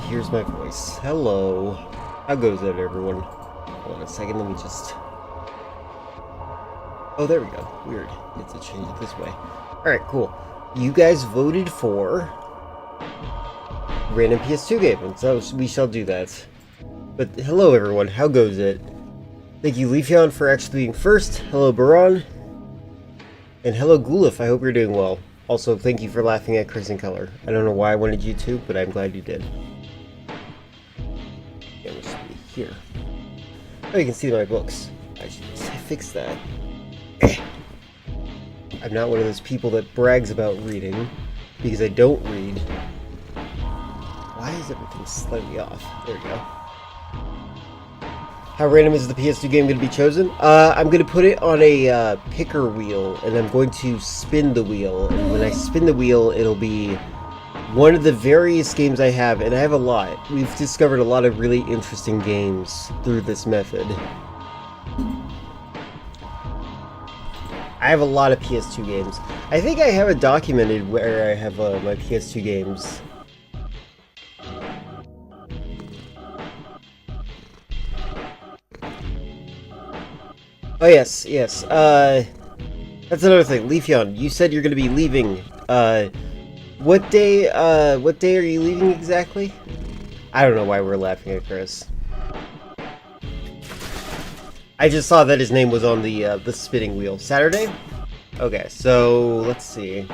hears my voice. Hello. How goes it, everyone? Hold on a second, let me just... Oh, there we go. Weird. It's to change it this way. Alright, cool. You guys voted for... random PS2 game, and so we shall do that. But hello, everyone. How goes it? Thank you, Leafeon, for actually being first. Hello, Baron. And hello, Gulif. I hope you're doing well. Also, thank you for laughing at Chris in Color. I don't know why I wanted you to, but I'm glad you did. Yeah, we'll just be here. Oh, you can see my books. I should fix that. I'm not one of those people that brags about reading, because I don't read. Why is everything slightly off? There we go. How random is the PS2 game going to be chosen? I'm going to put it on a picker wheel, and I'm going to spin the wheel. And when I spin the wheel, it'll be one of the various games I have, and I have a lot. We've discovered a lot of really interesting games through this method. I have a lot of PS2 games. I think I have it documented where I have my PS2 games. Oh yes, yes. That's another thing. Leafeon, you said you're going to be leaving. What day are you leaving exactly? I don't know why we're laughing at Chris. I just saw that his name was on the spinning wheel. Saturday? Okay, so let's see.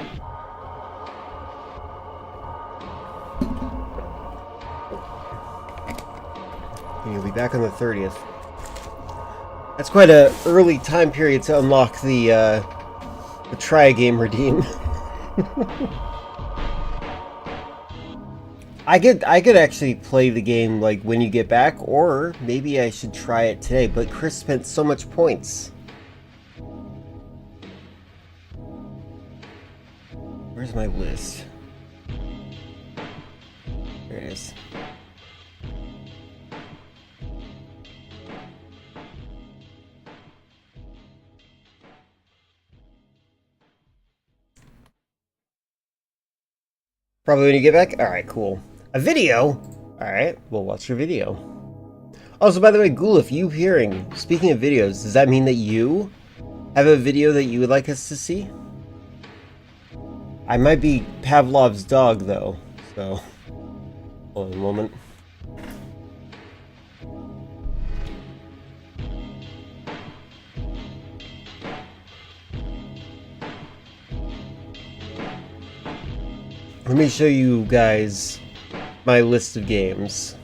You'll be back on the 30th. That's quite an early time period to unlock the try a game redeem. I could actually play the game like when you get back, or maybe I should try it today, but Chris spent so much points. Where's my list? There it is. Probably when you get back? Alright, cool. A video? Alright, we'll watch your video. Also, by the way, Gulif, you hearing, speaking of videos, does that mean that you have a video that you would like us to see? I might be Pavlov's dog, though, so... Hold on a moment. Let me show you guys my list of games.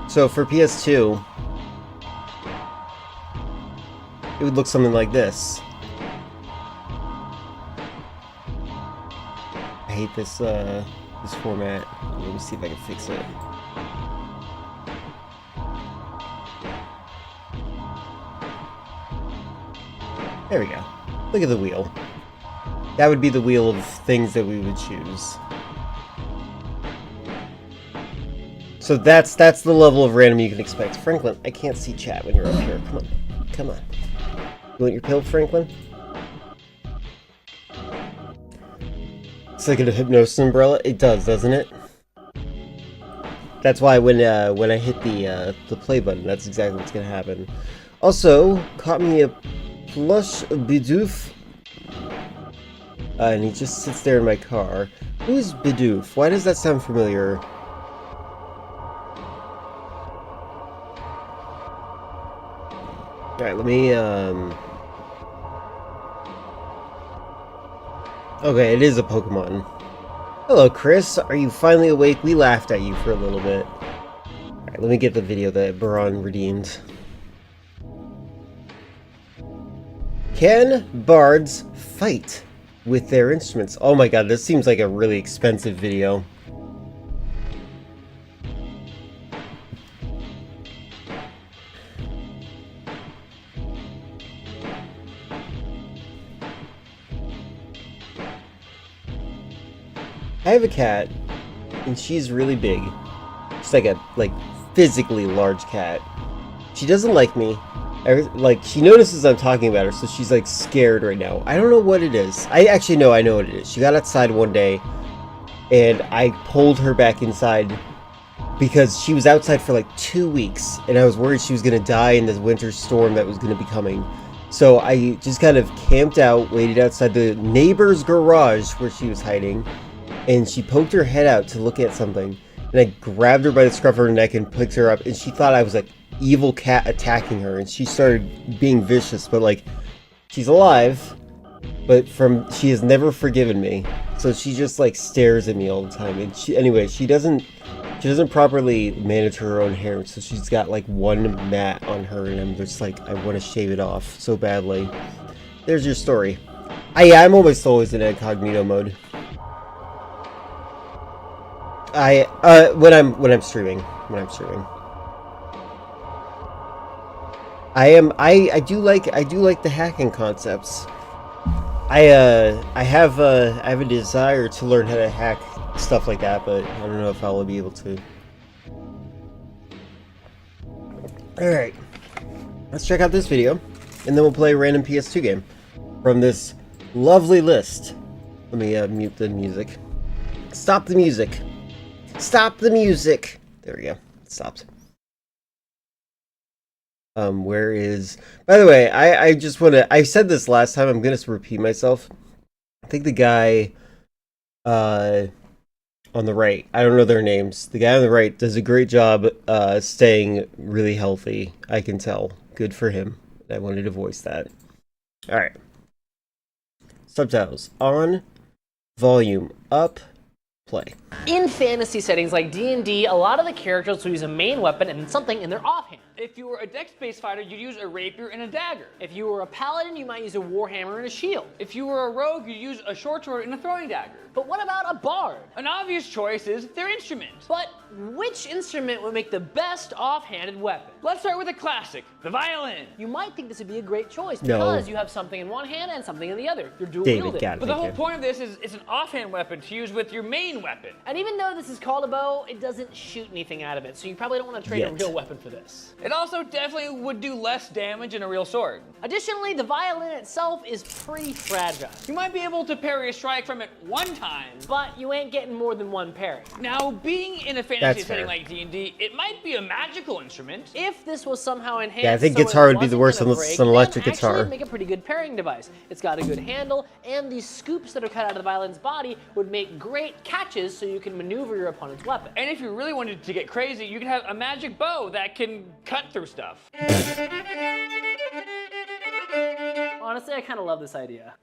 So for PS2, it would look something like this. I hate this this format. Let me see if I can fix it. There we go. Look at the wheel. That would be the wheel of things that we would choose. So that's the level of random you can expect. Franklin, I can't see chat when you're up here. Come on. Come on. You want your pill, Franklin? It's like a hypnosis umbrella. It does, doesn't it? That's why when I hit the play button, that's exactly what's gonna happen. Also, caught me a plush Bidoof. And he just sits there in my car. Who's Bidoof? Why does that sound familiar? Alright, let me, Okay, it is a Pokemon. Hello, Chris. Are you finally awake? We laughed at you for a little bit. Alright, let me get the video that Baron redeemed. Can bards fight with their instruments? Oh my god, this seems like a really expensive video. I have a cat, and she's really big. She's like a physically large cat. She doesn't like me. She notices I'm talking about her, so she's scared right now. I don't know what it is. I actually know I know what it is. She got outside one day, and I pulled her back inside because she was outside for like 2 weeks, and I was worried she was going to die in this winter storm that was going to be coming. So I just kind of camped out, waited outside the neighbor's garage where she was hiding, and she poked her head out to look at something. And I grabbed her by the scruff of her neck and picked her up, and she thought I was like evil cat attacking her, and she started being vicious, but like she's alive, but she has never forgiven me. So she just like stares at me all the time. And she doesn't properly manage her own hair, so she's got like one mat on her, and I'm just like, I want to shave it off so badly. There's your story. I'm almost always in incognito mode. When I'm streaming. I do like the hacking concepts. I have a desire to learn how to hack stuff like that, but I don't know if I'll be able to. Alright, let's check out this video, and then we'll play a random PS2 game from this lovely list. Let me mute the music. Stop the music. Stop the music. There we go. It stopped. Where is... By the way, I just want to... I said this last time. I'm going to repeat myself. I think the guy on the right, I don't know their names. The guy on the right does a great job staying really healthy. I can tell. Good for him. I wanted to voice that. Alright. Subtitles. On. Volume up. Play. In fantasy settings like D&D, a lot of the characters will use a main weapon and something in their offhand. If you were a dex-based fighter, you'd use a rapier and a dagger. If you were a paladin, you might use a warhammer and a shield. If you were a rogue, you'd use a short sword and a throwing dagger. But what about a bard? An obvious choice is their instrument. But which instrument would make the best offhanded weapon? Let's start with a classic, the violin. You might think this would be a great choice No. because you have something in one hand and something in the other. You're dual David, wielded. got it. But the Thank whole you. point of this is it's an offhand weapon to use with your main weapon. And even though this is called a bow, it doesn't shoot anything out of it, so you probably don't want to trade a Yet. real weapon for this. It also definitely would do less damage than a real sword. Additionally, the violin itself is pretty fragile, You might be able to parry a strike from it one time. but you ain't getting more than one parry. Now, being in a fantasy That's setting fair. like D&D, it might be a magical instrument. If this was somehow enhanced, Yeah, I think so guitar it would be the wasn't worst gonna unless it's break, an electric then guitar. actually make a pretty good pairing device. It's got a good handle, and these scoops that are cut out of the violin's body would make great catches so you can maneuver your opponent's weapon. And if you really wanted to get crazy, you could have a magic bow that can cut through stuff. Honestly, I kind of love this idea.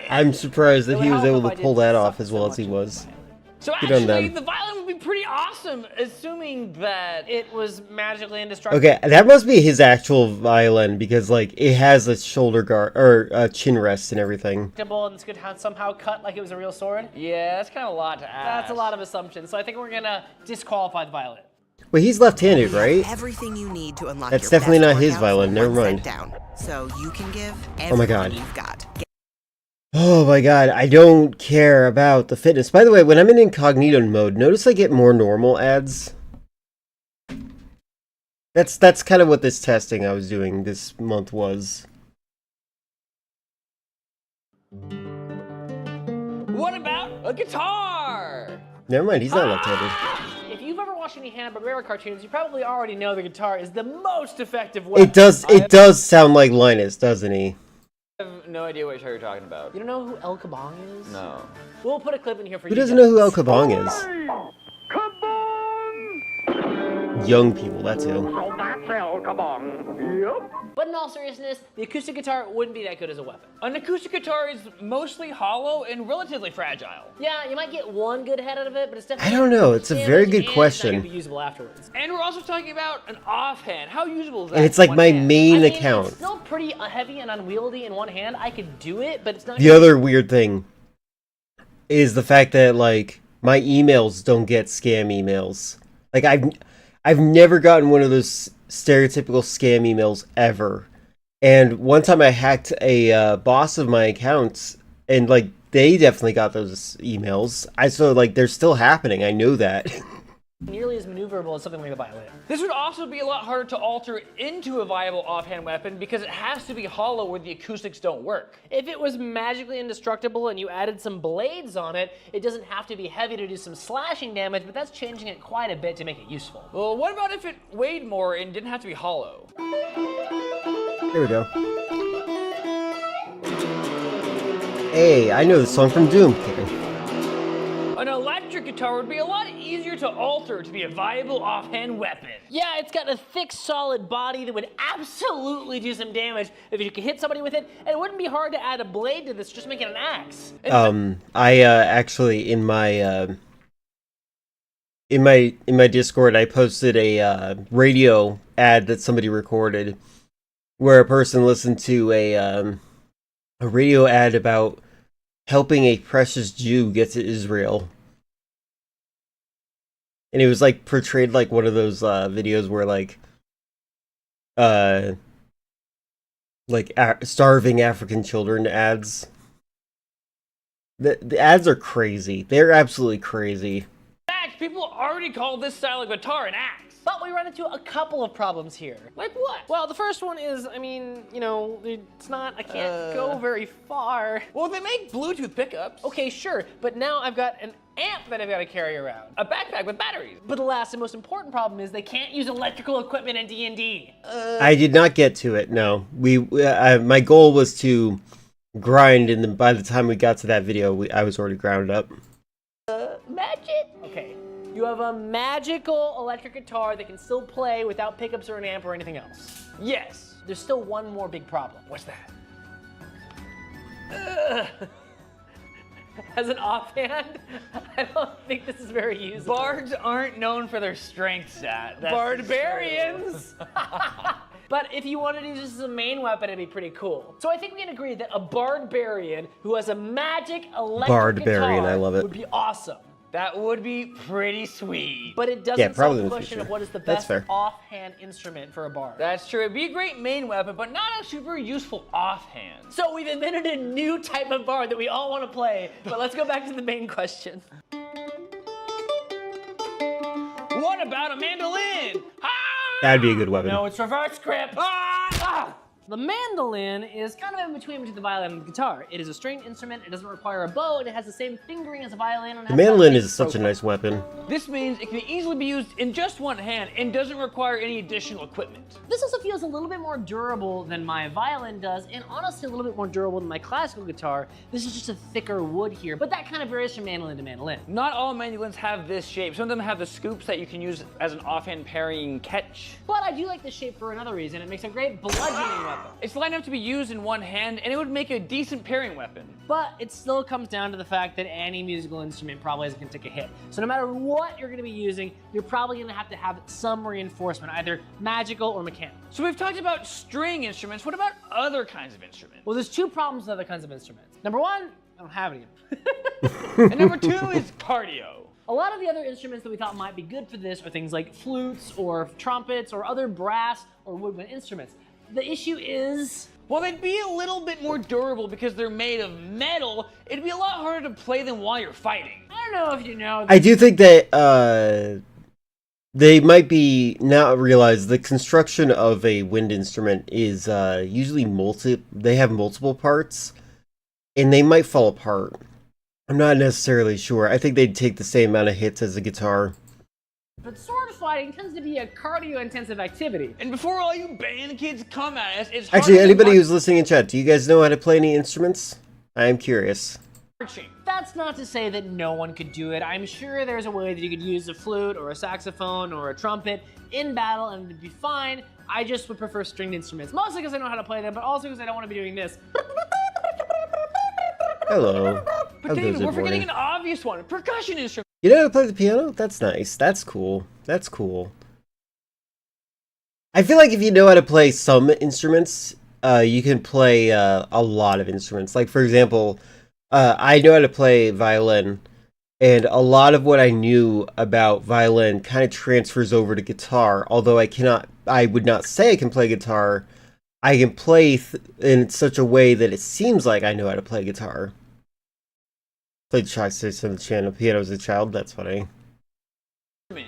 I'm surprised that It would he was help able if to I pull didn't that off suck as so well as much he at was. violin. So Good on actually, them. the violin would be pretty awesome, assuming that It was magically indestructible. Okay, that must be his actual violin, because like it has a shoulder guard or a chin rest and everything. And this could have somehow cut like it was a real sword. Yeah, that's kind of a lot to ask. That's a lot of assumptions, so I think we're gonna disqualify the violin. Wait, he's left-handed, right? Everything you need to unlock That's your definitely best not his workouts violin, never one mind. set down, so you can give Oh my God. everything you've got. Oh my god, I don't care about the fitness. By the way, when I'm in incognito mode, notice I get more normal ads. That's kind of what this testing I was doing this month was. What about a guitar? Never mind, he's not left-handed. If you've ever watched any Hanna-Barbera cartoons, you probably already know the guitar is the most effective weapon. It does sound like Linus, doesn't he? I have no idea what you're talking about. You don't know who El Kabong is? No. We'll put a clip in here for Who you doesn't guys. know who El Kabong is? Young people, that's who. But in all seriousness, the acoustic guitar wouldn't be that good as a weapon. An acoustic guitar is mostly hollow and relatively fragile. Yeah, you might get one good head out of it, but it's definitely... I don't know, it's a very good question. It's not gonna be usable afterwards. And we're also talking about an offhand. How usable is that? And it's like in my one hand? main I mean, account. it's still pretty heavy and unwieldy in one hand. I could do it, but it's not... The other weird thing is the fact that like my emails don't get scam emails. Like I've never gotten one of those stereotypical scam emails ever. And one time I hacked a boss of my accounts, and like they definitely got those emails. So like they're still happening. I know that. nearly as maneuverable as something like the violin. This would also be a lot harder to alter into a viable offhand weapon because it has to be hollow where the acoustics don't work. If it was magically indestructible and you added some blades on it, it doesn't have to be heavy to do some slashing damage, but that's changing it quite a bit to make it useful. Well, what about if it weighed more and didn't have to be hollow? There we go. Hey, I know the song from Doom. Kidding. An electric guitar would be a lot easier to alter to be a viable offhand weapon. Yeah, it's got a thick, solid body that would absolutely do some damage if you could hit somebody with it, and it wouldn't be hard to add a blade to this, just make it an axe. I actually in my Discord I posted a radio ad that somebody recorded where a person listened to a radio ad about helping a precious Jew get to Israel. And it was like portrayed like one of those videos where starving African children ads. The ads are crazy. They're absolutely crazy. In fact, people already call this style of guitar an axe. But we run into a couple of problems here. Like what? Well, the first one is, I mean, you know, it's not, I can't go very far. Well, they make Bluetooth pickups. Okay, sure, but now I've got an amp that I've got to carry around. A backpack with batteries. But the last and most important problem is they can't use electrical equipment in D&D. I did not get to it, no. My goal was to grind, and then by the time we got to that video, I was already grounded up. Magic? Okay. You have a magical electric guitar that can still play without pickups or an amp or anything else. Yes. There's still one more big problem. What's that? As an offhand, I don't think this is very usable. Bards aren't known for their strength stat. That's Barbarians! But if you wanted to use this as a main weapon, it'd be pretty cool. So I think we can agree that a barbarian who has a magic electric guitar I love it. would be awesome. That would be pretty sweet. But it doesn't probably solve in the the question future. of what is the That's best fair. offhand instrument for a bard. That's true. It'd be a great main weapon, but not a super useful offhand. So we've invented a new type of bard that we all want to play, but let's go back to the main question. What about a mandolin? Ah! That'd be a good weapon. No, it's reverse grip. Ah! The mandolin is kind of in between the violin and the guitar. It is a stringed instrument, it doesn't require a bow, and it has the same fingering as a violin. And The mandolin is such a nice weapon. This means it can easily be used in just one hand and doesn't require any additional equipment. This also feels a little bit more durable than my violin does, and honestly a little bit more durable than my classical guitar. This is just a thicker wood here, but that kind of varies from mandolin to mandolin. Not all mandolins have this shape. Some of them have the scoops that you can use as an offhand parrying catch. But I do like this shape for another reason. It makes a great bludgeoning weapon. It's light enough to be used in one hand, and it would make a decent parrying weapon. But it still comes down to the fact that any musical instrument probably isn't gonna take a hit. So no matter what you're gonna be using, you're probably gonna have to have some reinforcement, either magical or mechanical. So we've talked about string instruments. What about other kinds of instruments? Well, there's two problems with other kinds of instruments. Number one, I don't have any. And number two is cardio. A lot of the other instruments that we thought might be good for this are things like flutes or trumpets or other brass or woodwind instruments. The issue is, While they'd be a little bit more durable because they're made of metal, it'd be a lot harder to play them while you're fighting. I don't know if you know. I do think that they might be now realize the construction of a wind instrument is usually they have multiple parts, and they might fall apart. I'm not necessarily sure. I think they'd take the same amount of hits as a guitar. But sword fighting tends to be a cardio-intensive activity. And before all you band kids come at us, it's harder Actually, than anybody who's listening in chat, do you guys know how to play any instruments? I am curious. marching. That's not to say that no one could do it. I'm sure there's a way that you could use a flute or a saxophone or a trumpet in battle and it'd be fine. I just would prefer stringed instruments, mostly because I know how to play them, but also because I don't want to be doing this. Hello. But David, we're forgetting an obvious one, percussion instrument. You know how to play the piano? That's nice. That's cool. That's cool. I feel like if you know how to play some instruments, you can play a lot of instruments. Like, for example, I know how to play violin, and a lot of what I knew about violin kind of transfers over to guitar, although I would not say I can play guitar. I can play in such a way that it seems like I know how to play guitar. Played Shock 6 on the channel, piano as a child, that's funny.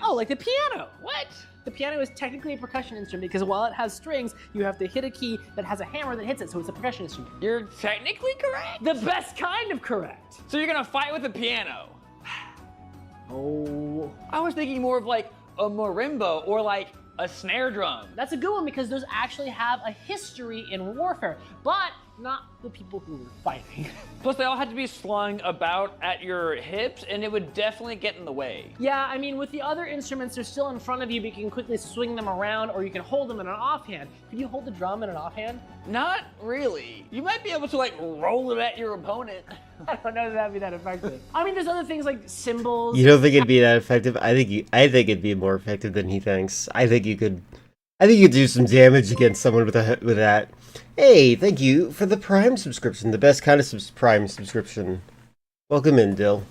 Oh, like the piano. What? The piano is technically a percussion instrument because while it has strings, you have to hit a key that has a hammer that hits it, so it's a percussion instrument. You're technically correct. The best kind of correct. So you're gonna fight with a piano. Oh. I was thinking more of like a marimba or like a snare drum. That's a good one because those actually have a history in warfare, but not the people who were fighting. Plus they all had to be slung about at your hips and it would definitely get in the way. Yeah, I mean, with the other instruments, they're still in front of you, but you can quickly swing them around or you can hold them in an offhand. Can you hold the drum in an offhand? Not really. You might be able to like roll it at your opponent. I don't know that that'd be that effective. I mean, there's other things like cymbals. You don't think it'd be that effective? I think it'd be more effective than he thinks. I think you could do some damage against someone with that. Hey, thank you for the Prime subscription, the best kind of Prime subscription. Welcome in, Dill.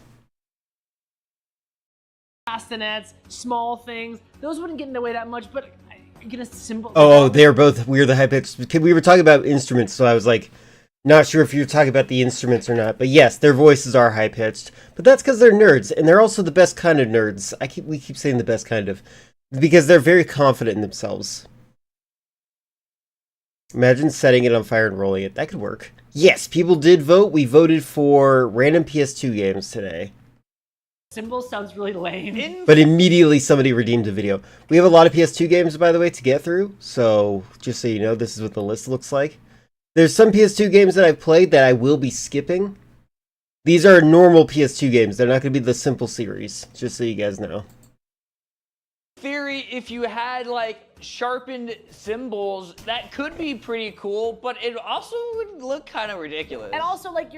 Castanets, small things, those wouldn't get in the way that much, but get a cymbal. Oh, they're both weird, the high pitched. We were talking about instruments, so I was like, not sure if you're talking about the instruments or not. But yes, their voices are high pitched, but that's because they're nerds, and they're also the best kind of nerds. We keep saying the best kind of, because they're very confident in themselves. Imagine setting it on fire and rolling it. That could work. Yes, people did vote. We voted for random PS2 games today. Cymbals sounds really lame. But immediately somebody redeemed a video. We have a lot of PS2 games, by the way, to get through. So, just so you know, this is what the list looks like. There's some PS2 games that I've played that I will be skipping. These are normal PS2 games. They're not going to be the simple series, just so you guys know. Theory, if you had like sharpened cymbals, that could be pretty cool, but it also would look kind of ridiculous. And also, like,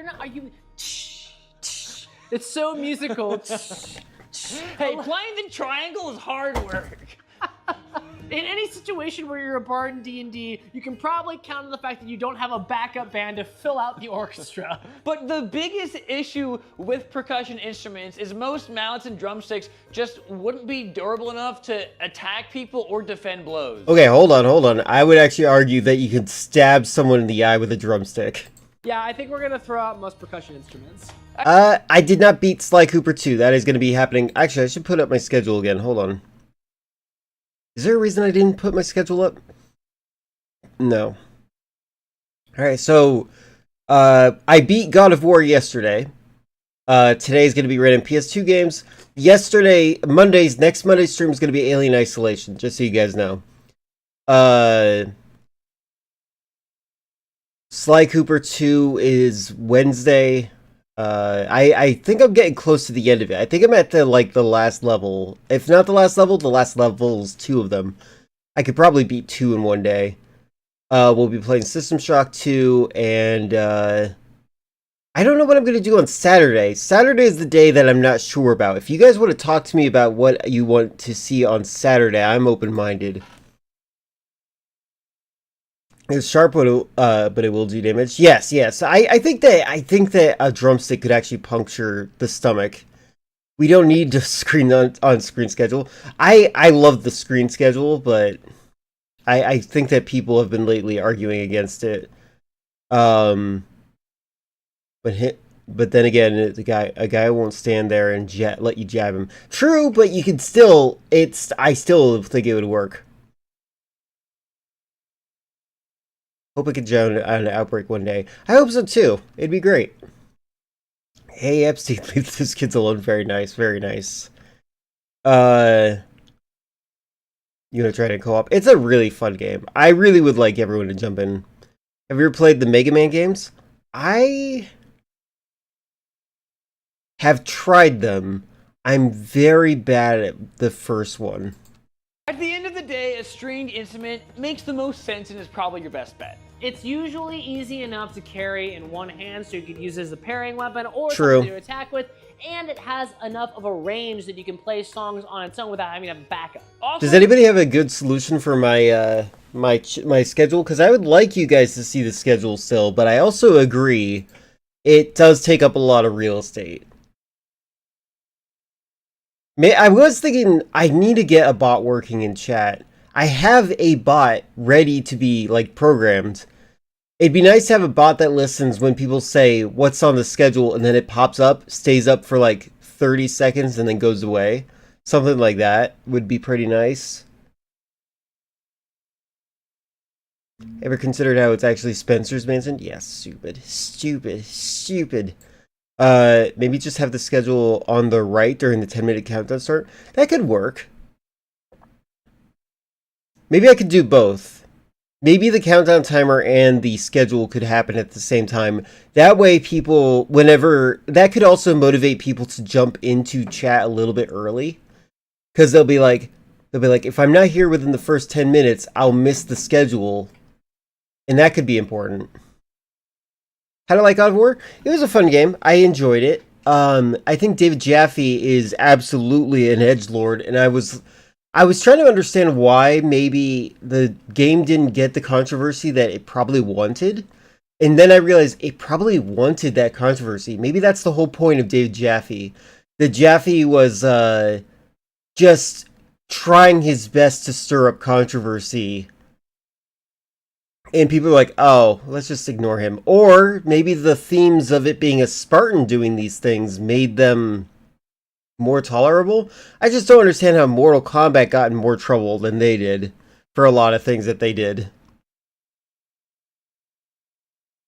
it's so musical. Hey, playing the triangle is hard work. In any situation where you're a bard in D&D, you can probably count on the fact that you don't have a backup band to fill out the orchestra. But the biggest issue with percussion instruments is most mallets and drumsticks just wouldn't be durable enough to attack people or defend blows. Okay, hold on. I would actually argue that you could stab someone in the eye with a drumstick. Yeah, I think we're gonna throw out most percussion instruments. I did not beat Sly Cooper 2. That is going to be happening. Actually, I should put up my schedule again. Hold on. Is there a reason I didn't put my schedule up? No. Alright, so I beat God of War yesterday. Today is going to be random PS2 games. Next Monday's stream is going to be Alien Isolation, just so you guys know. Sly Cooper 2 is Wednesday. I think I'm getting close to the end of it. I think I'm at the last level. If not the last level's 2 of them. I could probably beat 2 in one day. We'll be playing System Shock 2, and I don't know what I'm going to do on Saturday. Saturday is the day that I'm not sure about. If you guys want to talk to me about what you want to see on Saturday, I'm open-minded. It's sharp, but it will do damage. Yes. I think that a drumstick could actually puncture the stomach. We don't need to screen on screen schedule. I love the screen schedule, but I think that people have been lately arguing against it. But then again, a guy won't stand there and let you jab him. True, but you can still. I still think it would work. Hope I could join an Outbreak one day. I hope so too. It'd be great. Hey Epstein, leave those kids alone. Very nice, very nice. You wanna try to co-op? It's a really fun game. I really would like everyone to jump in. Have you ever played the Mega Man games? I have tried them. I'm very bad at the first one. At the end of the day, a stringed instrument makes the most sense and is probably your best bet. It's usually easy enough to carry in one hand, so you could use it as a parrying weapon or True. something to attack with, and it has enough of a range that you can play songs on its own without having to have backup. Also, Does anybody have a good solution for my my schedule? Because I would like you guys to see the schedule still, but I also agree it does take up a lot of real estate. I was thinking I need to get a bot working in chat. I have a bot ready to be programmed. It'd be nice to have a bot that listens when people say what's on the schedule, and then it pops up, stays up for 30 seconds, and then goes away. Something like that would be pretty nice. Ever considered how it's actually Spencer's Mansion? Yes, stupid. Stupid. Stupid. Maybe just have the schedule on the right during the 10-minute countdown start. That could work. Maybe I could do both. Maybe the countdown timer and the schedule could happen at the same time. That way people, whenever... That could also motivate people to jump into chat a little bit early. Because they'll be like, if I'm not here within the first 10 minutes, I'll miss the schedule. And that could be important. How do I like God of War? It was a fun game. I enjoyed it. I think David Jaffe is absolutely an edgelord, and I was trying to understand why maybe the game didn't get the controversy that it probably wanted. And then I realized it probably wanted that controversy. Maybe that's the whole point of David Jaffe. That Jaffe was just trying his best to stir up controversy. And people are like, oh, let's just ignore him. Or maybe the themes of it being a Spartan doing these things made them more tolerable. I just don't understand how Mortal Kombat got in more trouble than they did for a lot of things that they did. You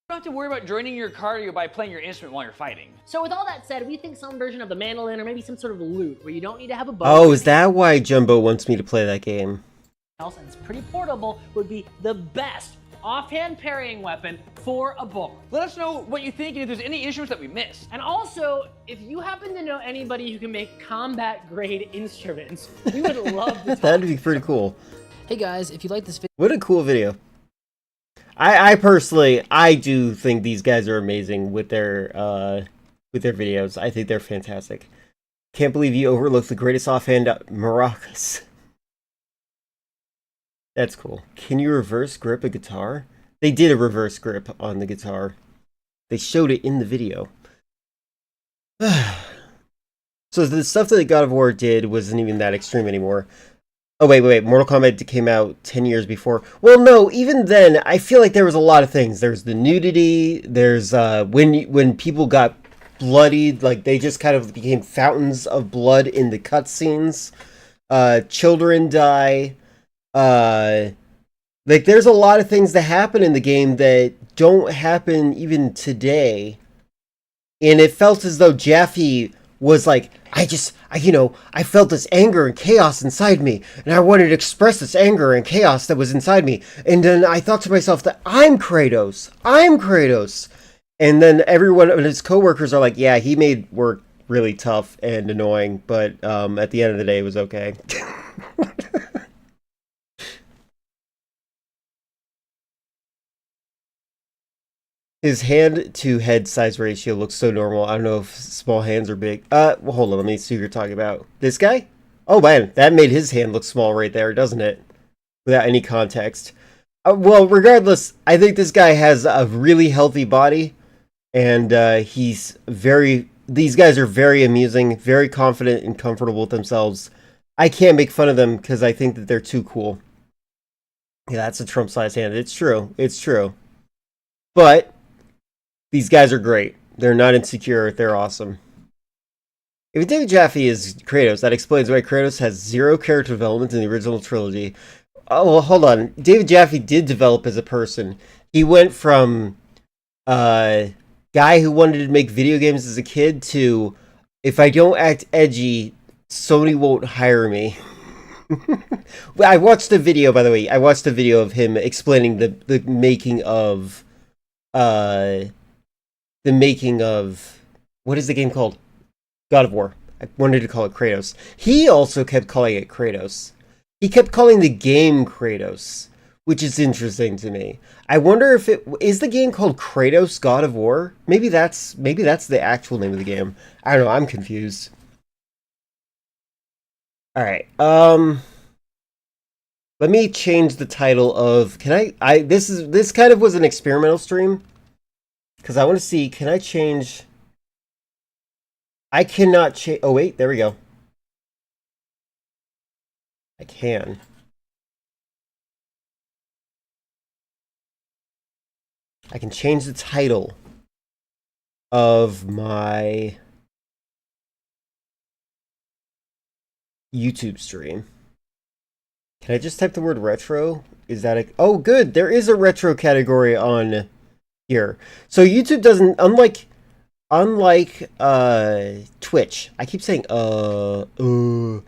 don't have to worry about draining your cardio by playing your instrument while you're fighting. So with all that said, we think some version of the mandolin or maybe some sort of loot where you don't need to have a bow. Oh, is that why Jumbo wants me to play that game? And it's pretty portable, would be the best offhand parrying weapon for a book. Let us know what you think and if there's any instruments that we missed. And also, if you happen to know anybody who can make combat grade instruments, we would love to talk. That'd be pretty cool. Hey guys, if you like this video, What a cool video. I personally, I do think these guys are amazing with their videos. I think they're fantastic. Can't believe you overlooked the greatest offhand maracas. That's cool. Can you reverse grip a guitar? They did a reverse grip on the guitar. They showed it in the video. So the stuff that God of War did wasn't even that extreme anymore. Oh, wait. Mortal Kombat came out 10 years before. Well, no, even then, I feel like there was a lot of things. There's the nudity. There's when people got bloodied, like they just kind of became fountains of blood in the cutscenes. Children die. Like there's a lot of things that happen in the game that don't happen even today. And it felt as though Jaffe was like, I felt this anger and chaos inside me, and I wanted to express this anger and chaos that was inside me. And then I thought to myself that I'm Kratos. And then everyone of his coworkers are like, yeah, he made work really tough and annoying, but at the end of the day, it was okay. His hand to head size ratio looks so normal. I don't know if small hands are big. Well, hold on. Let me see who you're talking about. This guy? Oh, man. That made his hand look small right there, doesn't it? Without any context. Well, regardless, I think this guy has a really healthy body. And these guys are very amusing, very confident and comfortable with themselves. I can't make fun of them because I think that they're too cool. Yeah, that's a Trump-sized hand. It's true. But these guys are great. They're not insecure. They're awesome. If David Jaffe is Kratos, that explains why Kratos has zero character development in the original trilogy. Oh, well, hold on. David Jaffe did develop as a person. He went from guy who wanted to make video games as a kid to, if I don't act edgy, Sony won't hire me. I watched a video, by the way. I watched a video of him explaining the making of what is the game called? God of War. I wanted to call it Kratos. He also kept calling it Kratos. He kept calling the game Kratos, which is interesting to me. I wonder if it is the game called Kratos God of War. Maybe that's the actual name of the game. I don't know. I'm confused. All right. Let me change the title of. Can I? This kind of was an experimental stream. Because I want to see, can I change... I cannot change... Oh, wait, there we go. I can. I can change the title of my YouTube stream. Can I just type the word retro? Is that a... Oh, good. There is a retro category on here. So YouTube doesn't... Unlike Twitch. I keep saying, unlike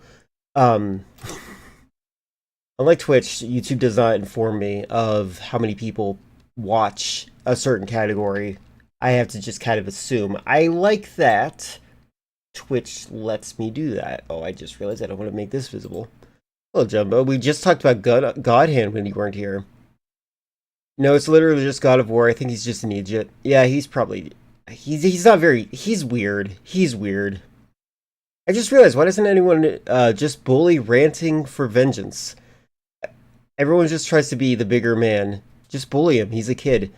Twitch, YouTube does not inform me of how many people watch a certain category. I have to just kind of assume. I like that Twitch lets me do that. Oh, I just realized I don't want to make this visible. Hello, Jumbo. We just talked about God Hand when you weren't here. No, it's literally just God of War. I think he's just an idiot. Yeah, he's probably... He's not very... He's weird. He's weird. I just realized, why doesn't anyone just bully ranting for vengeance? Everyone just tries to be the bigger man. Just bully him. He's a kid.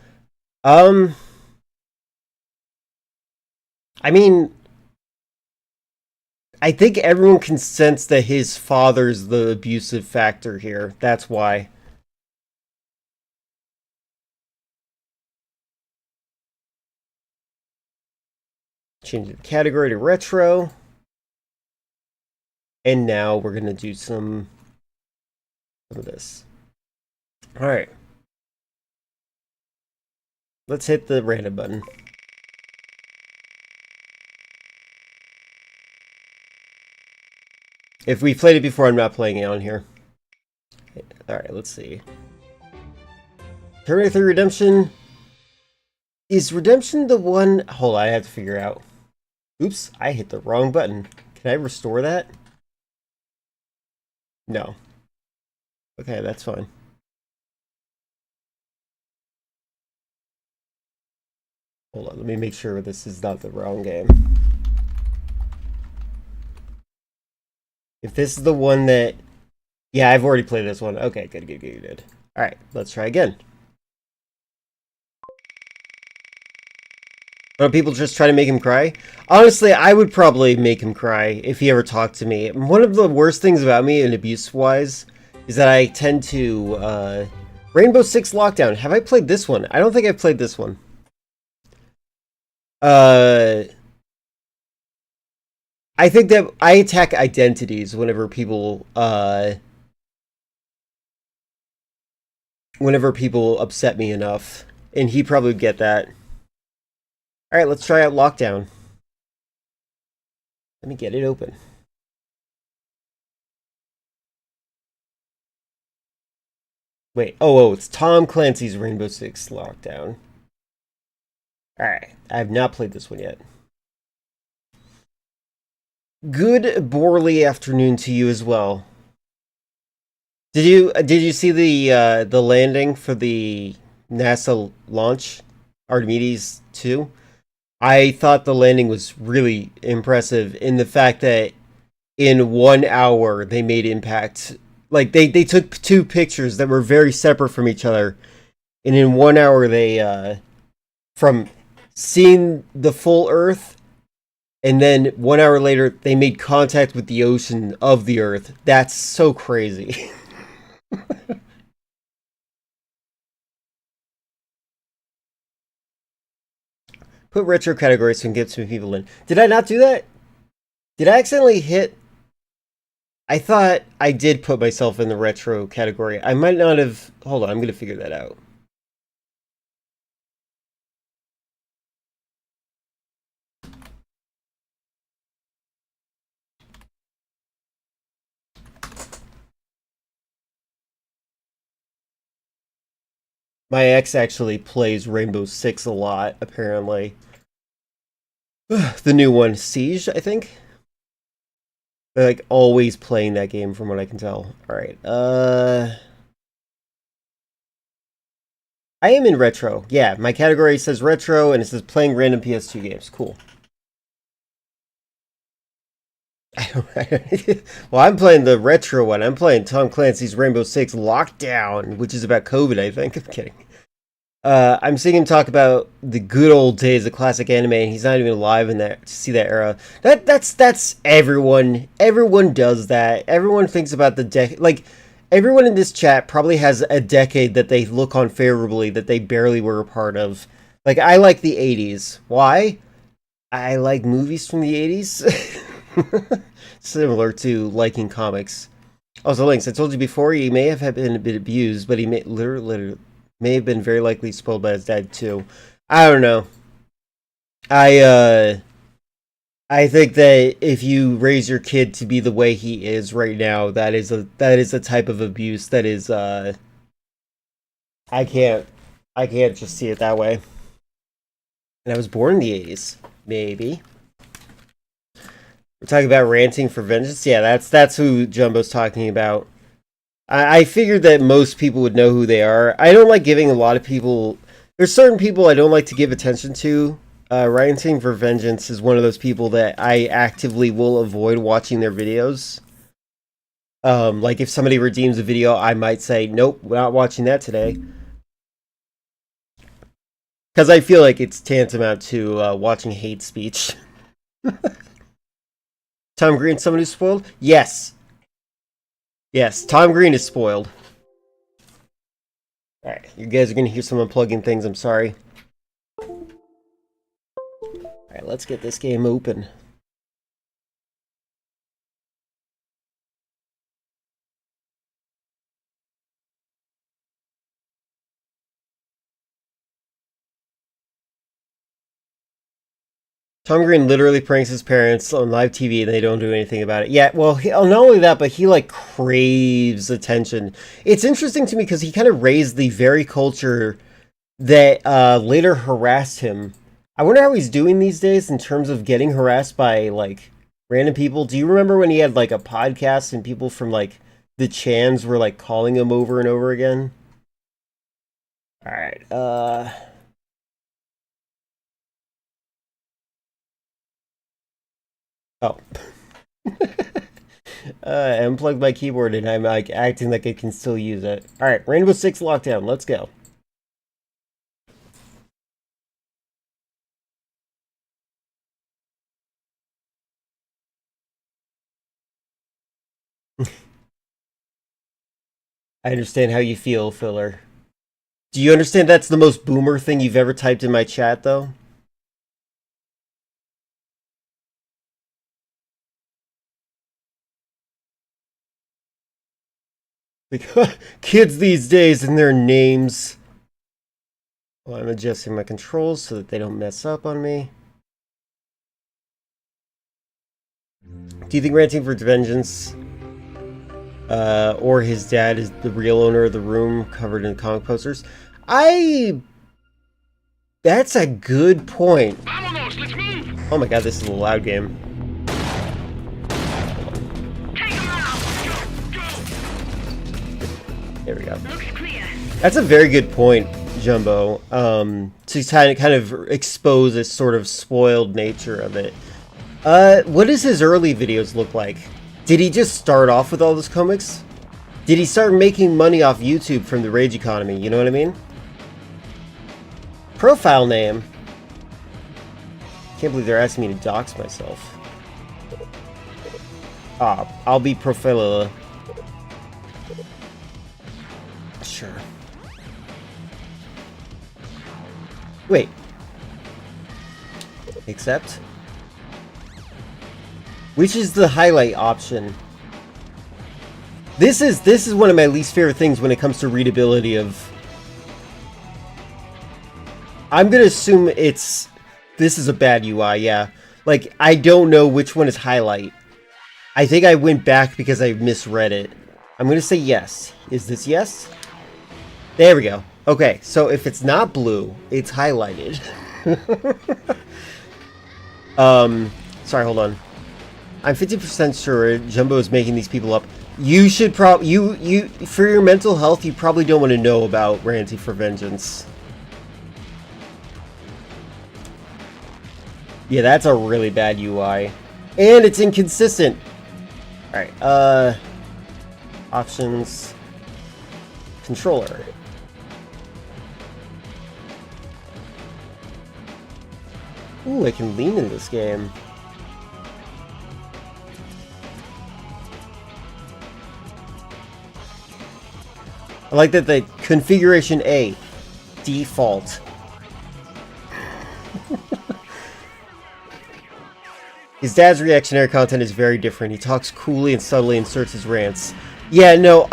I mean... I think everyone can sense that his father's the abusive factor here. That's why. Change the category to retro. And now we're going to do some of this. Alright. Let's hit the random button. If we played it before, I'm not playing it on here. Alright, let's see. Terminator 3 Redemption. Is Redemption the one... Hold on, I have to figure out. Oops, I hit the wrong button. Can I restore that? No. Okay, that's fine. Hold on, let me make sure this is not the wrong game. If this is the one that... Yeah, I've already played this one. Okay, good. Alright, let's try again. But people just try to make him cry? Honestly, I would probably make him cry if he ever talked to me. One of the worst things about me, and abuse-wise, is that I tend to... Rainbow Six Lockdown. Have I played this one? I don't think I've played this one. I think that I attack identities whenever people upset me enough. And he probably would get that. Alright, let's try out Lockdown. Let me get it open. Wait, oh, it's Tom Clancy's Rainbow Six Lockdown. Alright, I have not played this one yet. Good Borley afternoon to you as well. Did you see the landing for the NASA launch, Archimedes 2? I thought the landing was really impressive in the fact that in 1 hour they made impact. Like they took two pictures that were very separate from each other, and in 1 hour they from seeing the full Earth, and then 1 hour later they made contact with the ocean of the Earth. That's so crazy. Put retro categories so we can get some people in. Did I not do that? Did I accidentally hit? I thought I did put myself in the retro category. I might not have... Hold on, I'm going to figure that out. My ex actually plays Rainbow Six a lot, apparently. The new one, Siege, I think? They're like always playing that game from what I can tell. Alright, I am in retro. Yeah, my category says retro and it says playing random PS2 games. Cool. Well, I'm playing the retro one. I'm playing Tom Clancy's Rainbow Six Lockdown, which is about COVID, I think. I'm kidding. I'm seeing him talk about the good old days of classic anime, and he's not even alive in that to see that era. That's everyone. Everyone does that. Everyone thinks about the decade. Like, everyone in this chat probably has a decade that they look on favorably that they barely were a part of. Like, I like the 80s. Why? I like movies from the 80s. similar to liking comics. Also, Lynx, I told you before, he may have been a bit abused, but he literally may have been very likely spoiled by his dad too. I don't know. I think that if you raise your kid to be the way he is right now, that is a type of abuse that is I can't just see it that way. And I was born in the 80s, maybe. We're talking about ranting for vengeance. Yeah, that's who Jumbo's talking about. I figured that most people would know who they are. I don't like giving a lot of people. There's certain people I don't like to give attention to. Ranting for Vengeance is one of those people that I actively will avoid watching their videos. Like if somebody redeems a video, I might say, nope, we're not watching that today. Because I feel like it's tantamount to watching hate speech. Tom Green, someone who's spoiled? Yes. Yes, Tom Green is spoiled. Alright, you guys are going to hear some unplugging things, I'm sorry. Alright, let's get this game open. Tom Green literally pranks his parents on live TV and they don't do anything about it. Yeah, well, not only that, but he, like, craves attention. It's interesting to me because he kind of raised the very culture that later harassed him. I wonder how he's doing these days in terms of getting harassed by, like, random people. Do you remember when he had, like, a podcast and people from, like, the Chans were, like, calling him over and over again? Alright, Oh. I unplugged my keyboard and I'm like acting like I can still use it. Alright, Rainbow Six Lockdown, let's go. I understand how you feel, Filler. Do you understand that's the most boomer thing you've ever typed in my chat, though? Like, kids these days and their names. Well, I'm adjusting my controls so that they don't mess up on me. Do you think Ranting for Vengeance or his dad is the real owner of the room covered in comic posters? That's a good point. Oh my god, this is a loud game. There we go. That's a very good point, Jumbo. To kind of expose this sort of spoiled nature of it. What does his early videos look like? Did he just start off with all those comics? Did he start making money off YouTube from the Rage economy? You know what I mean? Profile name. Can't believe they're asking me to dox myself. I'll be Profila. Sure. Wait. Accept? Which is the highlight option? This is one of my least favorite things when it comes to readability of... I'm gonna assume this is a bad UI, yeah. Like, I don't know which one is highlight. I think I went back because I misread it. I'm gonna say yes. Is this yes? There we go. Okay, so if it's not blue, it's highlighted. Sorry, hold on. I'm 50% sure Jumbo is making these people up. You should you for your mental health, you probably don't want to know about Ranting for Vengeance. Yeah, that's a really bad UI. And it's inconsistent. Alright, options. Controller. Ooh, I can lean in this game. I like that the configuration A, default. His dad's reactionary content is very different. He talks coolly and subtly, inserts his rants. Yeah, no,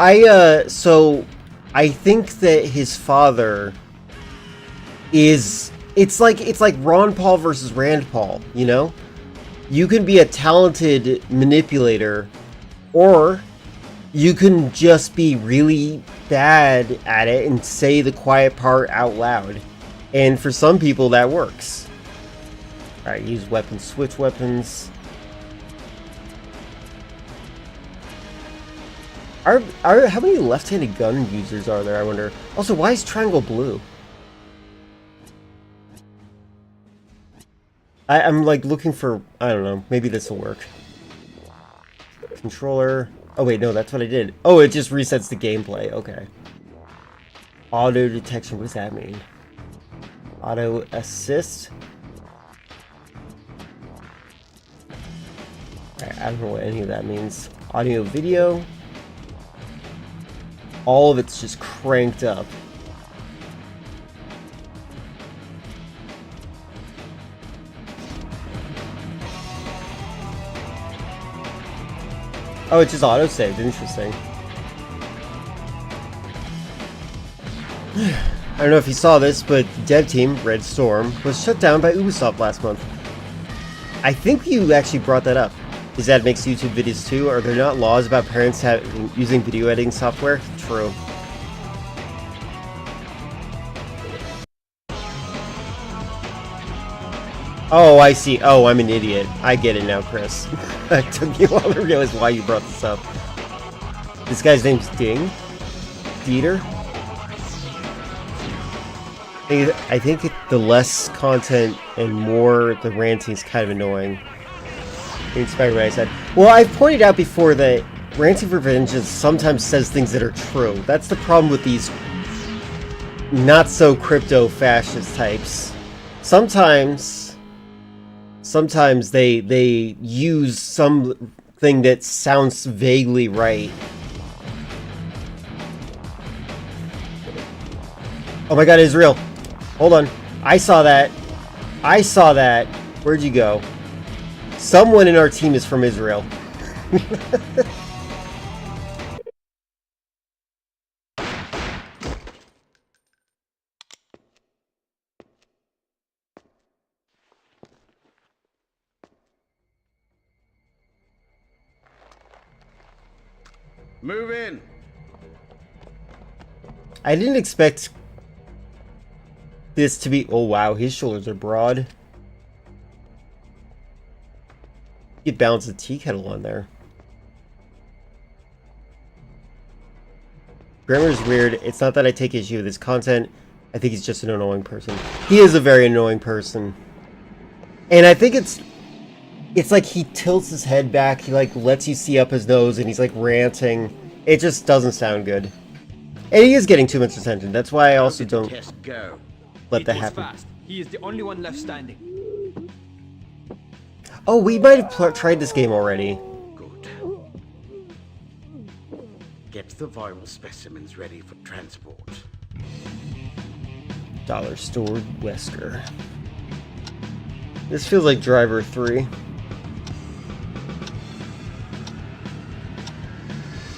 so I think that his father is, it's like Ron Paul versus Rand Paul, you know? You can be a talented manipulator, or you can just be really bad at it and say the quiet part out loud. And for some people, that works. Alright, use weapons, switch weapons. How many left-handed gun users are there, I wonder? Also, why is triangle blue? I'm like looking for, I don't know, maybe this will work. Controller. Oh wait, no, that's what I did. Oh, it just resets the gameplay. Okay. Auto detection, what does that mean? Auto assist? Alright, I don't know what any of that means. Audio video. All of it's just cranked up. Oh, it's just auto-saved. Interesting. I don't know if you saw this, but dev team, Red Storm, was shut down by Ubisoft last month. I think you actually brought that up. His dad makes YouTube videos too. Are there not laws about parents using video editing software? True. Oh, I see. Oh, I'm an idiot. I get it now, Chris. It took me a while to realize why you brought this up. This guy's name's Ding? Dieter? I think the less content and more the ranting is kind of annoying. Inspired what I said. Well, I've pointed out before that Ranting for Vengeance sometimes says things that are true. That's the problem with these not so crypto fascist types. Sometimes they use something that sounds vaguely right. Oh my god, Israel. Hold on. I saw that. Where'd you go? Someone in our team is from Israel. Move in. I didn't expect this to be... Oh wow, his shoulders are broad. You could balance a tea kettle on there. Grammar's weird. It's not that I take issue with his content. I think he's just an annoying person. He is a very annoying person. And I think it's like he tilts his head back, he like lets you see up his nose, and he's like ranting. It just doesn't sound good. And he is getting too much attention. That's why I also don't let that happen. Fast. He is the only one left standing. Oh, we might have tried this game already. Good. Get the viral specimens ready for transport. Dollar Store Wesker. This feels like Driver 3.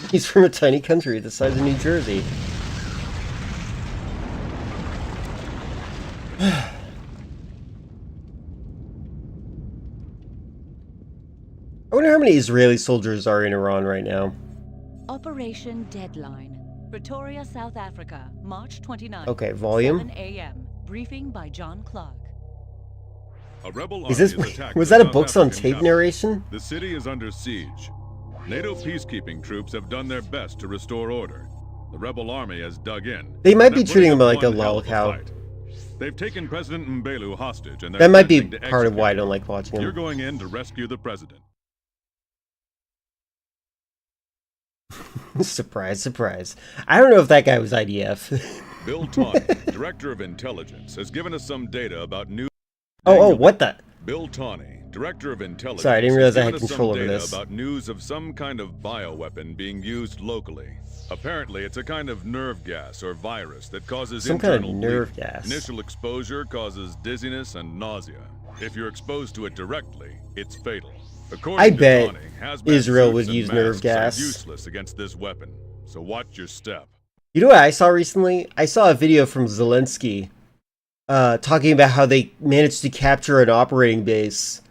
He's from a tiny country the size of New Jersey. I wonder how many Israeli soldiers are in Iran right now. Operation Deadline, Pretoria, South Africa, March 29th. Okay, volume. 7 a.m. Briefing by John Clark. A rebel Is this was that a books on tape narration? The city is under siege. NATO peacekeeping troops have done their best to restore order. The rebel army has dug in. They might be treating him like a lolcow. They've taken President Mbelu hostage, and that might be part of why I don't like watching him. You're going in to rescue the president. Surprise, surprise. I don't know if that guy was IDF. Bill Tawney, Director of Intelligence, has given us some data about new... Oh, what the... Bill Tawney, Director of Intelligence... Sorry, I didn't realize I had has given us control some over data this. about news of some kind of bioweapon being used locally. Apparently, it's a kind of nerve gas or virus that causes Some kind of internal nerve bleeding. gas. Initial exposure causes dizziness and nausea. If you're exposed to it directly, it's fatal. According I to bet Connie, hazmat Israel suits would and use nerve masks are gas. useless against this weapon, so watch your step. You know what I saw recently? I saw a video from Zelensky talking about how they managed to capture an operating base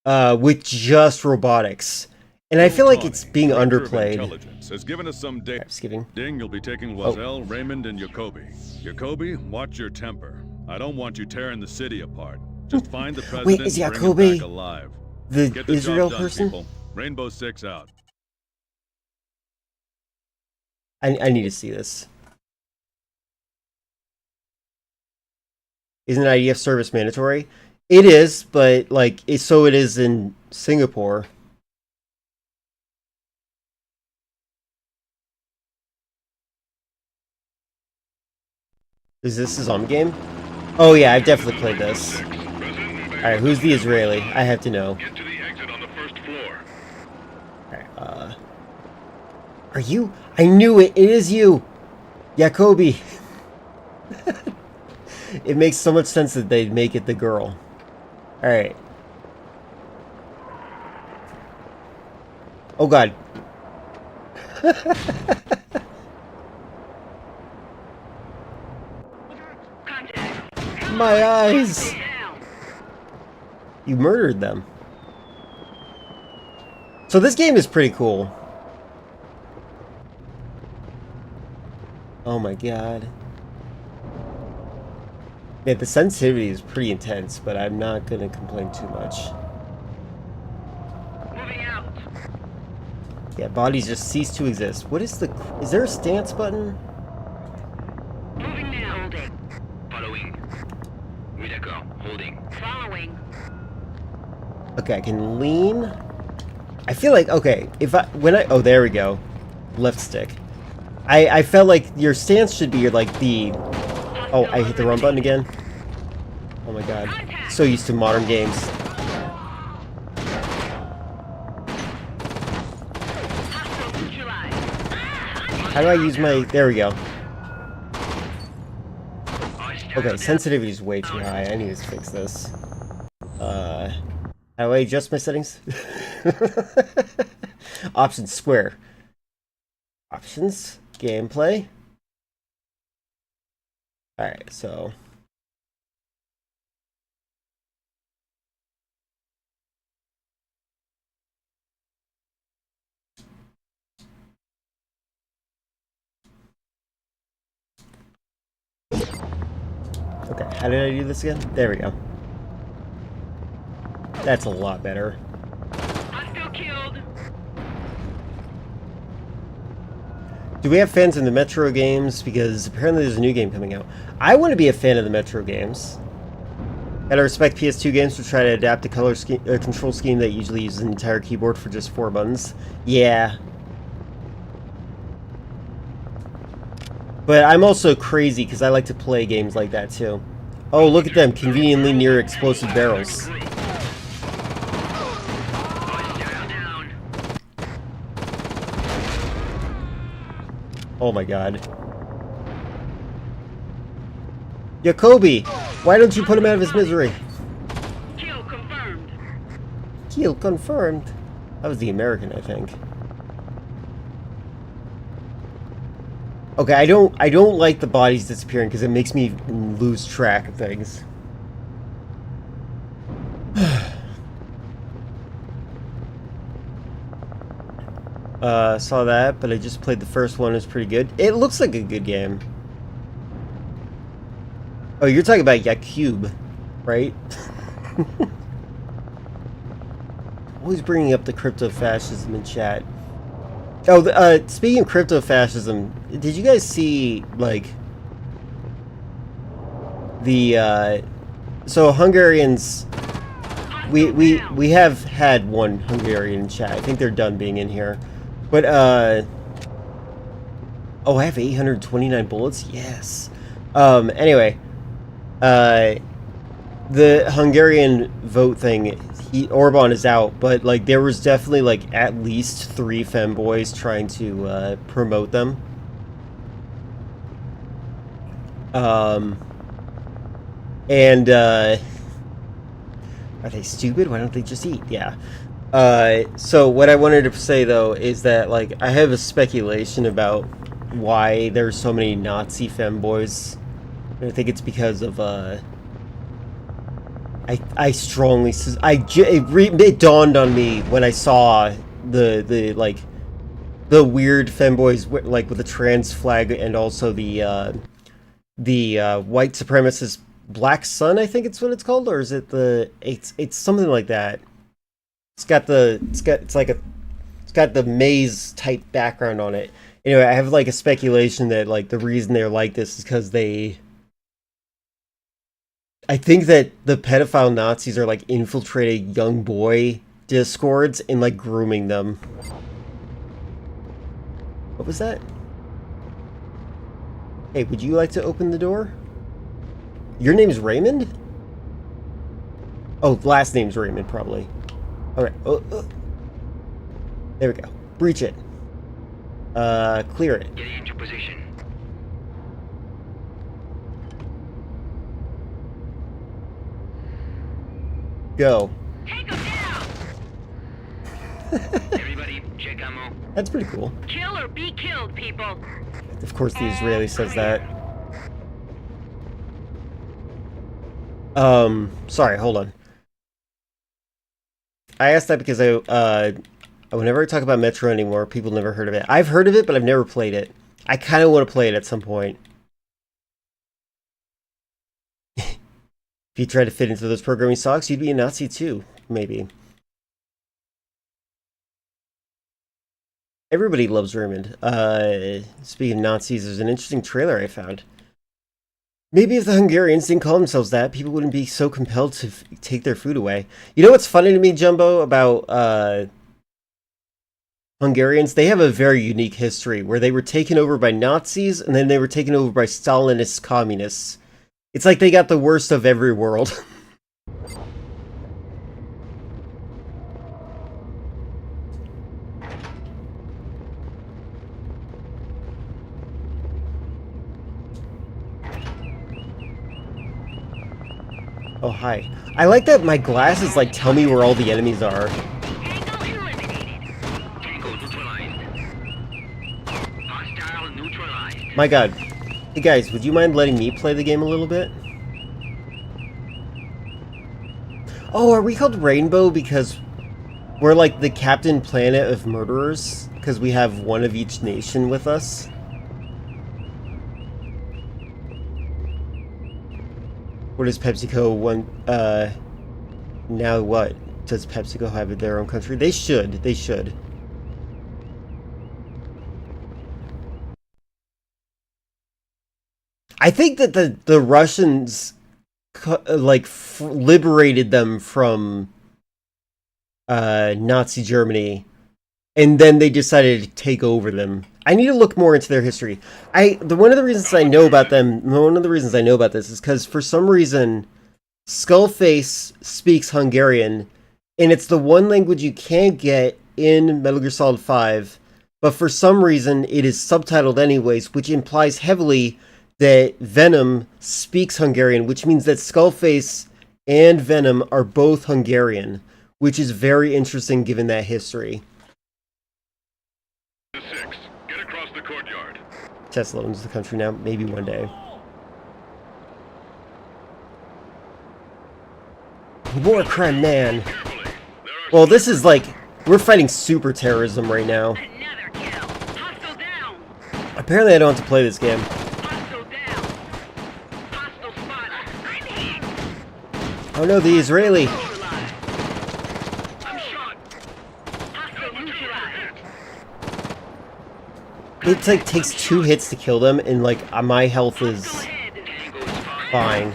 with just robotics. And I feel like it's being Director of underplayed. Intelligence has given us some data. I'm skipping. Ding, you'll be taking Loisel, Raymond, and Jacoby. Jacoby, watch your temper. I don't want you tearing the city apart. Just find the president Wait, is and bring Jacoby him back alive. the Get the Israel job done, person? people. Rainbow 6 out. I need to see this. Isn't IDF service mandatory? It is, but like so it is in Singapore. Is this a zombie game? Oh yeah, I've definitely played this. Alright, who's the Israeli? I have to know. Get to the exit on the first floor. Alright, are you? I knew it! It is you! Jacoby! It makes so much sense that they'd make it the girl. Alright. Oh god. My eyes! You murdered them. So this game is pretty cool. Oh my god. Yeah, the sensitivity is pretty intense, but I'm not gonna complain too much. Moving out. Yeah, bodies just cease to exist. What is the... Is there a stance button? Moving now. Holding. Following. With a go. Holding. Following. Okay, I can lean. I feel like, okay, if I... When I... Oh, there we go. Left stick. I felt like your stance should be like the... Oh, I hit the wrong button again. Oh my god. So used to modern games. How do I use my... There we go. Okay, sensitivity is way too high. I need to fix this. How do I adjust my settings? Options, square. Options, gameplay. Alright, so... Okay, how did I do this again? There we go. That's a lot better. I'm still killed. Do we have fans in the Metro games? Because apparently there's a new game coming out. I want to be a fan of the Metro games. Gotta respect PS2 games to try to adapt a color scheme, control scheme that usually uses an entire keyboard for just 4 buttons. Yeah. But I'm also crazy because I like to play games like that too. Oh, look at them, conveniently near explosive barrels. Oh my god. Jacoby! Why don't you put him out of his misery? Kill confirmed. Kill confirmed. That was the American, I think. Okay, I don't like the bodies disappearing because it makes me lose track of things. Saw that, but I just played the first one. It's pretty good. It looks like a good game. Oh, you're talking about Yakub, right? Always bringing up the crypto-fascism in chat. Oh, speaking of crypto-fascism, did you guys see, like, the, so Hungarians, we have had one Hungarian in chat. I think they're done being in here. But, oh, I have 829 bullets? Yes. Anyway, the Hungarian vote thing, Orban is out, but like there was definitely like at least 3 femboys trying to promote them. And are they stupid? Why don't they just eat? Yeah. So what I wanted to say though is that like I have a speculation about why there's so many Nazi femboys. And I think it's because of it dawned on me when I saw the weird femboys like with the trans flag and also the white supremacist Black Sun, I think it's what it's called, or is it it's something like that. It's got the maze type background on it. Anyway, I have like a speculation that like the reason they're like this is because I think that the pedophile Nazis are like infiltrating young boy discords and like grooming them. What was that? Hey, would you like to open the door? Your name's Raymond? Oh, last name's Raymond, probably. Alright. There we go. Breach it. Clear it. Get into position. Go. Take him down! Everybody, check ammo. That's pretty cool. Kill or be killed, people. Of course the Israeli says that. Sorry, hold on. I asked that because whenever I talk about Metro anymore, people never heard of it. I've heard of it, but I've never played it. I kind of want to play it at some point. If you try to fit into those programming socks, you'd be a Nazi too, maybe. Everybody loves Raymond. Speaking of Nazis, there's an interesting trailer I found. Maybe if the Hungarians didn't call themselves that, people wouldn't be so compelled to take their food away. You know what's funny to me, Jumbo, about Hungarians? They have a very unique history where they were taken over by Nazis and then they were taken over by Stalinist communists. It's like they got the worst of every world. Oh, hi. I like that my glasses, like, tell me where all the enemies are. Tango eliminated. Tango neutralized. Hostile neutralized. My god. Hey guys, would you mind letting me play the game a little bit? Oh, are we called Rainbow because we're like the Captain Planet of murderers? Because we have one of each nation with us? What does PepsiCo want? Now what? Does PepsiCo have their own country? They should. They should. I think that the Russians like liberated them from Nazi Germany, and then they decided to take over them. I need to look more into their history. One of the reasons I know about them, one of the reasons I know about this is because for some reason, Skullface speaks Hungarian, and it's the one language you can't get in Metal Gear Solid 5, but for some reason it is subtitled anyways, which implies heavily that Venom speaks Hungarian, which means that Skullface and Venom are both Hungarian, which is very interesting given that history. 6. Get across the courtyard. Tesla owns the country now, maybe one day. War crime man. Well, this is like, we're fighting super terrorism right now. Another kill. Hostile down. Apparently I don't have to play this game. Hostile down. Hostile spotted. I'm hit. Oh no, the Israeli. Neutralized. I'm shot. Hostile neutralized. It like takes 2 hits to kill them, and like my health is fine.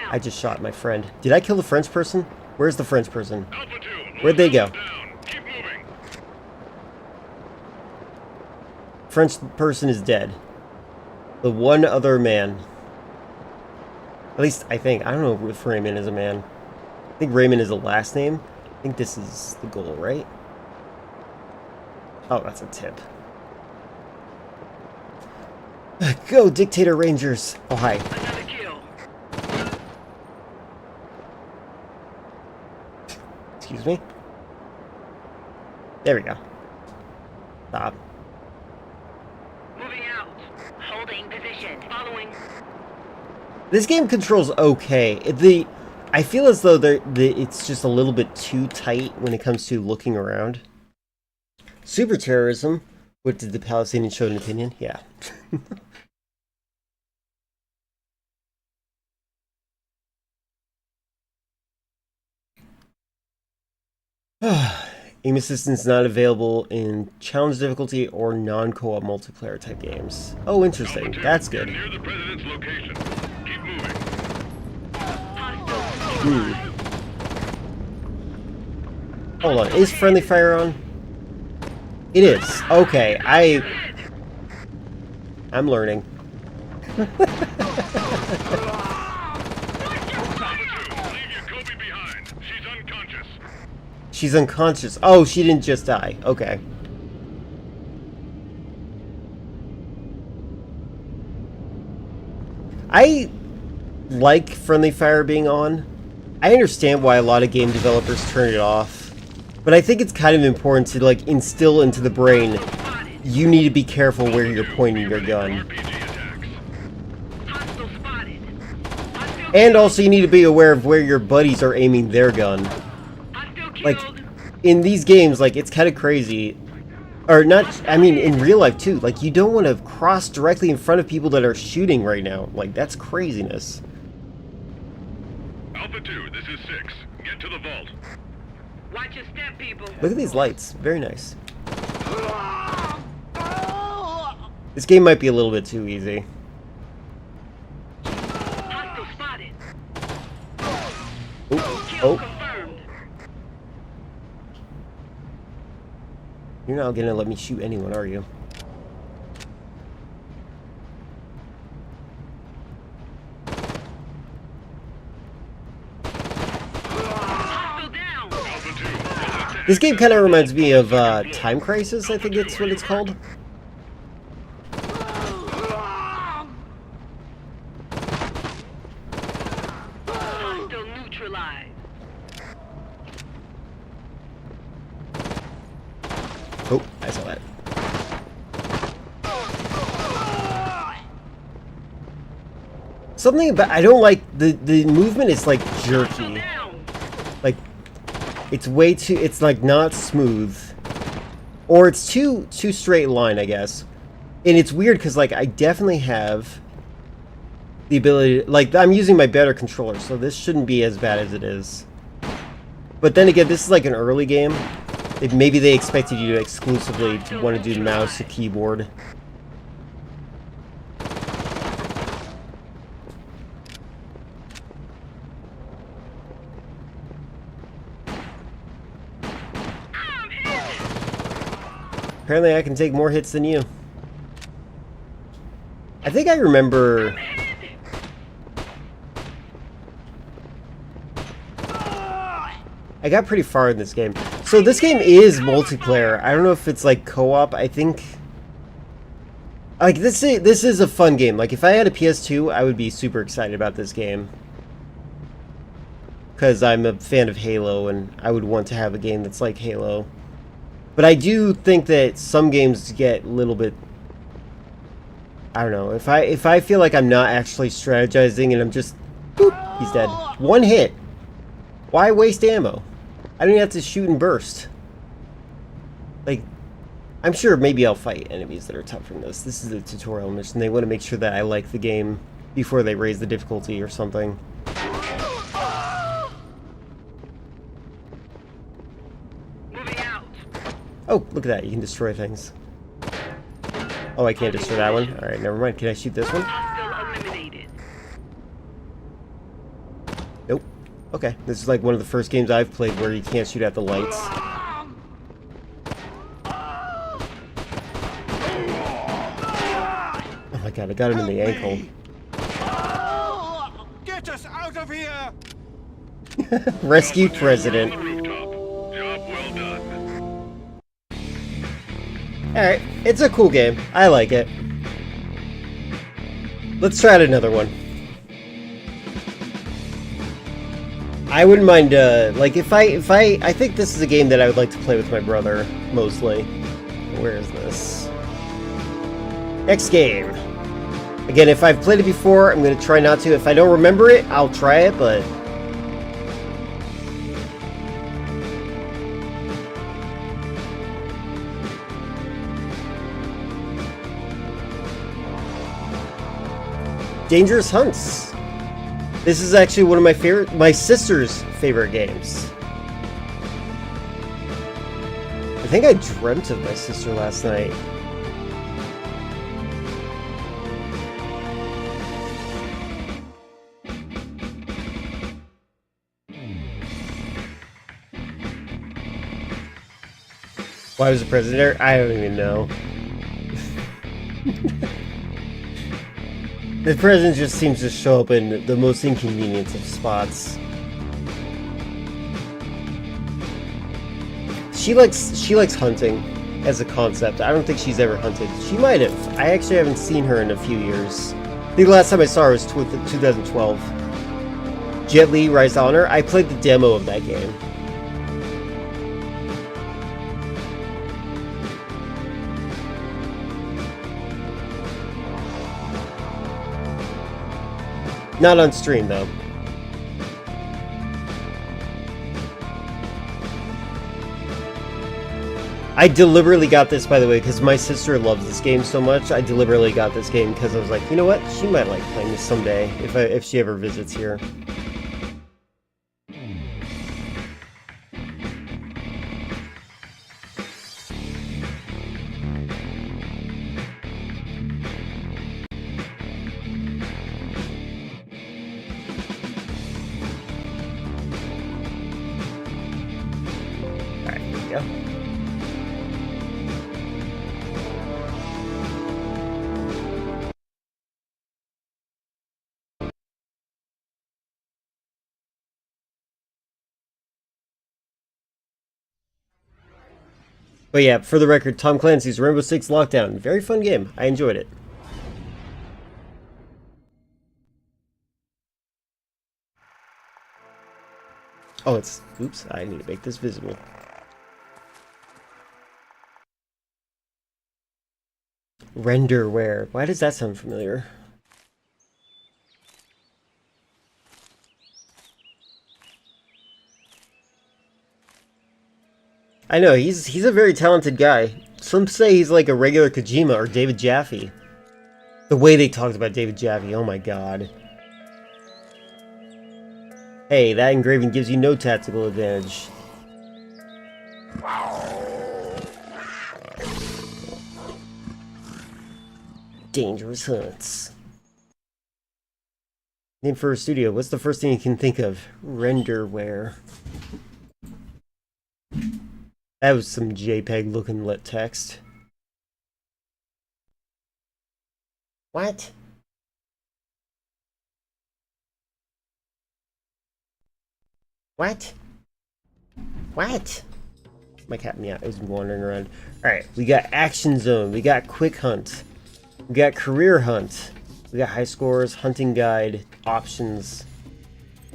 I just shot my friend. Did I kill the French person? Where's the French person? Where'd they go? French person is dead. The one other man. At least, I think. I don't know if Raymond is a man. I think Raymond is a last name. I think this is the goal, right? Oh, that's a tip. Go, Dictator Rangers! Oh, hi. Another kill. Excuse me. There we go. Stop. Moving out. Holding position. Following. This game controls okay. I feel as though it's just a little bit too tight when it comes to looking around. Super terrorism. What did the Palestinians show an opinion? Yeah. Aim assistance not available in challenge difficulty or non-co-op multiplayer type games. Oh, interesting. That's good. Near the president's location. Keep moving. Hold on. Is friendly fire on? It is. Okay. I'm learning. Leave your Kobe behind. She's unconscious. She's unconscious. Oh, she didn't just die. Okay. I like friendly fire being on. I understand why a lot of game developers turn it off, but I think it's kind of important to like instill into the brain you need to be careful where you're pointing your gun. RPG attacks. Hostile spotted. And also you need to be aware of where your buddies are aiming their gun. Hostile killed. Like in these games, like it's kind of crazy. Or not, I mean in real life too. Like you don't want to cross directly in front of people that are shooting right now. Like that's craziness. Alpha 2, this is 6. Get to the vault. Watch your step, people. Look at these lights. Very nice. This game might be a little bit too easy. Hostile spotted. Kill Oh, confirmed. you're not gonna let me shoot anyone, are you? Hostile down. Alpha 2, this is 10. This game kind of reminds me of Time Crisis, I think it's what it's called. Hostile neutralized. Oh, I saw that. Something about I don't like the movement is like jerky. Down. Like it's way too it's like not smooth. Or it's too straight line, I guess. And it's weird cuz like I definitely have the ability like I'm using my better controller, so this shouldn't be as bad as it is. But then again, this is like an early game. Maybe they expected you to exclusively want to do mouse to keyboard. Apparently I can take more hits than you. I think I remember... I got pretty far in this game. So this game is multiplayer. I don't know if it's like co-op. I think... Like, this is a fun game. Like, if I had a PS2, I would be super excited about this game. Because I'm a fan of Halo, and I would want to have a game that's like Halo. But I do think that some games get a little bit... I don't know. If I feel like I'm not actually strategizing and I'm just... Boop, he's dead. One hit. Why waste ammo? I don't even have to shoot and burst. Like, I'm sure maybe I'll fight enemies that are tougher than this. This is a tutorial mission. They want to make sure that I like the game before they raise the difficulty or something. Moving out. Oh, look at that. You can destroy things. Oh, I can't destroy that one. Alright, never mind. Can I shoot this one? Hostile eliminated. Nope. Okay. This is like one of the first games I've played where you can't shoot at the lights. Oh my god, I got him in the ankle. Get us out of here! Rescue President. Rooftop. Job well done. Alright, it's a cool game. I like it. Let's try out another one. I wouldn't mind, like, I think this is a game that I would like to play with my brother, mostly. Where is this? Next game. Again, if I've played it before, I'm gonna try not to. If I don't remember it, I'll try it, but... Dangerous Hunts. This is actually one of my sister's favorite games. I think I dreamt of my sister last night. Why was the president there? I don't even know. The president just seems to show up in the most inconvenient of spots. She likes hunting as a concept. I don't think she's ever hunted. She might have. I actually haven't seen her in a few years. I think the last time I saw her was 2012. Jet Li Rise to Honor. I played the demo of that game. Not on stream, though. I deliberately got this, by the way, because my sister loves this game so much. I deliberately got this game because I was like, you know what? She might like playing this someday if she ever visits here. But yeah, for the record, Tom Clancy's Rainbow Six Lockdown. Very fun game. I enjoyed it. Oh, it's... Oops, I need to make this visible. Renderware. Why does that sound familiar? I know, he's a very talented guy. Some say he's like a regular Kojima or David Jaffe. The way they talked about David Jaffe, oh my god. Hey, that engraving gives you no tactical advantage. Dangerous Hunts. Name for a studio. What's the first thing you can think of? Renderware. That was some JPEG looking lit text. What? What? What? My cat, yeah, it was wandering around. Alright, we got Action Zone, we got Quick Hunt, we got Career Hunt, we got High Scores, Hunting Guide, Options,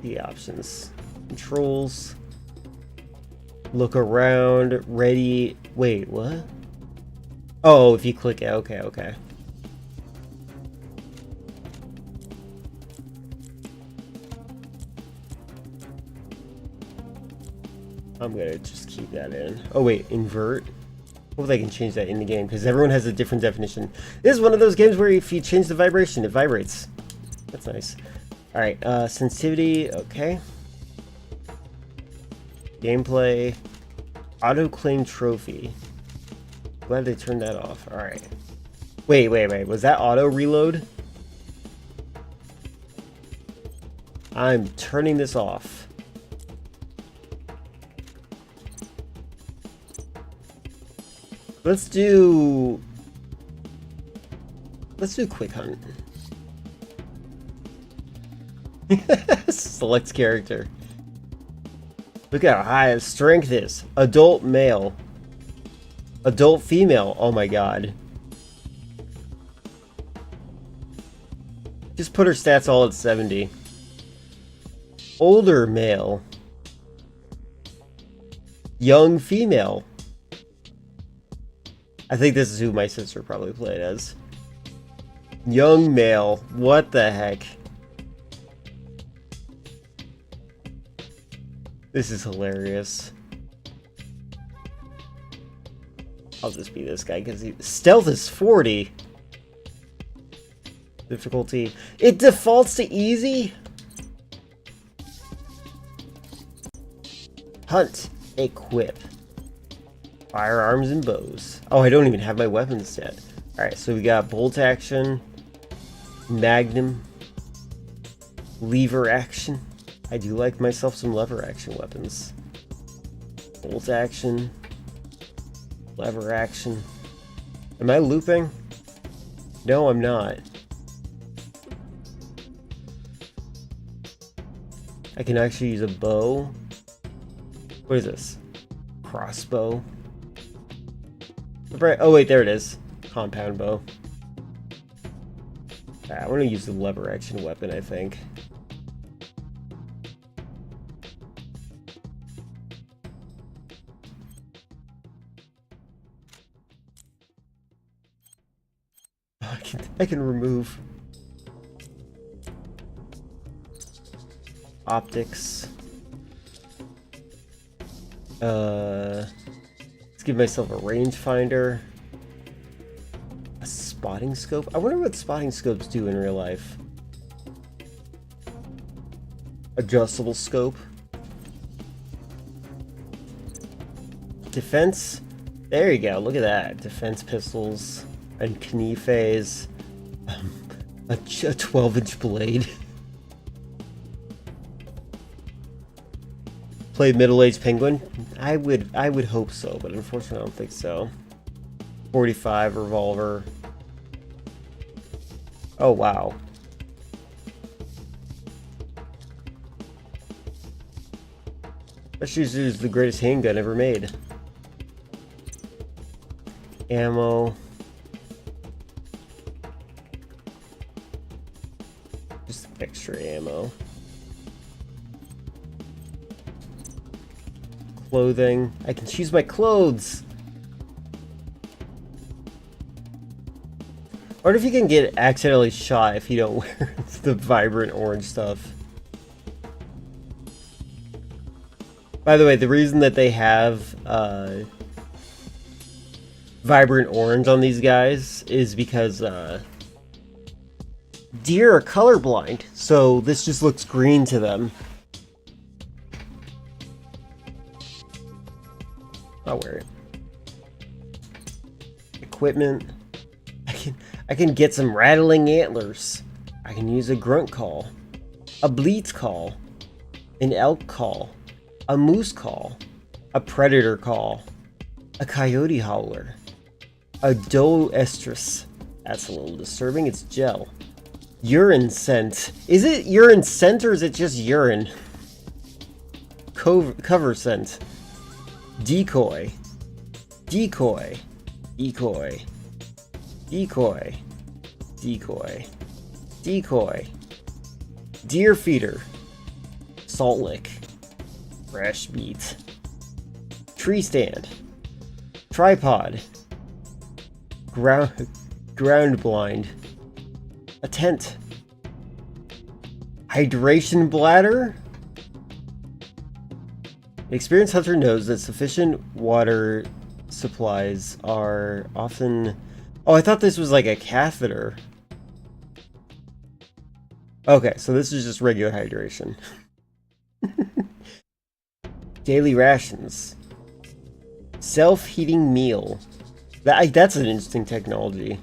the options, Controls, Look Around, Ready, wait, what? Oh, if you click it, okay. I'm gonna just keep that in. Oh wait, invert. Hope they can change that in the game because everyone has a different definition. This is one of those games where if you change the vibration, it vibrates. That's nice. All right, sensitivity. Okay. Gameplay. Auto claim trophy. Glad they turned that off. All right. Wait. Was that auto reload? I'm turning this off. Let's do Quick Hunt. Select character. Look how high his strength is. Adult male. Adult female. Oh my god. Just put her stats all at 70. Older male. Young female. I think this is who my sister probably played as. Young male. What the heck? This is hilarious. I'll just be this guy because stealth is 40. Difficulty. It defaults to easy. Hunt. Equip. Firearms and bows. Oh, I don't even have my weapons yet. Alright, so we got bolt action, magnum, lever action. I do like myself some lever action weapons. Bolt action, lever action. Am I looping? No, I'm not. I can actually use a bow. What is this? Crossbow. Oh wait, there it is. Compound bow. I want to use the lever action weapon, I think. I can remove optics. Let's give myself a rangefinder. A spotting scope? I wonder what spotting scopes do in real life. Adjustable scope. Defense? There you go, look at that. Defense pistols and knifes. A 12-inch blade. Play middle-aged penguin? I would hope so, but unfortunately I don't think so. 45 revolver. Oh wow. Let's use the greatest handgun ever made. Ammo. Just extra ammo. Clothing. I can choose my clothes. I wonder if you can get accidentally shot if you don't wear the vibrant orange stuff. By the way, the reason that they have vibrant orange on these guys is because deer are colorblind, so this just looks green to them. I'll wear it. Equipment. I can get some rattling antlers. I can use a grunt call, a bleat call, an elk call, a moose call, a predator call, a coyote howler, a doe estrus. That's a little disturbing. It's gel. Urine scent. Is it urine scent or is it just urine? Cover scent. Decoy. Decoy. Decoy. Decoy. Decoy. Decoy. Deer feeder. Salt lick. Fresh meat. Tree stand. Tripod. Ground blind. A tent. Hydration bladder? An experienced hunter knows that sufficient water supplies are often... Oh, I thought this was like a catheter. Okay, so this is just regular hydration. Daily rations. Self-heating meal. That's an interesting technology.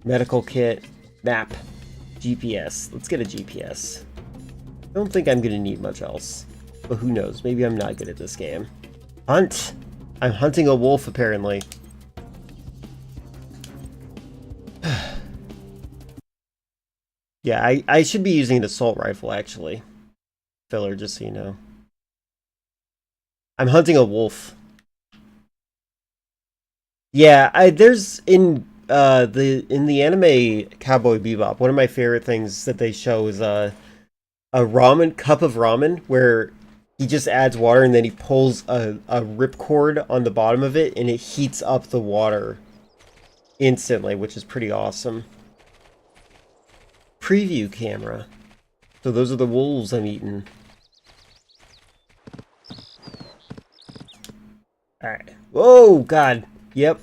Medical kit. Map. GPS. Let's get a GPS. I don't think I'm gonna need much else. But who knows? Maybe I'm not good at this game. Hunt! I'm hunting a wolf, apparently. Yeah, I should be using an assault rifle, actually. Filler, just so you know. I'm hunting a wolf. Yeah, there's in the anime Cowboy Bebop, one of my favorite things that they show is a ramen cup of ramen where He just adds water and then he pulls a ripcord on the bottom of it and it heats up the water instantly, which is pretty awesome. Preview camera. So those are the wolves I'm eating. Alright. Whoa, God. Yep.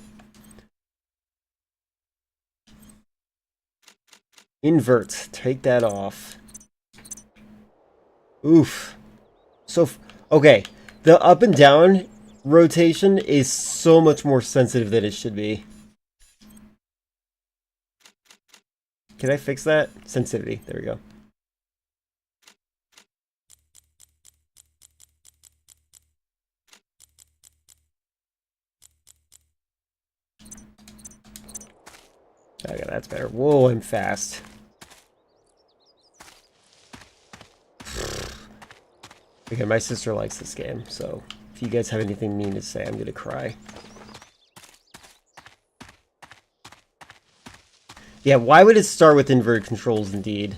Invert. Take that off. Oof. So, okay. The up and down rotation is so much more sensitive than it should be. Can I fix that? Sensitivity. There we go. Okay, that's better. Whoa, I'm fast. Okay, my sister likes this game, so if you guys have anything mean to say, I'm gonna cry. Yeah, why would it start with inverted controls indeed?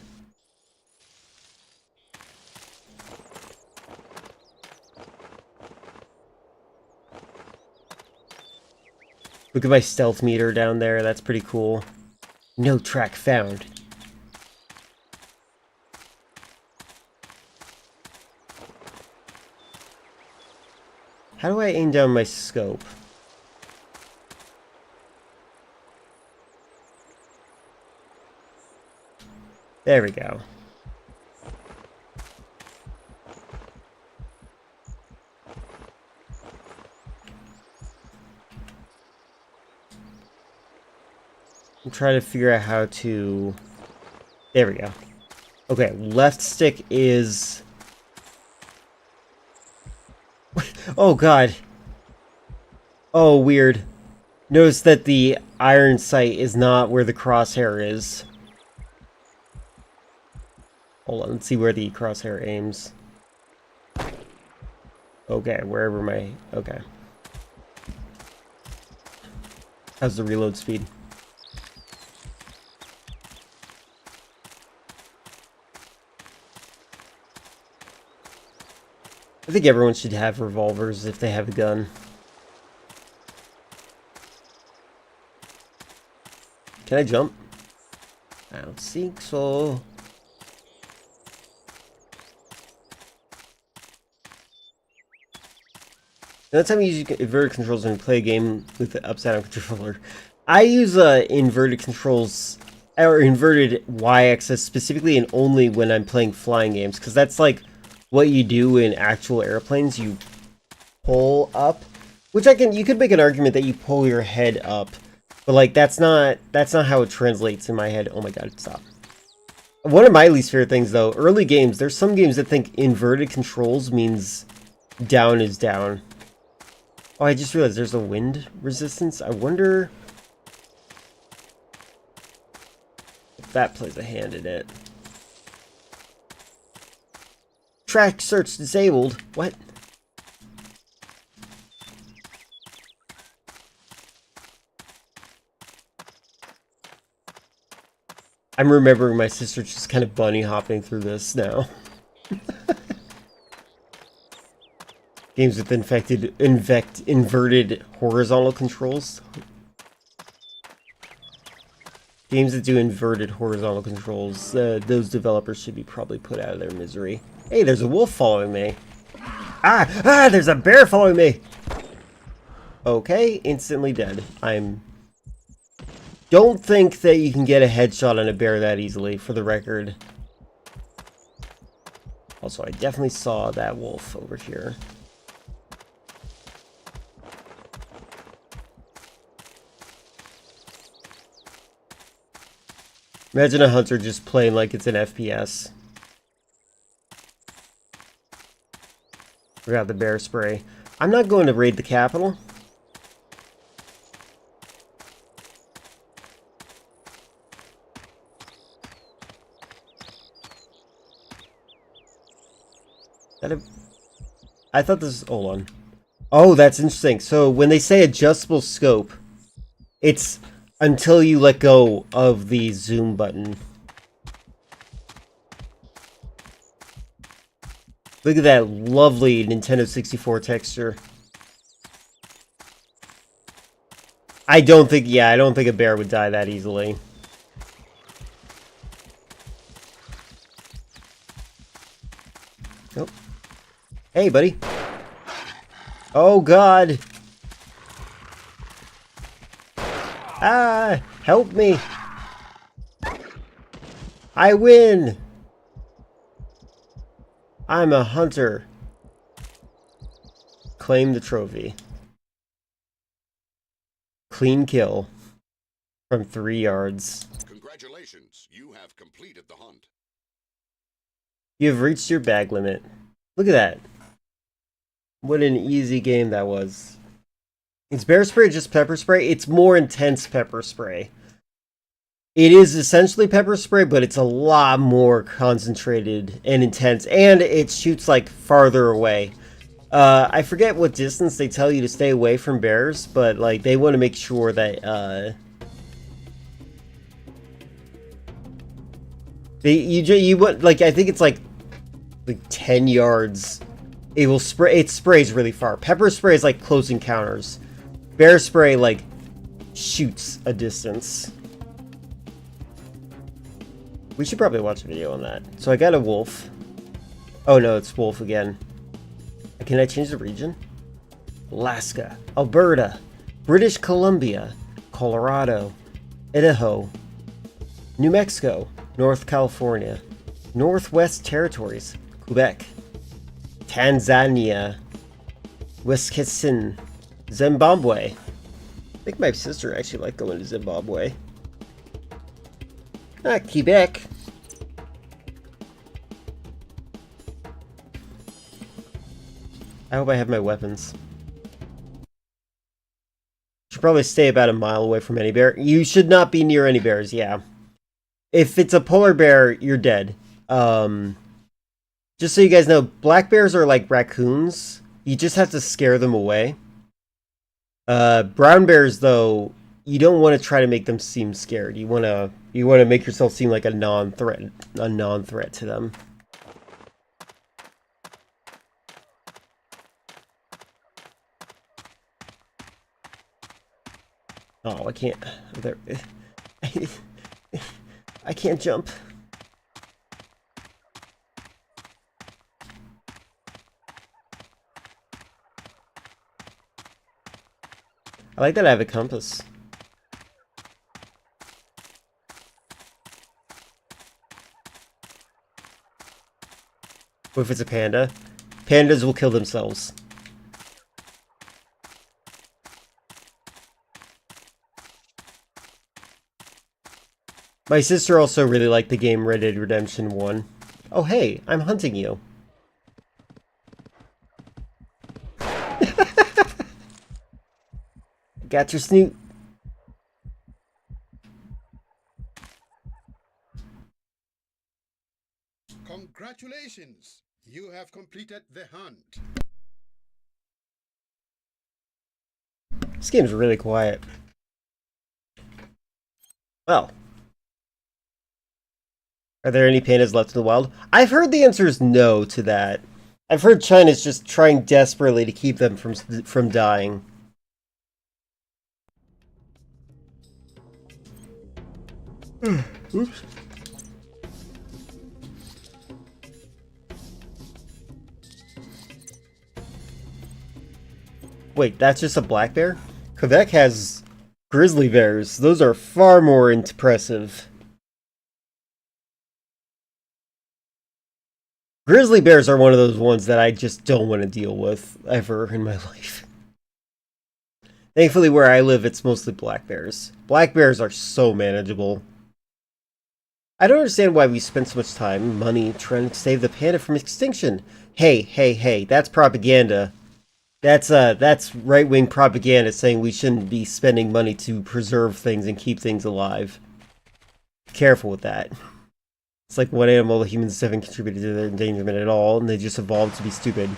Look at my stealth meter down there, that's pretty cool. No track found. How do I aim down my scope? There we go. I'm trying to figure out how to... There we go. Okay, left stick is... Oh, God. Oh, weird. Notice that the iron sight is not where the crosshair is. Hold on, let's see where the crosshair aims. Okay, wherever my... Okay. How's the reload speed? I think everyone should have revolvers if they have a gun. Can I jump? I don't think so. That's time you use inverted controls when you play a game with the upside down controller. I use inverted controls or inverted y-axis specifically and only when I'm playing flying games, because that's like what you do in actual airplanes. You pull up, which you could make an argument that you pull your head up, but like that's not how it translates in my head. Oh my God, stop. One of my least favorite things though, early games, there's some games that think inverted controls means down is down. Oh, I just realized there's a wind resistance. I wonder if that plays a hand in it. Track search disabled. What? I'm remembering my sister just kind of bunny hopping through this now. Games with inverted horizontal controls. Games that do inverted horizontal controls, those developers should be probably put out of their misery. Hey, there's a wolf following me. There's a bear following me. Okay, instantly dead. Don't think that you can get a headshot on a bear that easily, for the record. Also, I definitely saw that wolf over here. Imagine a hunter just playing like it's an FPS. Forgot the bear spray. I'm not going to raid the capital. I thought this... Hold on. Oh, that's interesting. So when they say adjustable scope, it's until you let go of the zoom button. Look at that lovely Nintendo 64 texture. I don't think a bear would die that easily. Nope. Hey, buddy. Oh, God. Ah, help me. I win. I'm a hunter. Claim the trophy. Clean kill from 3 yards. Congratulations, you have completed the hunt. You have reached your bag limit. Look at that. What an easy game that was. Is bear spray just pepper spray? It's more intense pepper spray. It is essentially pepper spray, but it's a lot more concentrated and intense, and it shoots like farther away. I forget what distance they tell you to stay away from bears, but like they want to make sure that you want, like, I think it's like 10 yards. It will spray. It sprays really far. Pepper spray is like close encounters. Bear spray like shoots a distance. We should probably watch a video on that. So I got a wolf. Oh no, it's wolf again. Can I change the region? Alaska, Alberta, British Columbia, Colorado, Idaho, New Mexico, North California, Northwest Territories, Quebec, Tanzania, Wisconsin, Zimbabwe. I think my sister actually liked going to Zimbabwe. Ah, Quebec. I hope I have my weapons. Should probably stay about a mile away from any bear. You should not be near any bears, yeah. If it's a polar bear, you're dead. Just so you guys know, black bears are like raccoons. You just have to scare them away. Brown bears, though, you don't want to try to make them seem scared. You want to make yourself seem like a non-threat to them. Oh, I can't. There. I can't jump. I like that I have a compass. What if it's a panda? Pandas will kill themselves. My sister also really liked the game Red Dead Redemption 1. Oh hey, I'm hunting you. Got your snoot. Congratulations, you have completed the hunt. This game's really quiet. Well. Are there any pandas left in the wild? I've heard the answer is no to that. I've heard China's just trying desperately to keep them from dying. Oops. Wait, that's just a black bear? Quebec has grizzly bears. Those are far more impressive. Grizzly bears are one of those ones that I just don't want to deal with ever in my life. Thankfully, where I live, it's mostly black bears. Black bears are so manageable. I don't understand why we spend so much time, money, trying to save the panda from extinction. Hey, that's propaganda. That's right-wing propaganda saying we shouldn't be spending money to preserve things and keep things alive. Be careful with that. It's like one animal the humans haven't contributed to their endangerment at all, and they just evolved to be stupid.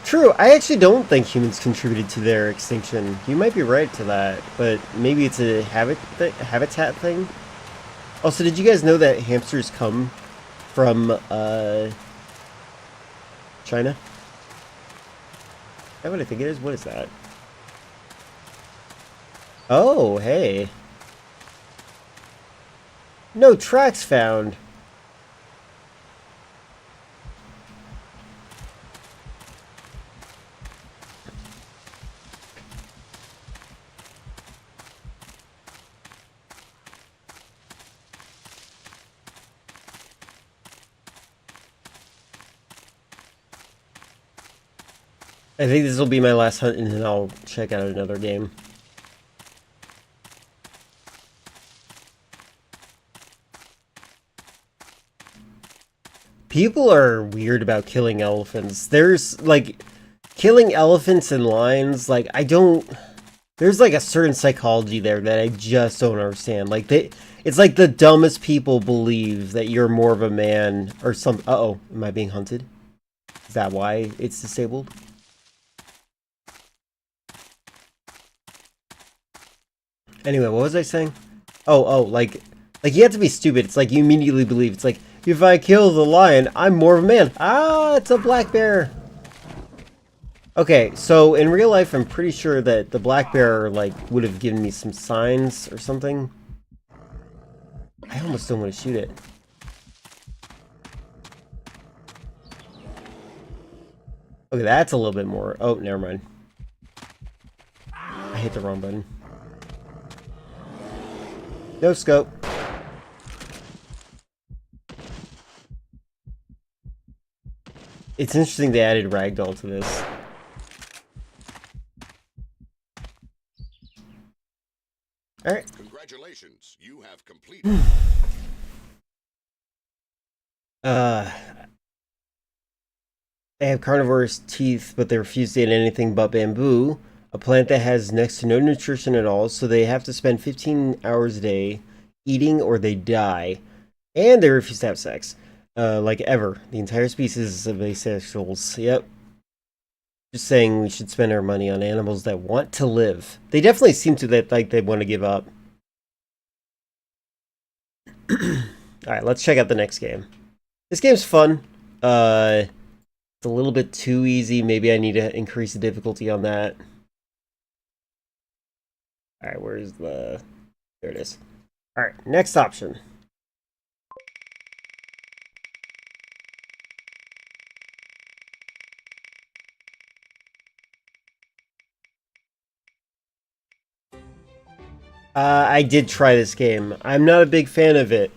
True, I actually don't think humans contributed to their extinction. You might be right to that, but maybe it's a habitat thing? Also, did you guys know that hamsters come from, China? Is that what I think it is? What is that? Oh, hey. No tracks found. I think this will be my last hunt, and then I'll check out another game. People are weird about killing elephants. There's, like, killing elephants and lions, like, I don't... There's, like, a certain psychology there that I just don't understand. Like, it's like the dumbest people believe that you're more of a man or some... Uh-oh, am I being hunted? Is that why it's disabled? Anyway, what was I saying? Like you have to be stupid. It's like you immediately believe. It's like, if I kill the lion, I'm more of a man. Ah, it's a black bear. Okay, so in real life, I'm pretty sure that the black bear, like, would have given me some signs or something. I almost don't want to shoot it. Okay, that's a little bit more. Oh, never mind. I hit the wrong button. No scope. It's interesting they added ragdoll to this. Alright. Congratulations, you have completed. They have carnivorous teeth, but they refuse to eat anything but bamboo, a plant that has next to no nutrition at all, so they have to spend 15 hours a day eating or they die. And they refuse to have sex. Like ever. The entire species of asexuals. Yep. Just saying we should spend our money on animals that want to live. They definitely seem to that like they want to give up. Alright, let's check out the next game. This game's fun. It's a little bit too easy. Maybe I need to increase the difficulty on that. Alright, where's the... There it is. Alright, next option. I did try this game. I'm not a big fan of it.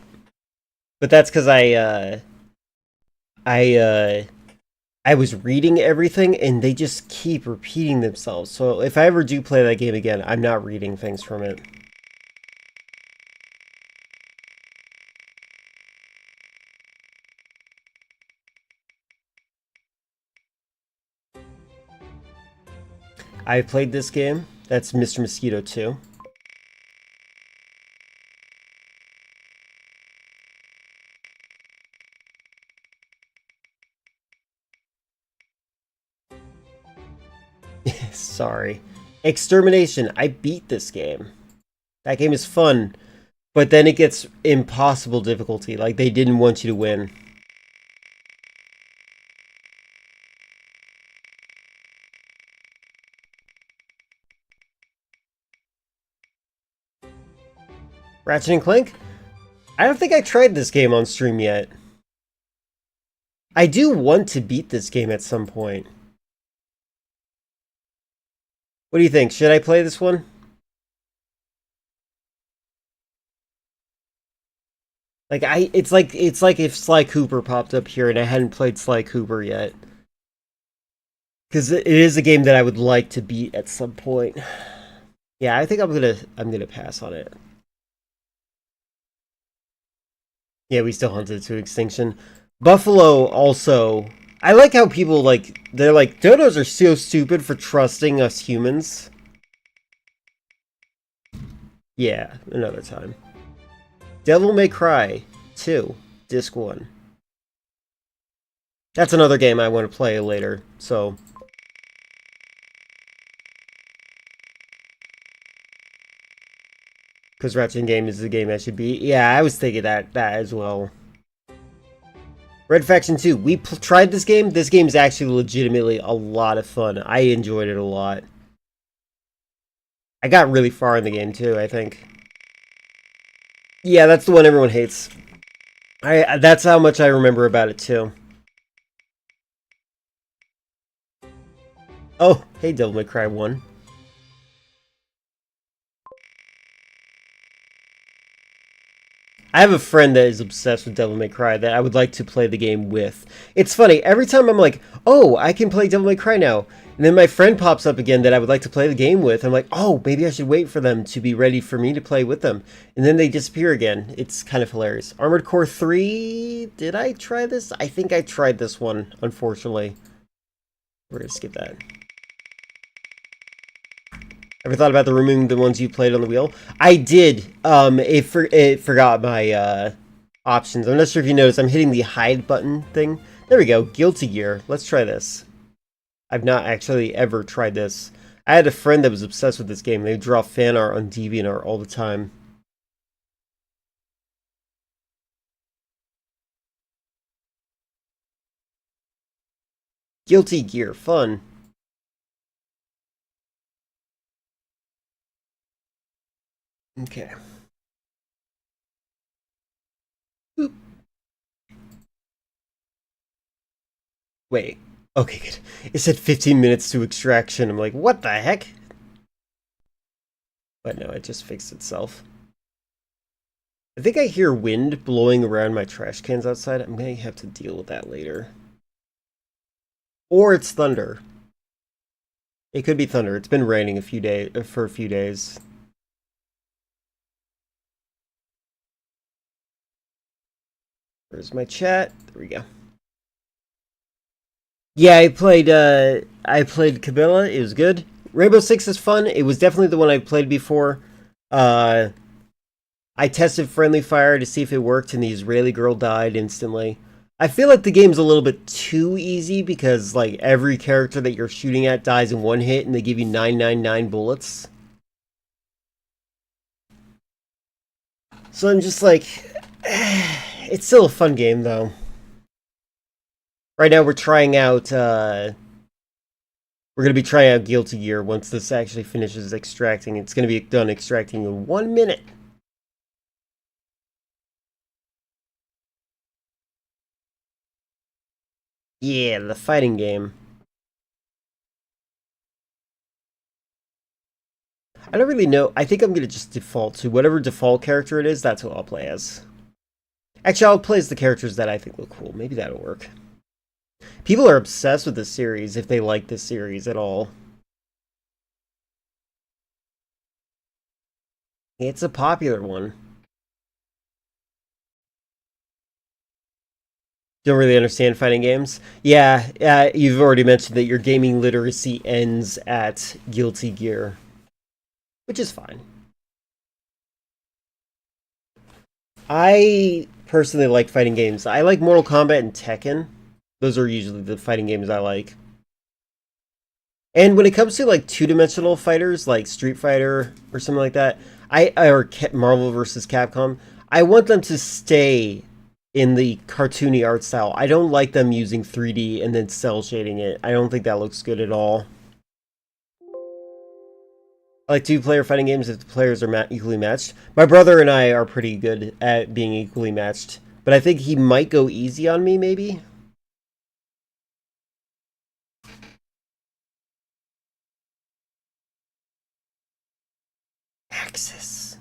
But that's because I was reading everything, and they just keep repeating themselves. So if I ever do play that game again, I'm not reading things from it. I played this game. That's Mr. Mosquito 2. Sorry. Extermination. I beat this game. That game is fun, but then it gets impossible difficulty. Like, they didn't want you to win. Ratchet and Clank? I don't think I tried this game on stream yet. I do want to beat this game at some point. What do you think? Should I play this one? Like, it's like if Sly Cooper popped up here and I hadn't played Sly Cooper yet. Because it is a game that I would like to beat at some point. Yeah, I think I'm gonna pass on it. Yeah, we still hunted to extinction. Buffalo also... I like how people, like, they're like, dodos are so stupid for trusting us humans. Yeah, another time. Devil May Cry 2, Disc 1. That's another game I want to play later, so... Because Ratchet Game is the game I should beat. Yeah, I was thinking that as well. Red Faction 2. We tried this game. This game is actually legitimately a lot of fun. I enjoyed it a lot. I got really far in the game too, I think. Yeah, that's the one everyone hates. That's how much I remember about it too. Oh, hey Devil May Cry 1. I have a friend that is obsessed with Devil May Cry that I would like to play the game with. It's funny, every time I'm like, oh, I can play Devil May Cry now. And then my friend pops up again that I would like to play the game with. I'm like, oh, maybe I should wait for them to be ready for me to play with them. And then they disappear again. It's kind of hilarious. Armored Core 3, did I try this? I think I tried this one, unfortunately. We're going to skip that. Ever thought about removing the ones you played on the wheel? I did. It forgot my options. I'm not sure if you noticed. I'm hitting the hide button thing. There we go. Guilty Gear. Let's try this. I've not actually ever tried this. I had a friend that was obsessed with this game. They draw fan art on DeviantArt all the time. Guilty Gear. Fun. Okay. Boop. Wait. Okay, good. It said 15 minutes to extraction. I'm like, what the heck? But no, it just fixed itself. I think I hear wind blowing around my trash cans outside. I'm going to have to deal with that later. Or it's thunder. It could be thunder. It's been raining for a few days. Where's my chat? There we go. Yeah, I played Cabela. It was good. Rainbow Six is fun. It was definitely the one I played before. I tested friendly fire to see if it worked, and the Israeli girl died instantly. I feel like the game's a little bit too easy because like every character that you're shooting at dies in one hit, and they give you 999 bullets. So I'm just like, it's still a fun game though. Right now we're trying out, we're going to be trying out Guilty Gear once this actually finishes extracting. It's going to be done extracting in 1 minute. Yeah, the fighting game. I don't really know. I think I'm going to just default to whatever default character it is. That's what I'll play as. Actually, I'll play as the characters that I think look cool. Maybe that'll work. People are obsessed with this series, if they like this series at all. It's a popular one. Don't really understand fighting games? Yeah, you've already mentioned that your gaming literacy ends at Guilty Gear. Which is fine. I personally like fighting games. I like Mortal Kombat and Tekken. Those are usually the fighting games I like. And when it comes to like two-dimensional fighters, like Street Fighter or something like that, or Marvel vs. Capcom, I want them to stay in the cartoony art style. I don't like them using 3D and then cell shading it. I don't think that looks good at all. I like two-player fighting games if the players are equally matched. My brother and I are pretty good at being equally matched, but I think he might go easy on me, maybe? Axis.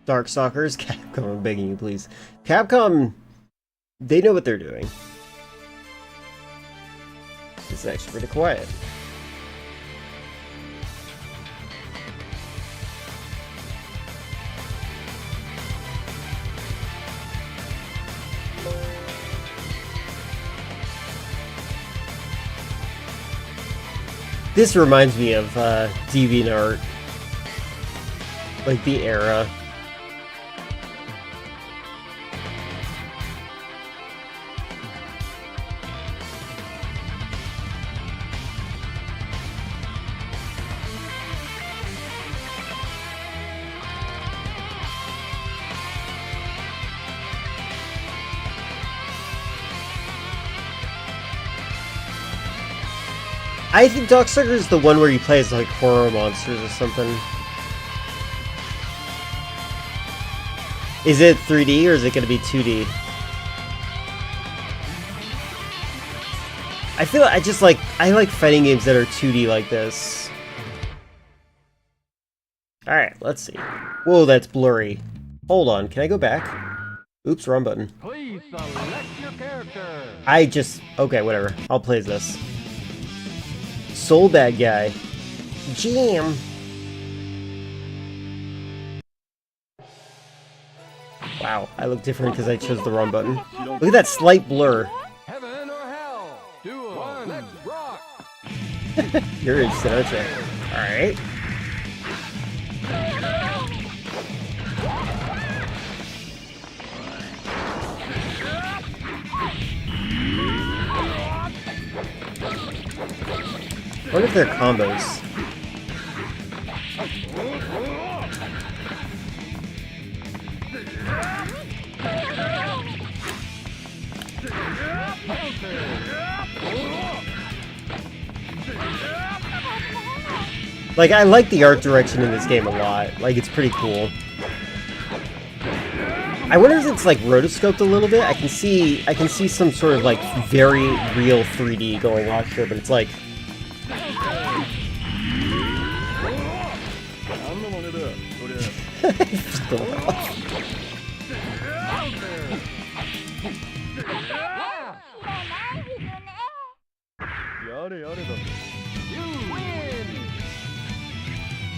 Darkstalkers? Capcom, I'm begging you, please. Capcom, they know what they're doing. It's actually pretty quiet. This reminds me of DeviantArt. Like the era. I think Darkstalker is the one where you play as like horror monsters or something. Is it 3D or is it going to be 2D? I feel I like fighting games that are 2D like this. Alright, let's see. Whoa, that's blurry. Hold on, can I go back? Oops, wrong button. Please select your character. Okay, whatever. I'll play as this. Soul Bad Guy. Jam. Wow, I look different because I chose the wrong button. Look at that slight blur. Heaven or hell. Duo. Let's rock. You're interested, aren't you? Alright. I wonder if they're combos. Like, I like the art direction in this game a lot. Like, it's pretty cool. I wonder if it's like rotoscoped a little bit. I can see some sort of like very real 3D going on here, but it's like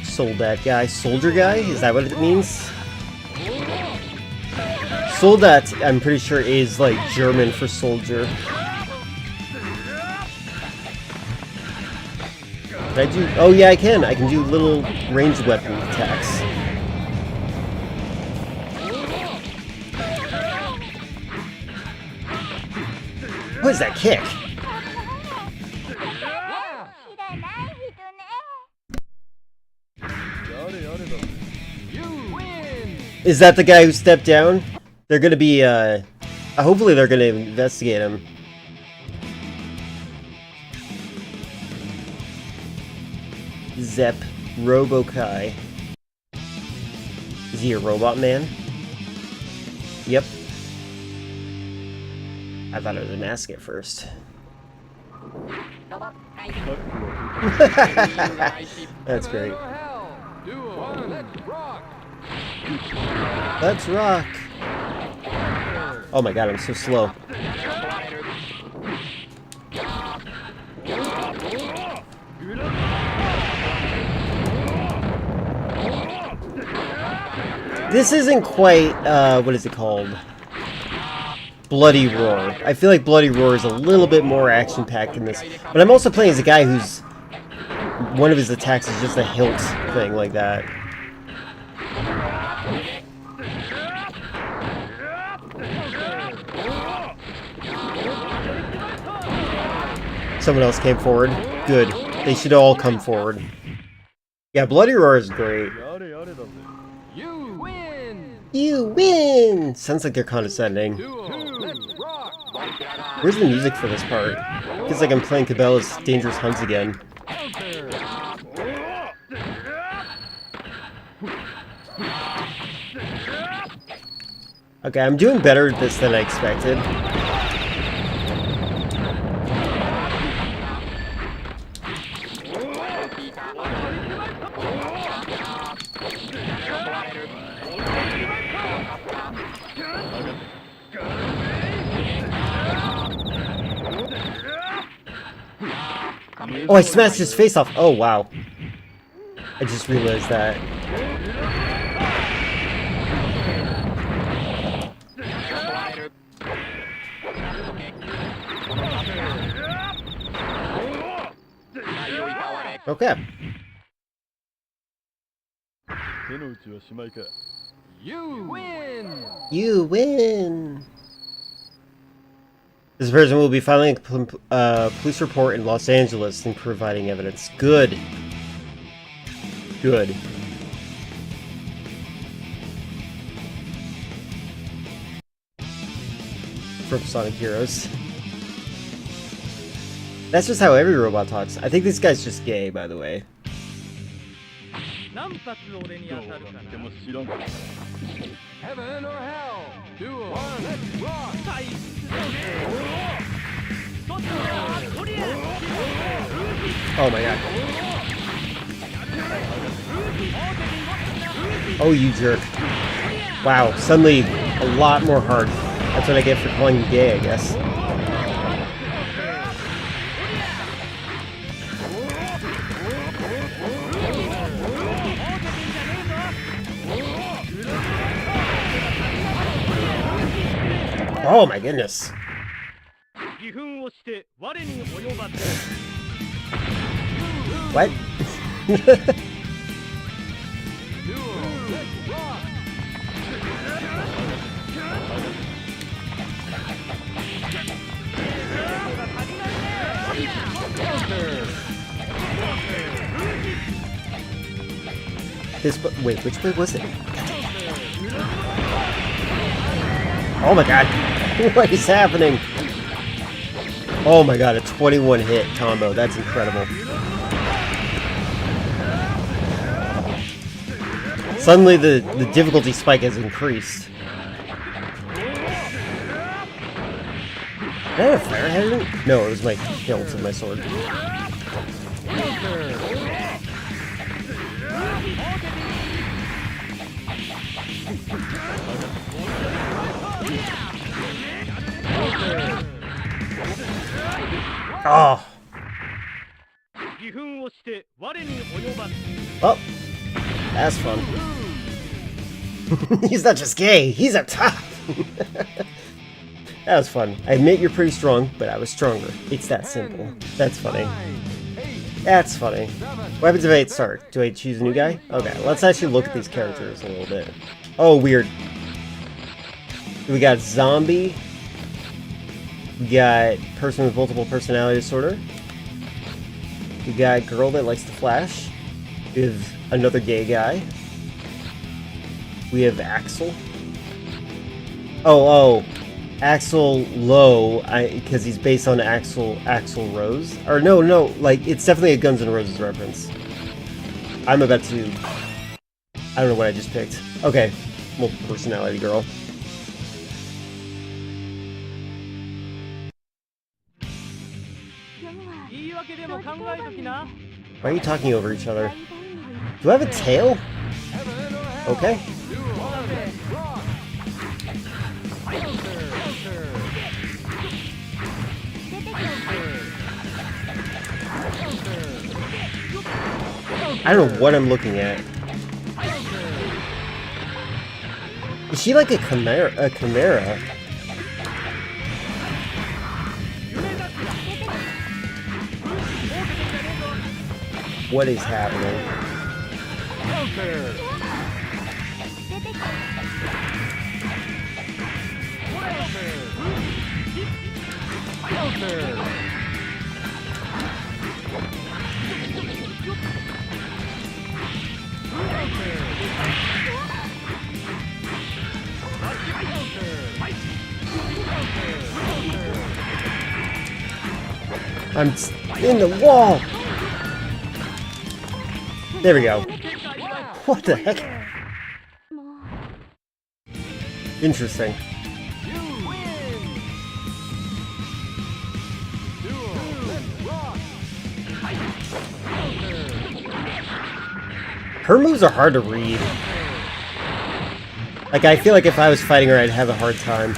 Soul Bad Guy, Soldier Guy? Is that what it means? Soldat, I'm pretty sure, is like German for soldier. Can I do? Oh yeah, I can. I can do little ranged weapon attacks. What is that kick? Is that the guy who stepped down? They're gonna be, hopefully they're gonna investigate him. Zep Robokai. Is he a robot man? Yep. I thought it was a mask at first. That's great. Let's rock! Oh my god, I'm so slow. This isn't quite, what is it called? Bloody Roar. I feel like Bloody Roar is a little bit more action-packed in this. But I'm also playing as a guy who's... one of his attacks is just a hilt thing like that. Someone else came forward. Good. They should all come forward. Yeah, Bloody Roar is great. You win. You win! Sounds like they're condescending. Where's the music for this part? Feels like I'm playing Cabela's Dangerous Hunts again. Okay, I'm doing better at this than I expected. Oh, I smashed his face off. Oh, wow. I just realized that. Okay. You win. You win. This person will be filing a police report in Los Angeles and providing evidence. Good. Good. From Sonic Heroes. That's just how every robot talks. I think this guy's just gay, by the way. Heaven or hell? Duel. Let's rock. Oh my god. Oh, you jerk. Wow, suddenly a lot more hard. That's what I get for calling you gay, I guess. Oh my goodness. What? Wait, which way was it? Oh my god. What is happening? Oh my god, a 21 hit combo. That's incredible. Suddenly the difficulty spike has increased. Did I have a fire hydrant? No, it was my hilt of my sword. Oh. Well, that's fun. He's not just gay, he's a top. That was fun. I admit you're pretty strong, but I was stronger. It's that simple. That's funny. That's funny. What happens if I hit start? Do I choose a new guy? Okay, let's actually look at these characters a little bit. Oh, weird. We got zombie. We got person with multiple personality disorder. We got girl that likes to flash. We have another gay guy. We have Axel. Oh, Axel Low, because he's based on Axel Rose. Or no, like it's definitely a Guns N' Roses reference. I'm about to. I don't know what I just picked. Okay, multiple personality girl. Why are you talking over each other? Do I have a tail? Okay. I don't know what I'm looking at. Is she like a chimera? What is happening? I'm in the wall! There we go. What the heck? Interesting. Her moves are hard to read. Like, I feel like if I was fighting her, I'd have a hard time.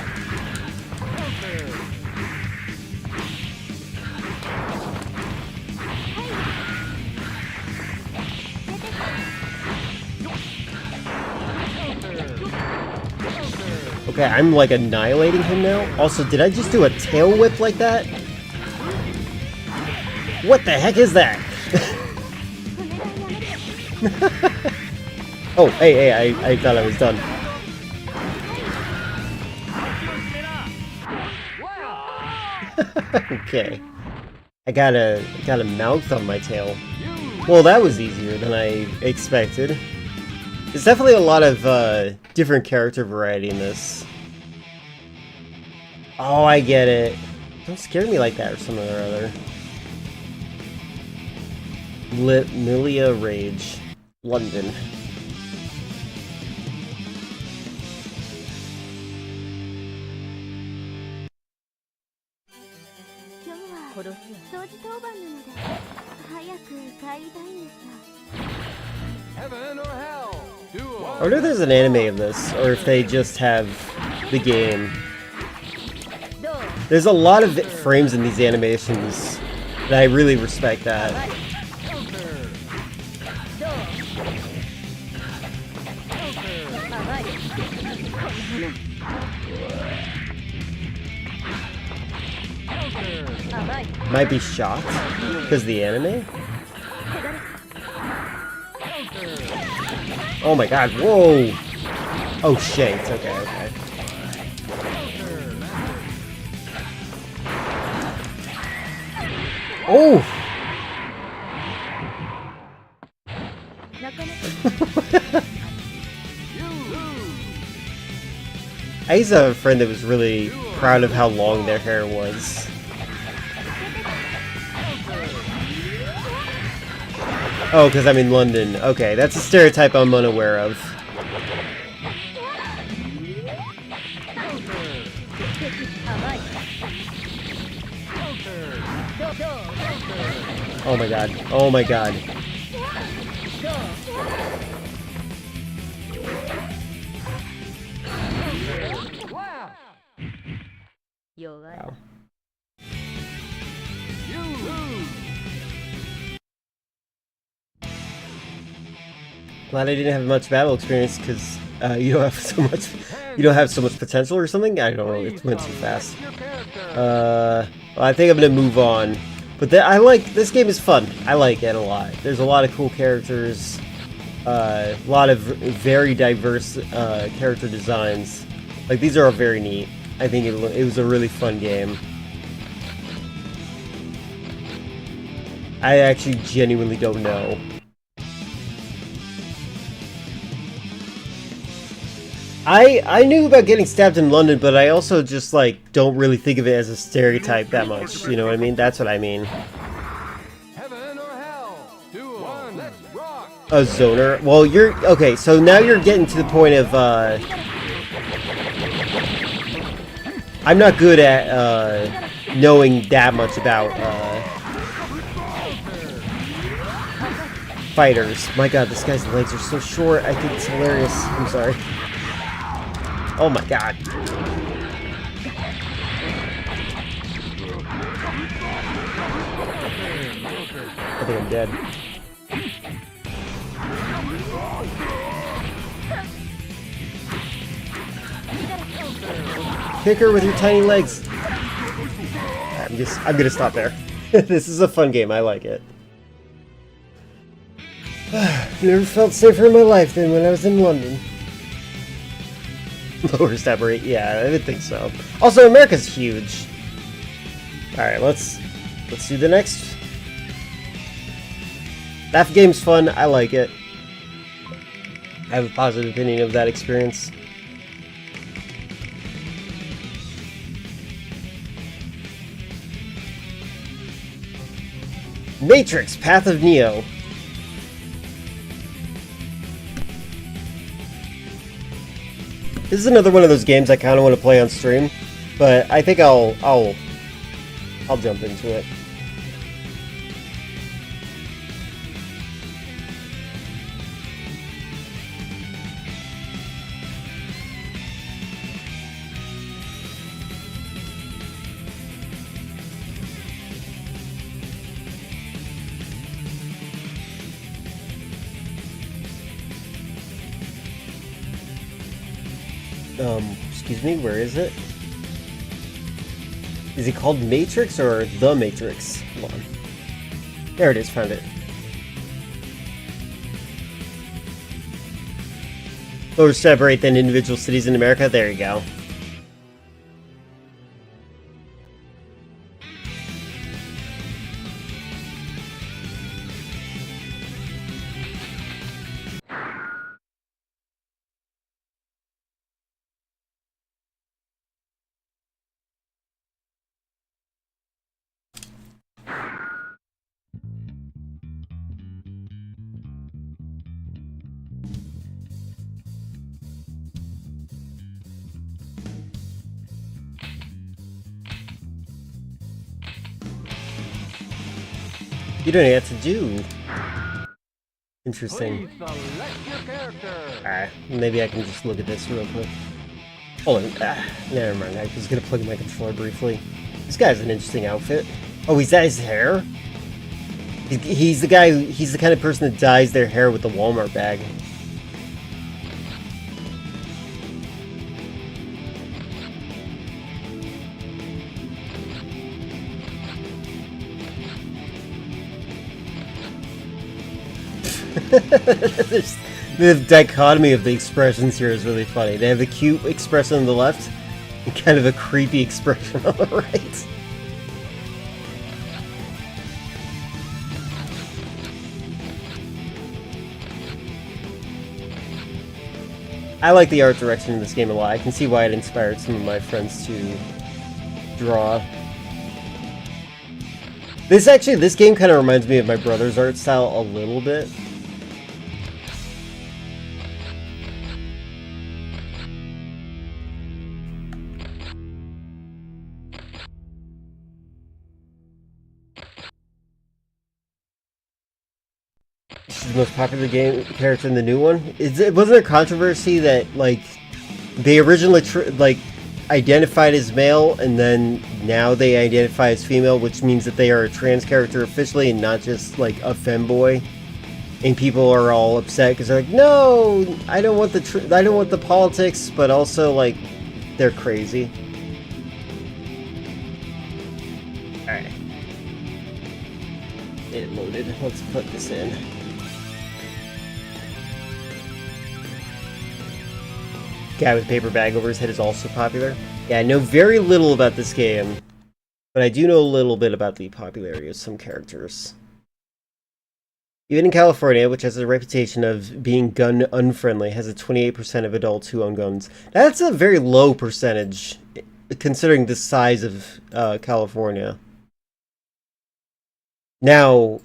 Okay, I'm like annihilating him now. Also, did I just do a tail whip like that? What the heck is that? Oh, hey, I thought I was done. Okay. I got a mouth on my tail. Well, that was easier than I expected. There's definitely a lot of different character variety in this. Oh, I get it. Don't scare me like that or something or other. Milia Rage, London. Heaven or hell? Duel. I wonder if there's an anime of this, or if they just have the game. There's a lot of frames in these animations, and I really respect that. Might be shocked because the anime. Oh my god! Whoa! Oh shit! Okay, okay. Oh! I used to have a friend that was really proud of how long their hair was. Oh, because I'm in London. Okay, that's a stereotype I'm unaware of. Oh my god. Oh my god. Wow. Glad I didn't have much battle experience because you don't have so much potential or something. I don't know. It went too fast. Well, I think I'm gonna move on. But I like this game is fun. I like it a lot. There's a lot of cool characters. A lot of very diverse character designs. Like these are all very neat. I think it was a really fun game. I actually genuinely don't know. I knew about getting stabbed in London, but I also just like don't really think of it as a stereotype that much. You know what I mean? That's what I mean. Heaven or hell? Duel. Let's rock. A zoner. Well, you're okay. So now you're getting to the point of I'm not good at knowing that much about fighters. My god, this guy's legs are so short. I think it's hilarious. I'm sorry. Oh my god. I think I'm dead. Kick her with your tiny legs. I'm gonna stop there. This is a fun game. I like it. Never felt safer in my life than when I was in London. Lower stab rate, yeah, I would think so. Also, America's huge. Alright, let's do the next. That game's fun, I like it. I have a positive opinion of that experience. Matrix, Path of Neo. This is another one of those games I kind of want to play on stream, but I think I'll jump into it. Excuse me, where is it? Is it called Matrix or The Matrix? Hold on. There it is, found it. Lower stab rate than individual cities in America? There you go. You don't have to do. Interesting. Please select your character. Alright, maybe I can just look at this real quick. Hold on. Never mind. I was gonna plug in my controller briefly. This guy's an interesting outfit. Oh, he's dyed his hair? He's the guy. He's the kind of person that dyes their hair with the Walmart bag. The dichotomy of the expressions here is really funny. They have a cute expression on the left and kind of a creepy expression on the right. I like the art direction in this game a lot. I can see why it inspired some of my friends to draw. This game kind of reminds me of my brother's art style a little bit. She's the most popular game character in the new one. Wasn't there controversy that like they originally identified as male and then now they identify as female, which means that they are a trans character officially and not just like a femboy? And people are all upset because they're like, no, I don't want the politics, but also like they're crazy. All right, it loaded. Let's put this in. Guy with paper bag over his head is also popular. Yeah, I know very little about this game, but I do know a little bit about the popularity of some characters. Even in California, which has a reputation of being gun unfriendly, has a 28% of adults who own guns. That's a very low percentage, considering the size of California. Now,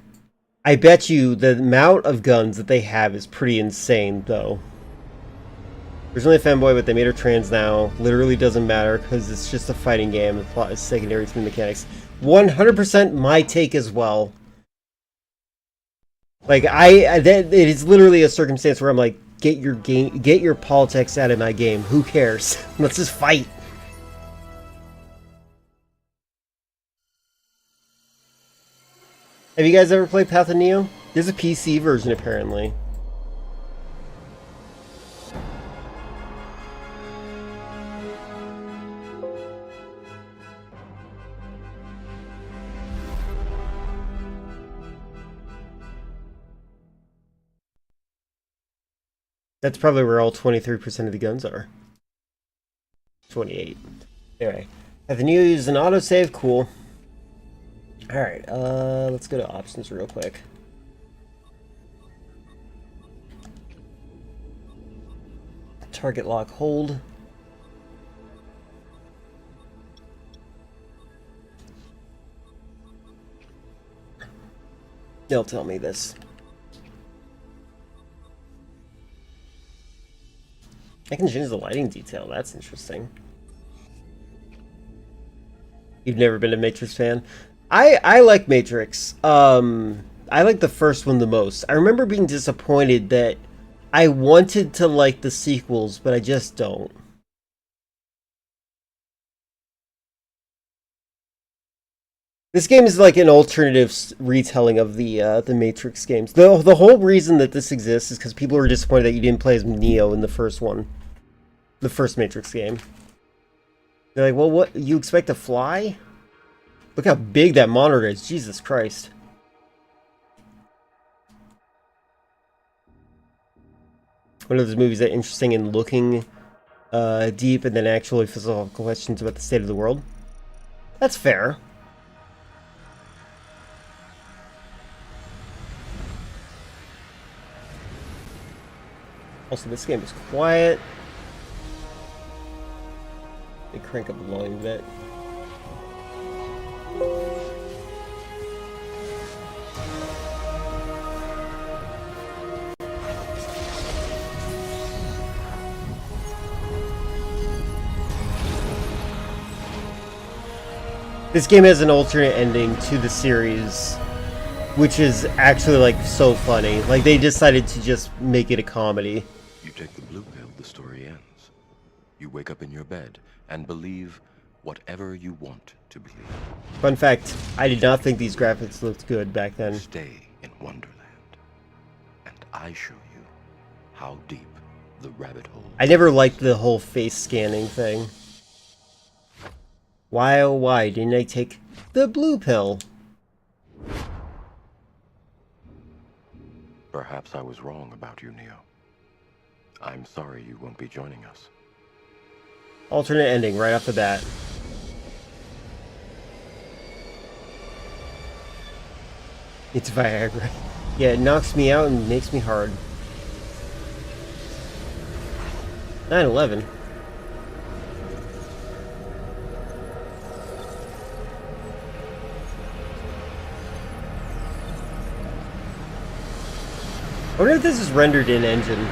I bet you the amount of guns that they have is pretty insane, though. Originally a femboy, but they made her trans now. Literally doesn't matter because it's just a fighting game. The plot is secondary to the mechanics. 100% my take as well. Like it is literally a circumstance where I'm like, get your politics out of my game. Who cares? Let's just fight. Have you guys ever played Path of Neo? There's a PC version apparently. That's probably where all 23% of the guns are. 28. Anyway, have the new use an autosave? Cool. Alright, let's go to options real quick. Target lock hold. They'll tell me this. I can change the lighting detail. That's interesting. You've never been a Matrix fan? I like Matrix. I like the first one the most. I remember being disappointed that I wanted to like the sequels, but I just don't. This game is like an alternative retelling of the Matrix games. The whole reason that this exists is because people were disappointed that you didn't play as Neo in the first one. The first Matrix game. They're like, well, what? You expect to fly? Look how big that monitor is. Jesus Christ. One of those movies that are interesting in looking deep and then actually philosophical questions about the state of the world. That's fair. Also, this game is quiet. They crank up the volume a bit. This game has an alternate ending to the series which is actually like so funny. Like they decided to just make it a comedy. You take the blue pill, the story ends. You wake up in your bed and believe whatever you want to believe. Fun fact, I did not think these graphics looked good back then. Stay in Wonderland, and I show you how deep the rabbit hole. I never liked the whole face scanning thing. Why oh why didn't I take the blue pill? Perhaps I was wrong about you, Neo. I'm sorry you won't be joining us. Alternate ending right off the bat. It's Viagra. Yeah, it knocks me out and makes me hard. 9/11. I wonder if this is rendered in engine.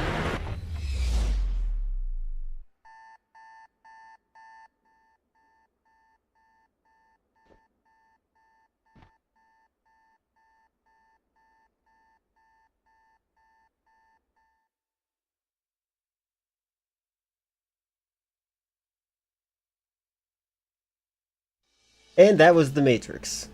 And that was The Matrix.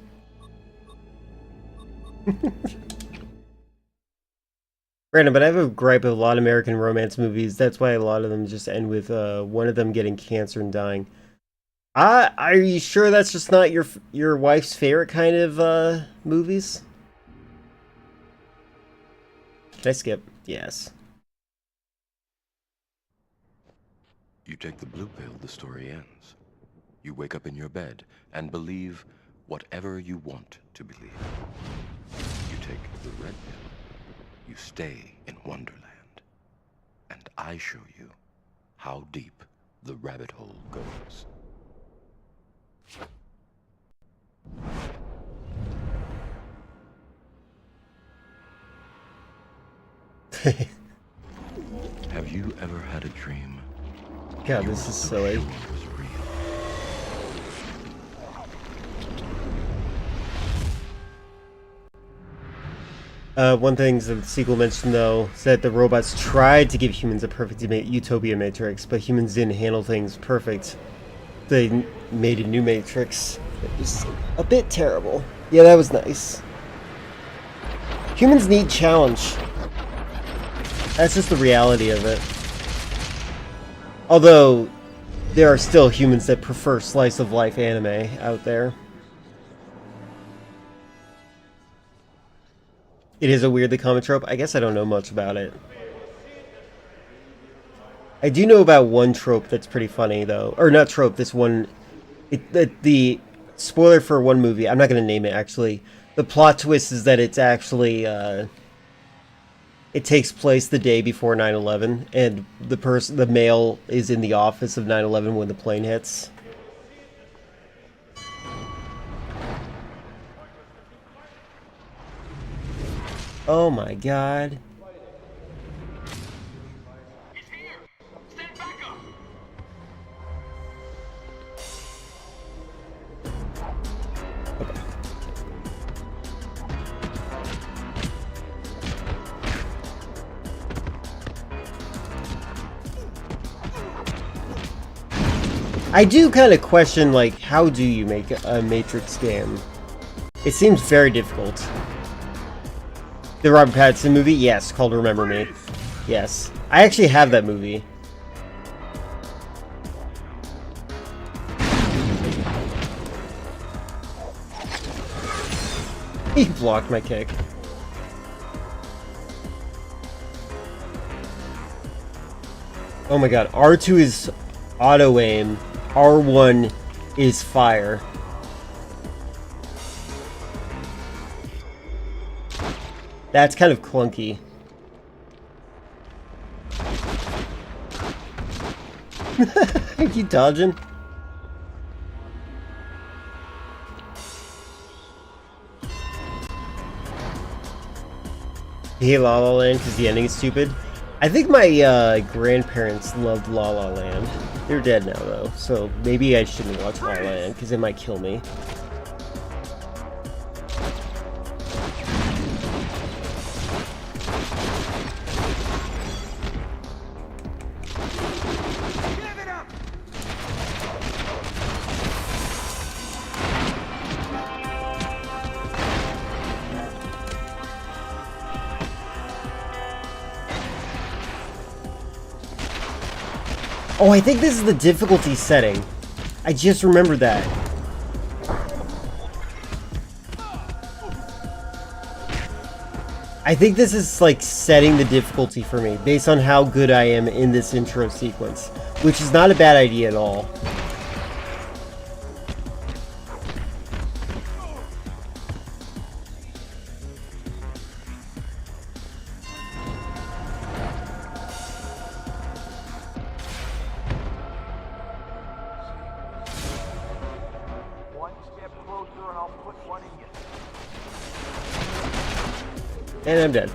Random, but I have a gripe with a lot of American romance movies. That's why a lot of them just end with one of them getting cancer and dying. Are you sure that's just not your wife's favorite kind of movies? Can I skip? Yes. You take the blue pill, the story ends. You wake up in your bed and believe whatever you want to believe. You take the red pill. You stay in Wonderland, and I show you how deep the rabbit hole goes. Have you ever had a dream? God, this is silly. Sure was real? One thing the sequel mentioned, though, is that the robots tried to give humans a perfect utopia matrix, but humans didn't handle things perfect. They made a new matrix. It was a bit terrible. Yeah, that was nice. Humans need challenge. That's just the reality of it. Although, there are still humans that prefer slice-of-life anime out there. It is a weirdly common trope. I guess I don't know much about it. I do know about one trope that's pretty funny, though. Or not trope, this one... the spoiler for one movie, I'm not going to name it, actually. The plot twist is that it's actually... it takes place the day before 9/11, and the male is in the office of 9/11 when the plane hits. Oh my god. Okay. I do kind of question, like, how do you make a Matrix game? It seems very difficult. The Robert Pattinson movie? Yes, called Remember Me. Yes. I actually have that movie. He blocked my kick. Oh my god, R2 is auto-aim, R1 is fire. That's kind of clunky. Are you dodging? You hate La La Land because the ending is stupid? I think my grandparents loved La La Land. They're dead now, though, so maybe I shouldn't watch La La Land because it might kill me. Oh, I think this is the difficulty setting. I just remembered that. I think this is like setting the difficulty for me based on how good I am in this intro sequence, which is not a bad idea at all. And I'm dead.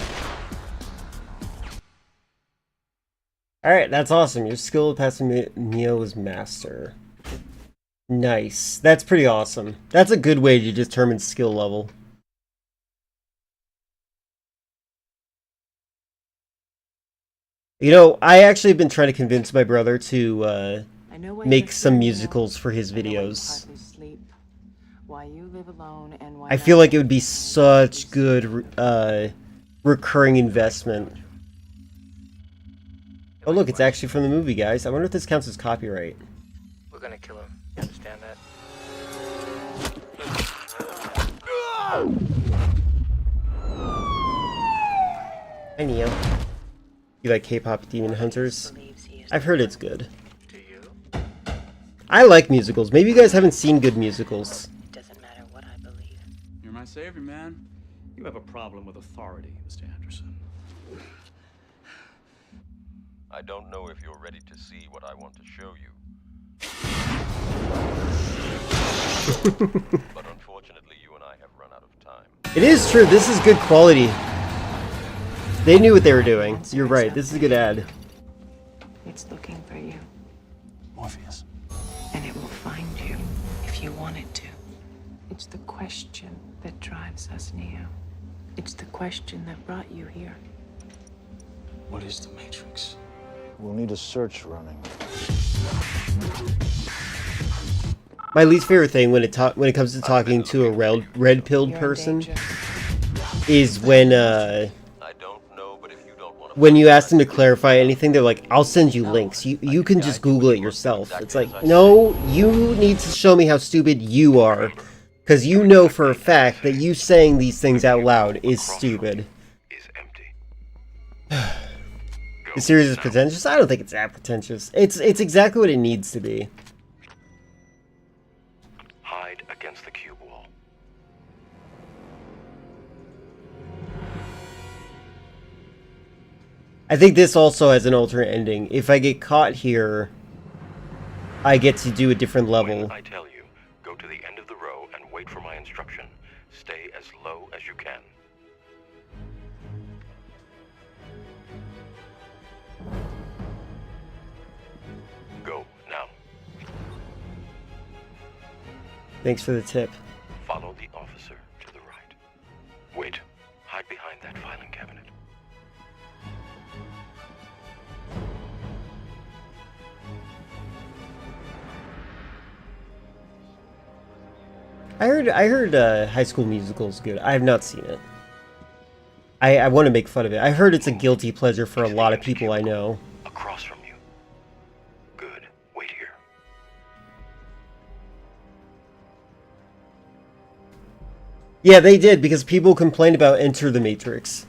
Alright, that's awesome. Your skill of passing Neo is master. Nice. That's pretty awesome. That's a good way to determine skill level. You know, I actually have been trying to convince my brother to make some musicals for his videos. I feel like it would be such good recurring investment. Oh look, it's actually from the movie, guys. I wonder if this counts as copyright. We're gonna kill him. You understand that? Hi, Neo. You like K-pop Demon Hunters? I've heard it's good. I like musicals. Maybe you guys haven't seen good musicals. You're my savior, man. You have a problem with authority, Mr. Anderson. I don't know if you're ready to see what I want to show you. But unfortunately, you and I have run out of time. It is true. This is good quality. They knew what they were doing. So you're right. This is a good ad. It's looking for you. Morpheus. And it will find you if you want it to. It's the question that drives us, Neo. It's the question that brought you here. What is the Matrix? We'll need a search running. My least favorite thing when it comes to talking to a red-pilled person is when you ask them to clarify anything, they're like, "I'll send you links. You can just Google it yourself." It's like, no, you need to show me how stupid you are, because you know for a fact that you saying these things out loud is stupid. The series is pretentious? I don't think it's that pretentious. It's exactly what it needs to be. Hide against the cube wall. I think this also has an alternate ending. If I get caught here, I get to do a different level. When I tell you, go to the end of the row and wait for my instruction. Stay as low as you can. Go now. Thanks for the tip. Follow the officer to the right. Wait. Hide behind that filing cabinet. I heard High School Musical is good. I have not seen it. I want to make fun of it. I heard it's a guilty pleasure for a lot of people I know. Across from you. Good. Wait here. Yeah, they did, because people complained about Enter the Matrix.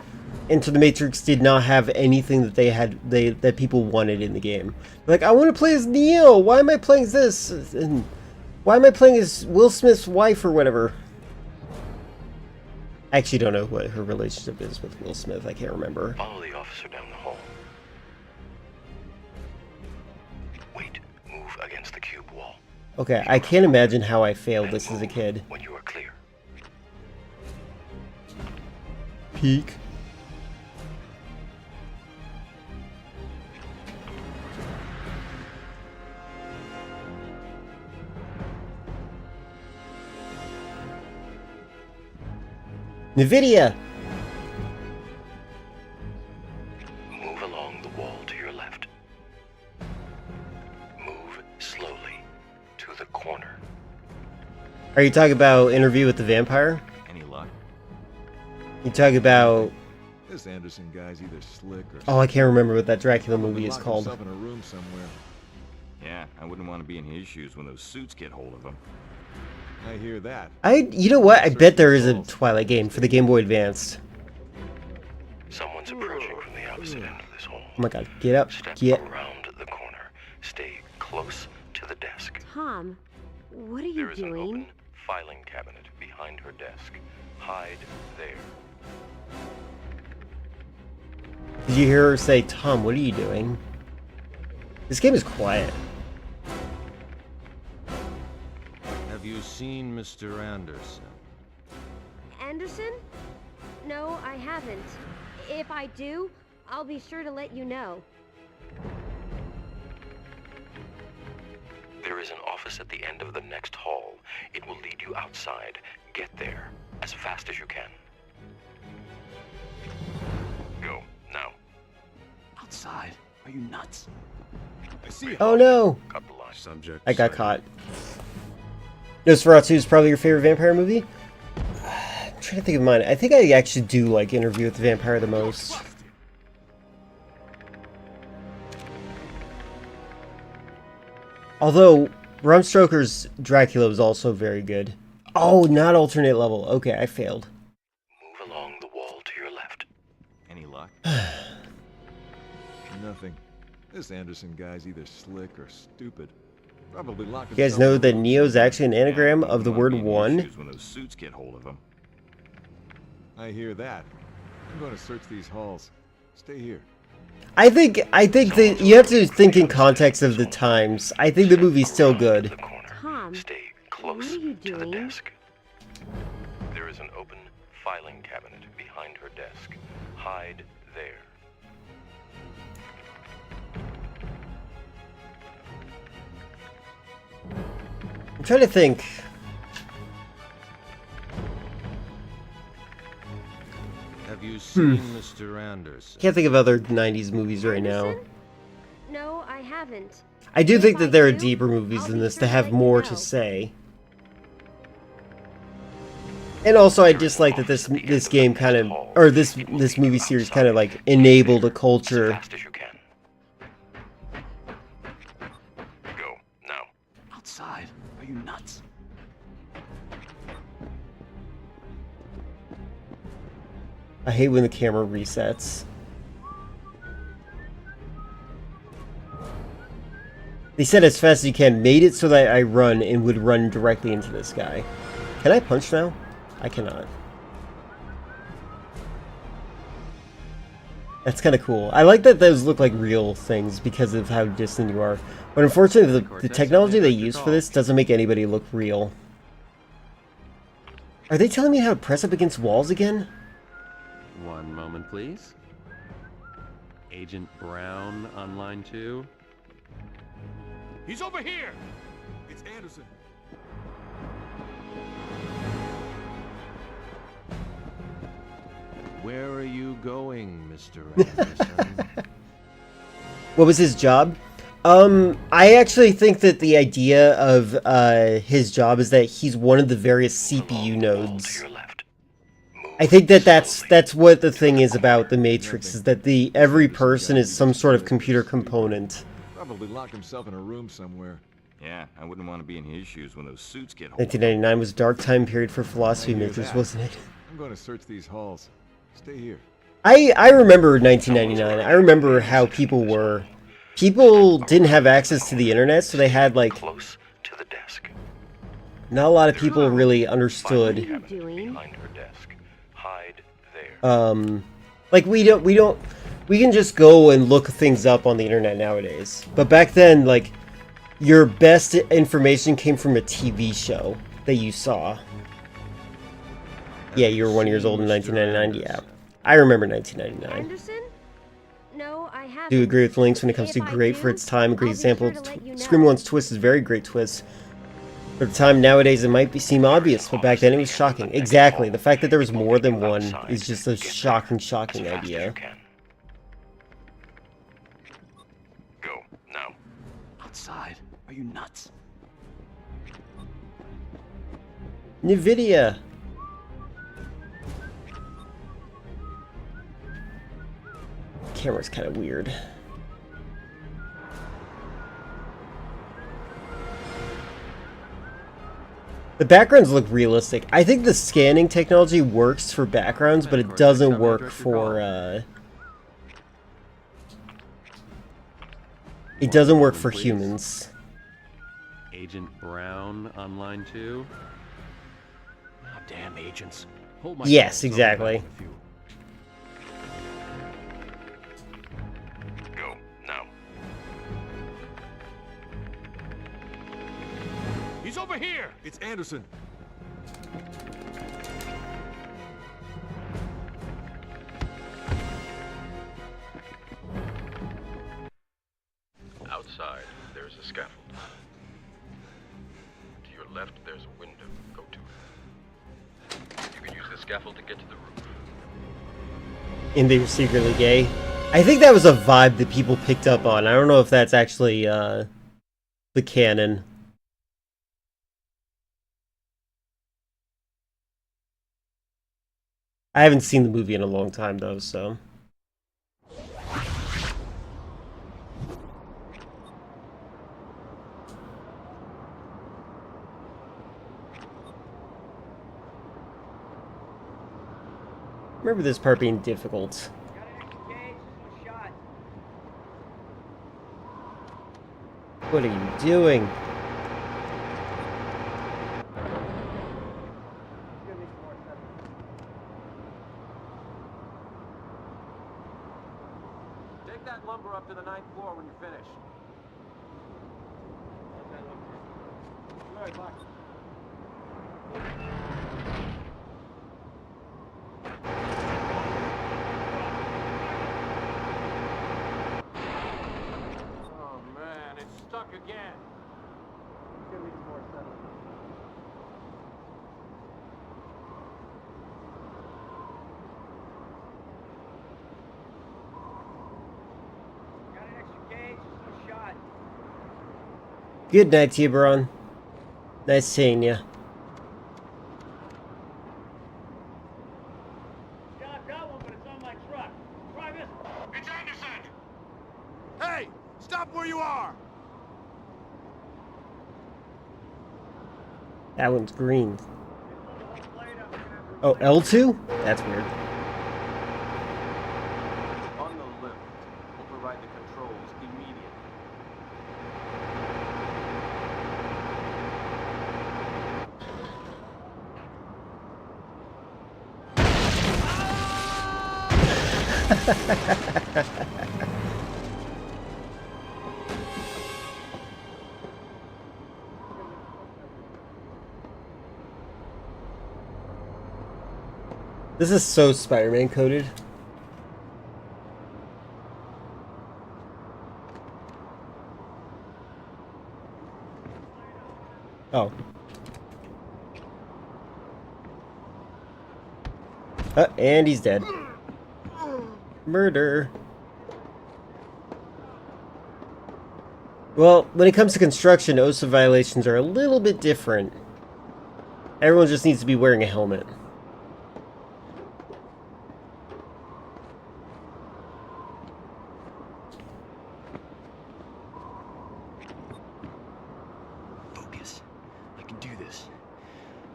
Enter the Matrix did not have anything that that people wanted in the game. Like, I want to play as Neo. Why am I playing as this? And why am I playing as Will Smith's wife or whatever? I actually don't know what her relationship is with Will Smith. I can't remember. Follow the officer down the hall. Wait. Move against the cube wall. Okay, I can't imagine how I failed this as a kid. When you are clear. Peek. NVIDIA! Move along the wall to your left. Move slowly to the corner. Are you talking about Interview with the Vampire? Any luck? You talk about... This Anderson guy's either slick or... Oh, I can't remember what that Dracula movie is called. Himself in a room somewhere. Yeah, I wouldn't want to be in his shoes when those suits get hold of him. I hear that. You know what? I bet there is a Twilight game for the Game Boy Advanced. Someone's approaching from the opposite end of this hall. Oh my god, get up, get. Around the corner. Stay close to the desk. Tom, what are you There is an doing? open filing cabinet behind her desk. Hide there. Did you hear her say, Tom, what are you doing? This game is quiet. Have you seen Mr. Anderson? Anderson? No, I haven't. If I do, I'll be sure to let you know. There is an office at the end of the next hall. It will lead you outside. Get there as fast as you can. Go, now. Outside? Are you nuts? I see it. Oh no! Cut the line. Subject. I got caught. Nosferatu is probably your favorite vampire movie? I'm trying to think of mine. I think I actually do like Interview with the Vampire the most. Although, Bram Stoker's Dracula was also very good. Oh, not alternate level. Okay, I failed. Move along the wall to your left. Any luck? Nothing. This Anderson guy's either slick or stupid. Probably lock You guys himself know in that a room Neo's somewhere. actually an anagram of the word one? When those suits get hold of him. I hear that. I'm going to search these halls. Stay here. I think that you have to think in context of the times. I think the movie's still good. Tom, Stay what close are you to the doing? desk. There is an open filing cabinet behind her desk. Hide there. I'm trying to think. Have you seen Mr. Anderson? Can't think of other 90s movies right now. No, I haven't. I do If think I that there are do, deeper movies I'll than be this sure that to have let you more know. to say. And also, I dislike that this game kind of, or this movie series kind of like enabled a culture. Fast as you can. Go, now. Outside? Are you nuts? I hate when the camera resets. They said as fast as you can, made it so that I run and would run directly into this guy. Can I punch now? I cannot. That's kind of cool. I like that those look like real things because of how distant you are. But unfortunately, the technology they use for this doesn't make anybody look real. Are they telling me how to press up against walls again? One moment, please. Agent Brown on line 2. He's over here! It's Anderson. Where are you going, Mr. Anderson? What was his job? I actually think that the idea of his job is that he's one of the various CPU nodes. I think that that's what the thing is about the Matrix, is that every person is some sort of computer component. Probably locked himself in a room somewhere. Yeah, I wouldn't want to be in his shoes when those suits get hold of him. 1999 was a dark time period for philosophy makers, wasn't it? I'm going to search these halls. Stay here. I remember 1999. I remember how people were. People didn't have access to the internet, so they had like. Close to the desk. Not a lot of people really understood. Behind her desk. Hide there. Like we can just go and look things up on the internet nowadays. But back then, like, your best information came from a TV show that you saw. Yeah, you were 1 year old in 1999. Yeah, I remember 1999. Anderson? No, I haven't. Do agree with Lynx when it comes to If I great do, for its time. A great I'll be example sure of to let you know. Scream 1's twist is a very great twist. For the time nowadays, it might seem obvious, but back then it was shocking. Exactly. The fact that there was more than one is just a shocking idea. Go, now. Outside? Are you nuts? NVIDIA. Camera's kind of weird. The backgrounds look realistic. I think the scanning technology works for backgrounds, but it doesn't work for, it doesn't work for humans. Agent Brown online too? Ah, damn agents. Hold my Yes, calls, I'll be exactly. back in a few. Go, now. He's over here! It's Anderson. Outside, there's a scaffold. To your left, there's a window. Go to it. You can use the scaffold to get to the roof. And they were secretly gay. I think that was a vibe that people picked up on. I don't know if that's actually, the canon. I haven't seen the movie in a long time, though, so... Remember this part being difficult. What are you doing? Take that lumber up to the 9th floor when you're finished. Oh man, it's stuck again. Good night, Tiburon. Nice seeing ya. It's Anderson! Hey! Stop where you are! That one's green. Oh, L2? That's weird. On the lift. We'll provide the controls immediately. This is so Spider-Man coded. Oh. And he's dead. Murder. Well, when it comes to construction, OSHA violations are a little bit different. Everyone just needs to be wearing a helmet. Focus. I can do this.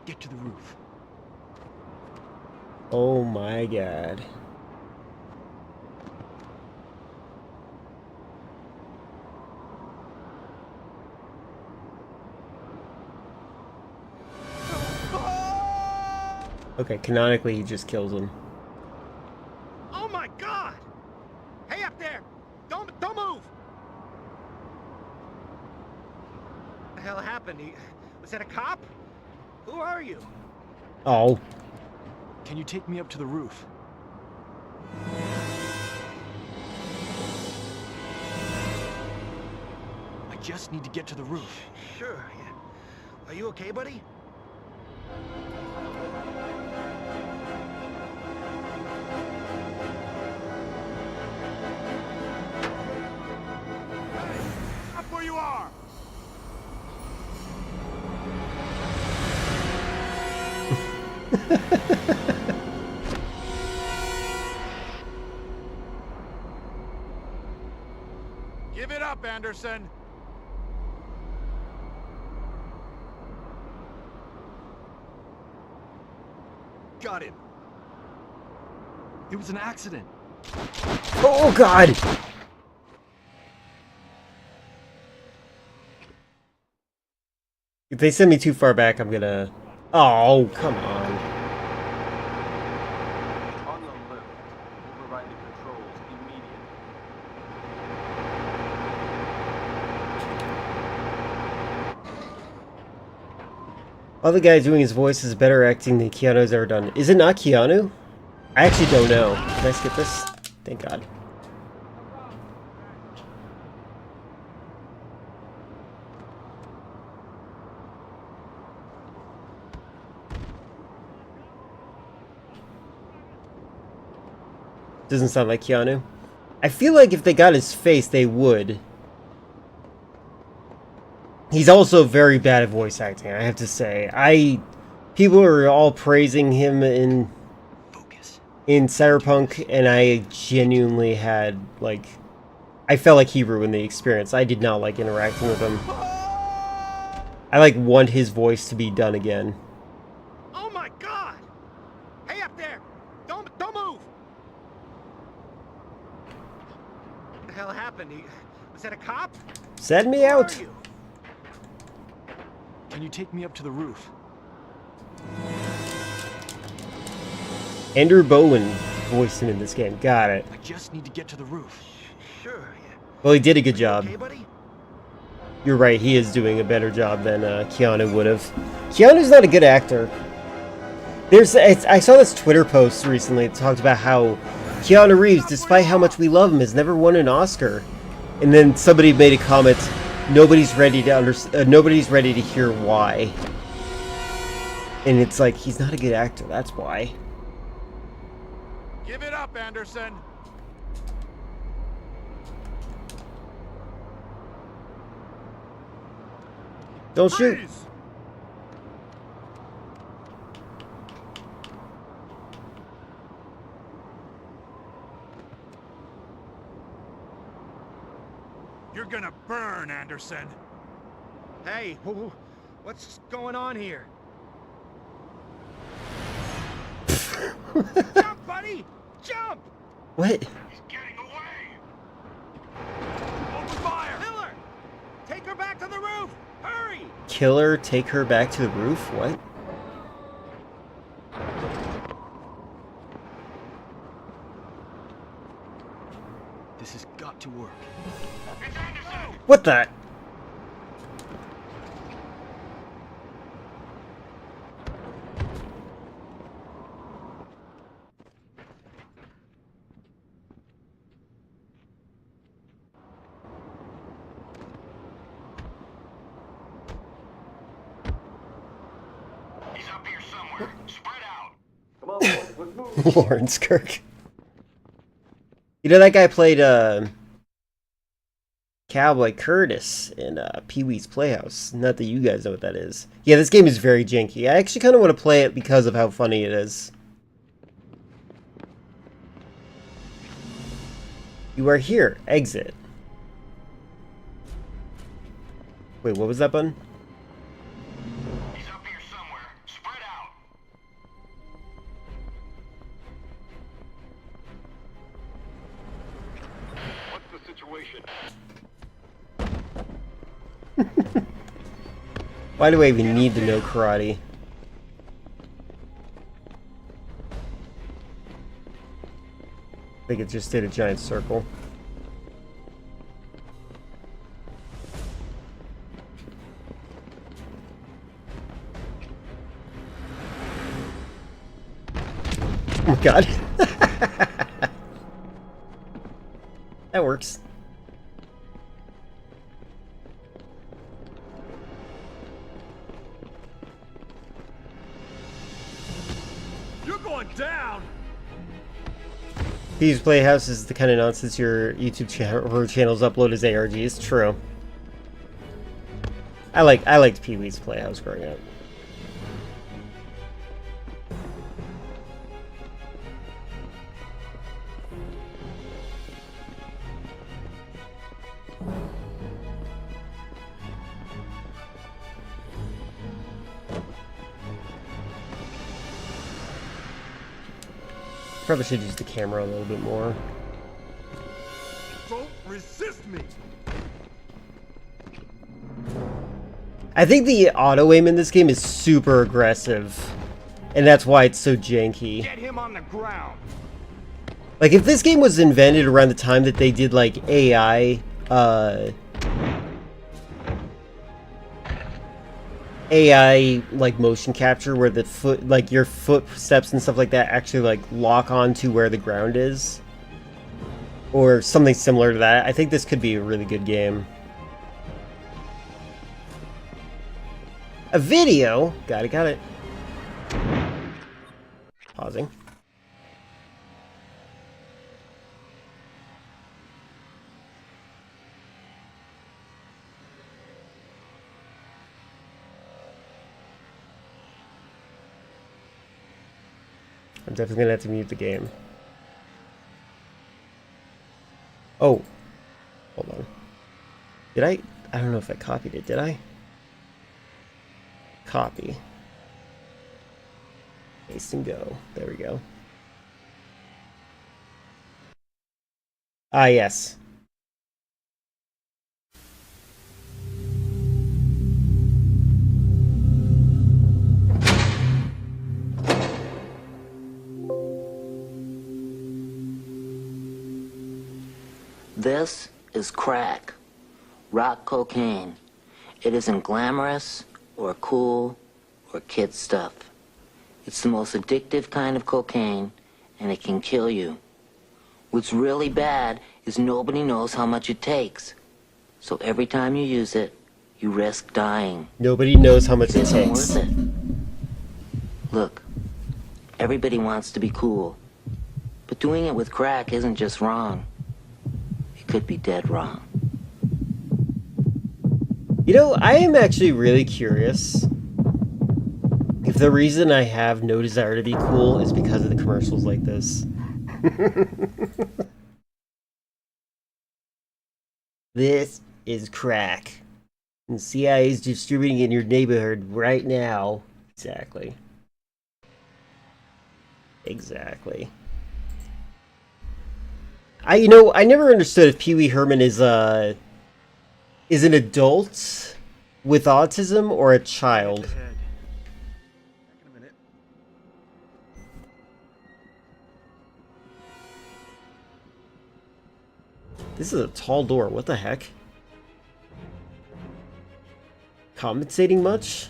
Get to the roof. Oh my god. Okay, canonically he just kills him. Oh my god! Hey up there! Don't move! What the hell happened? Was that a cop? Who are you? Oh. Can you take me up to the roof? I just need to get to the roof. Sure, yeah. Are you okay, buddy? Up where you are! Give it up, Anderson! got him. It was an accident. Oh God! If they send me too far back, I'm gonna... Oh, come on. On the lift. Override the controls immediately. All the guy doing his voice is better acting than Keanu's ever done. Is it not Keanu? I actually don't know. Can I skip this? Thank God. Doesn't sound like Keanu. I feel like if they got his face, they would. He's also very bad at voice acting, I have to say. People are all praising him in Cyberpunk, and I genuinely had, like... I felt like he ruined the experience. I did not like interacting with him. I, like, want his voice to be done again. Oh my God! Hey up there! Don't move! What the hell happened? Was that a cop? Send me out! Can you take me up to the roof? Andrew Bowen voiced him in this game. Got it. I just need to get to the roof. Sure, yeah. Well, he did a good job. Okay, buddy? You're right, he is doing a better job than Keanu would have. Keanu's not a good actor. I saw this Twitter post recently that talked about how Keanu Reeves, despite how much we love him, has never won an Oscar. And then somebody made a comment, nobody's ready to hear why. And it's like, he's not a good actor, that's why. Give it up, Anderson! Don't shoot! You're gonna burn, Anderson! Hey, what's going on here? Jump, buddy! Jump! What? He's getting away! Open fire! Miller! Take her back to the roof! Hurry! Killer, take her back to the roof? What? This has got to work. It's Anderson! What the? He's up here somewhere. Spread out. Come on, boys, let's move. Lawrence Kirk. You know, that guy played Cowboy Curtis in Pee-wee's Playhouse. Not that you guys know what that is. Yeah, this game is very janky. I actually kind of want to play it because of how funny it is. You are here. Exit. Wait, what was that button? He's up here somewhere. Spread out. What's the situation? Why do I even need to know karate? I think it just did a giant circle. Oh God. That works. You're going down! Pee-wee's Playhouse is the kind of nonsense your YouTube channels upload as ARGs. True. I liked Pee-wee's Playhouse growing up. Probably should use the camera a little bit more. Don't resist me. I think the auto aim in this game is super aggressive, and that's why it's so janky. Get him on the ground. Like, if this game was invented around the time that they did, like, AI, like, motion capture, where the foot, like, your footsteps and stuff like that actually, like, lock onto where the ground is, or something similar to that, I think this could be a really good game. A video! Got it. Pausing. I'm definitely gonna have to mute the game. Oh. Hold on. Did I don't know if I copied it, did I? Copy. Paste and go. There we go. Ah, yes. This is crack, rock cocaine. It isn't glamorous or cool or kid stuff. It's the most addictive kind of cocaine, and it can kill you. What's really bad is nobody knows how much it takes. So every time you use it, you risk dying. Nobody knows how much it Isn't takes. worth it. Look, everybody wants to be cool, but doing it with crack isn't just wrong. It could be dead wrong. You know, I am actually really curious if the reason I have no desire to be cool is because of the commercials like this. This is crack. And CIA is distributing it in your neighborhood right now. Exactly. Exactly. I never understood if Pee Wee Herman is an adult with autism or a child. This is a tall door. What the heck? Compensating much?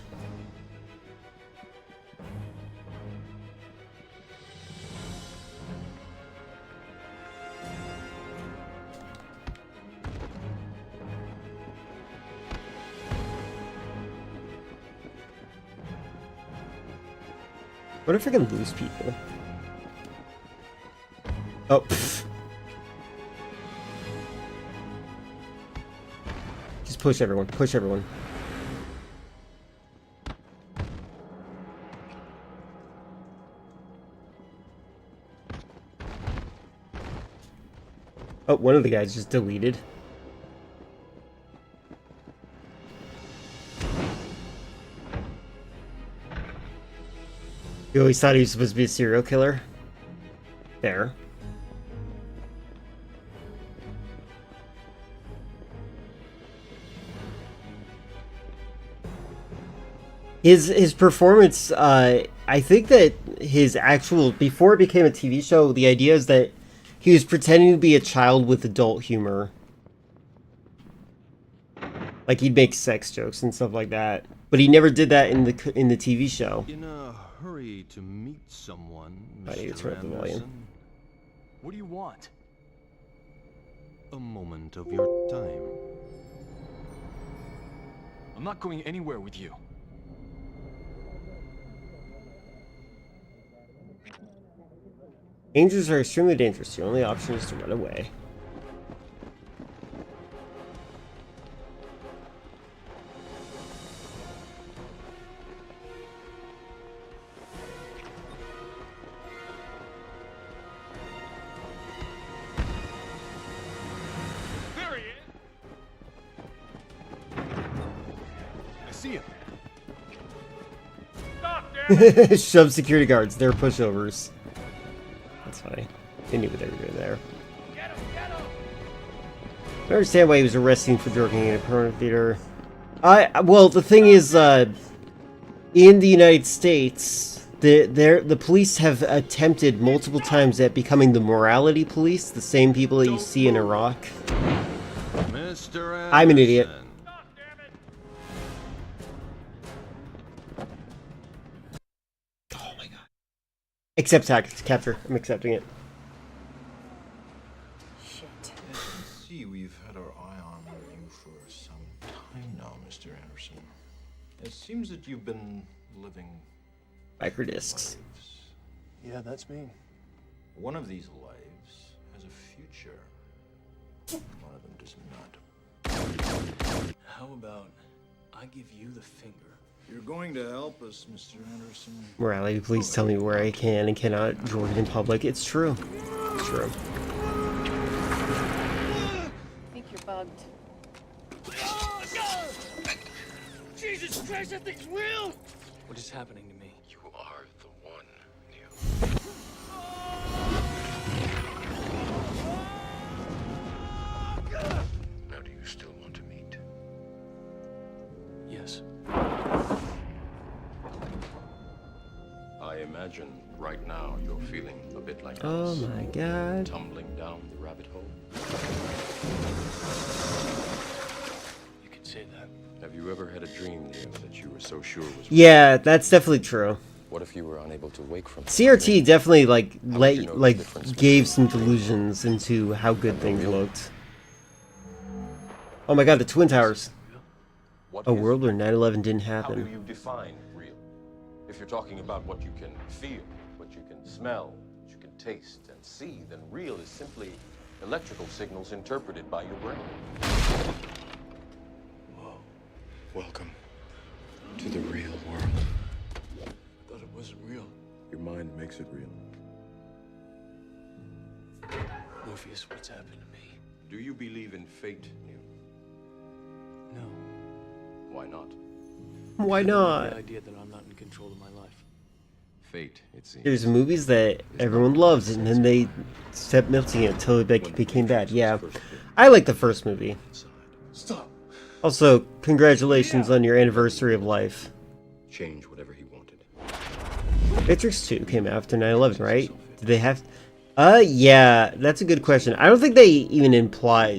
What if I can lose people? Oh, pfft. Just push everyone. Push everyone. Oh, one of the guys just deleted. You always thought he was supposed to be a serial killer? Fair. His performance, I think that his actual, before it became a TV show, the idea is that he was pretending to be a child with adult humor. Like, he'd make sex jokes and stuff like that. But he never did that in the TV show. In a hurry to meet someone, I need to turn up the volume. Anderson. What do you want? A moment of your time. I'm not going anywhere with you. Angels are extremely dangerous. The only option is to run away. There he is. I see him. Stop, damn it! Shove security guards. They're pushovers. That's fine. Anyway, they knew what they were doing there. I don't understand why he was arresting for drinking in a porno theater. Well, the thing is, in the United States, the police have attempted multiple times at becoming the morality police, the same people that you see in Iraq. Mr. I'm an idiot. Oh my god. Accept capture. I'm accepting it. See, we've had our eye on you for some time now, Mr. Anderson. It seems that you've been living Microdiscs. Yeah, that's me. One of these lives has a future. One of them does not. How about I give you the finger? You're going to help us, Mr. Anderson. Morality, please tell me where I can and cannot join in public. It's true. It's true. I think you're bugged. Jesus Christ, that thing's real! What is happening to me? You are the one, Neo. Now, do you still want to meet? Yes. I imagine right now you're feeling a bit like Oh us, my god. tumbling down the rabbit hole. You can say that. Have you ever had a dream, Neo, that you were so sure was real? Yeah, that's definitely true. What if you were unable to wake from CRT definitely know the difference gave some delusions into how good things looked. Oh my god, the Twin Towers. A world where 9/11 didn't How do happen. you define real? If you're talking about what you can feel, what you can smell, what you can taste and see, then real is simply electrical signals interpreted by your brain. Whoa. Welcome to the real world. I thought it wasn't real. Your mind makes it real. Morpheus, what's happened to me? Do you believe in fate, Neo? No. Why not? Why not? The idea that I'm not in control of my life. Fate, it seems. There's movies that everyone loves, and then they kept melting it until it became bad. Yeah, I like the first movie. Stop. Also, congratulations on your anniversary of life. Change whatever he wanted. Matrix 2 came after 9/11, right? Did they have... yeah, that's a good question. I don't think they even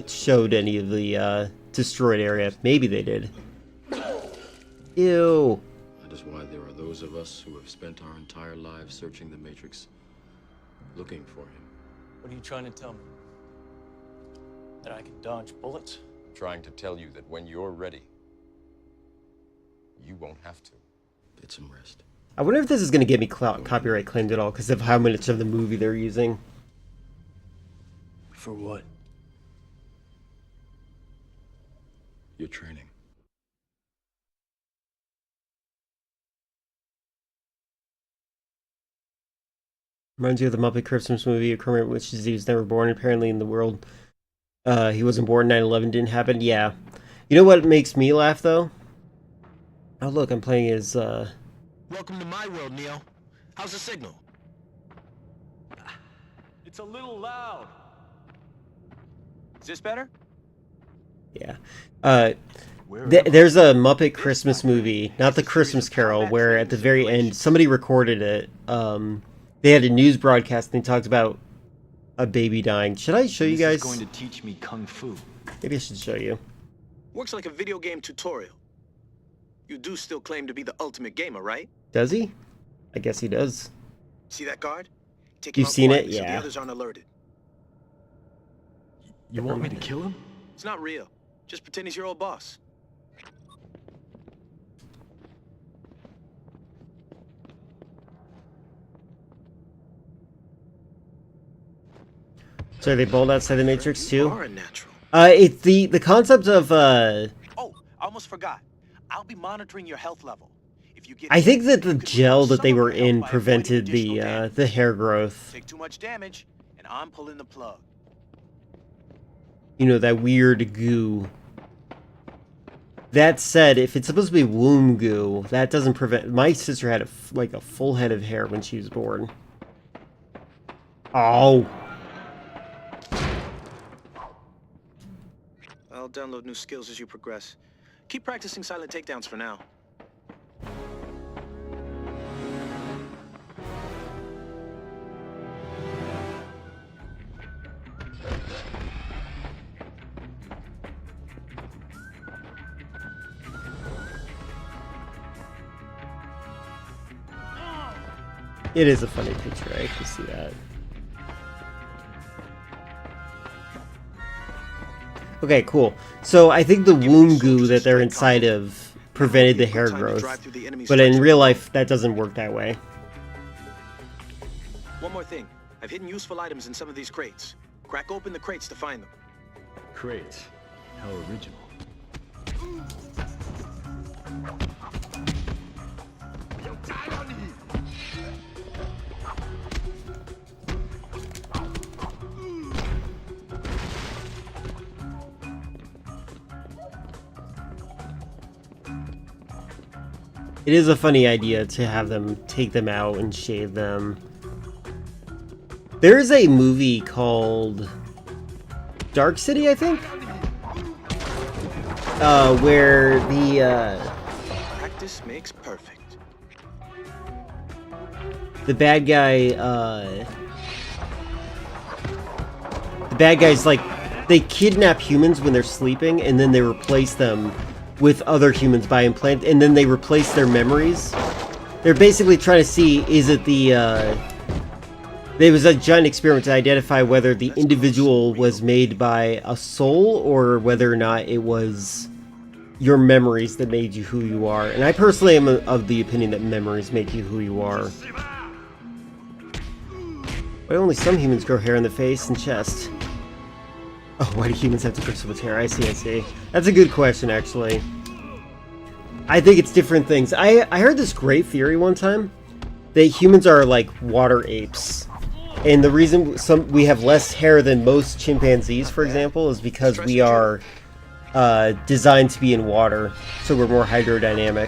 showed any of the, destroyed area. Maybe they did. Ew. That is why there are those of us who have spent our entire lives searching the Matrix, looking for him. What are you trying to tell me? That I can dodge bullets? Trying to tell you that when you're ready, you won't have to. Get some rest. I wonder if this is going to get me copyright claimed at all because of how much of the movie they're using. For what? Your training. Reminds you of the Muppet Christmas movie, a Kermit which he was never born. Apparently in the world, he wasn't born, 9/11 didn't happen. Yeah. You know what makes me laugh, though? Oh, look, I'm playing as, Welcome to my world, Neo. How's the signal? It's a little loud. Is this better? Yeah. There's a Muppet Christmas movie, not the Christmas Carol, where at the very end, somebody recorded it. They had a news broadcast and they talked about a baby dying. Should I show you guys? This is going to teach me kung fu. Maybe I should show you. Works like a video game tutorial. You do still claim to be the ultimate gamer, right? Does he? I guess he does. See that guard? Take You've him out seen it? quietly so the Yeah. others aren't alerted. You want me to kill him? It's not real. Just pretend he's your old boss. So they bowled outside the Matrix too? You are a natural. It's the concept of Oh, I almost forgot. I'll be monitoring your health level. If you get I think that the gel that they were in prevented the hair growth. take too much damage, and I'm pulling the plug. You know, that weird goo. That said, if it's supposed to be womb goo, that doesn't prevent... My sister had like a full head of hair when she was born. Oh. I'll download new skills as you progress. Keep practicing silent takedowns for now. It is a funny picture, I can see that. Okay, cool. So I think the womb goo that they're inside of prevented the hair growth, but in real life that doesn't work that way. One more thing. I've hidden useful items in some of these crates. Crack open the crates to find them. Crates? How original. It is a funny idea to have them take them out and shave them. There's a movie called Dark City, I think? Where Practice makes perfect. the bad guy's like, they kidnap humans when they're sleeping and then they replace them with other humans by implant, and then they replace their memories. They're basically trying to see, is it there was a giant experiment to identify whether the individual was made by a soul or whether or not it was your memories that made you who you are. And I personally am of the opinion that memories make you who you are. Why only some humans grow hair on the face and chest? Oh, why do humans have to grow so much hair? I see. That's a good question, actually. I think it's different things. I heard this great theory one time that humans are like water apes. And the reason we have less hair than most chimpanzees, for example, is because we are designed to be in water, so we're more hydrodynamic.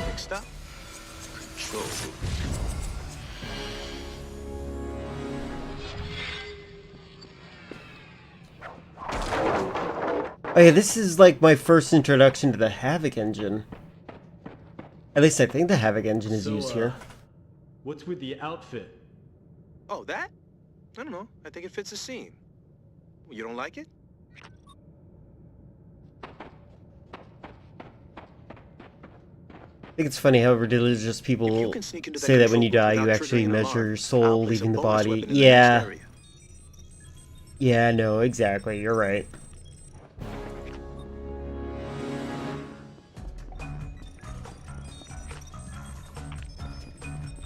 Next up, control. Oh yeah, this is like my first introduction to the Havoc engine. At least I think the Havoc engine is used here. What's with the outfit? Oh, that? I don't know. I think it fits the scene. You don't like it? I think it's funny how religious people say that when you die, you actually measure your soul leaving the body. Yeah. Yeah, no, exactly. You're right.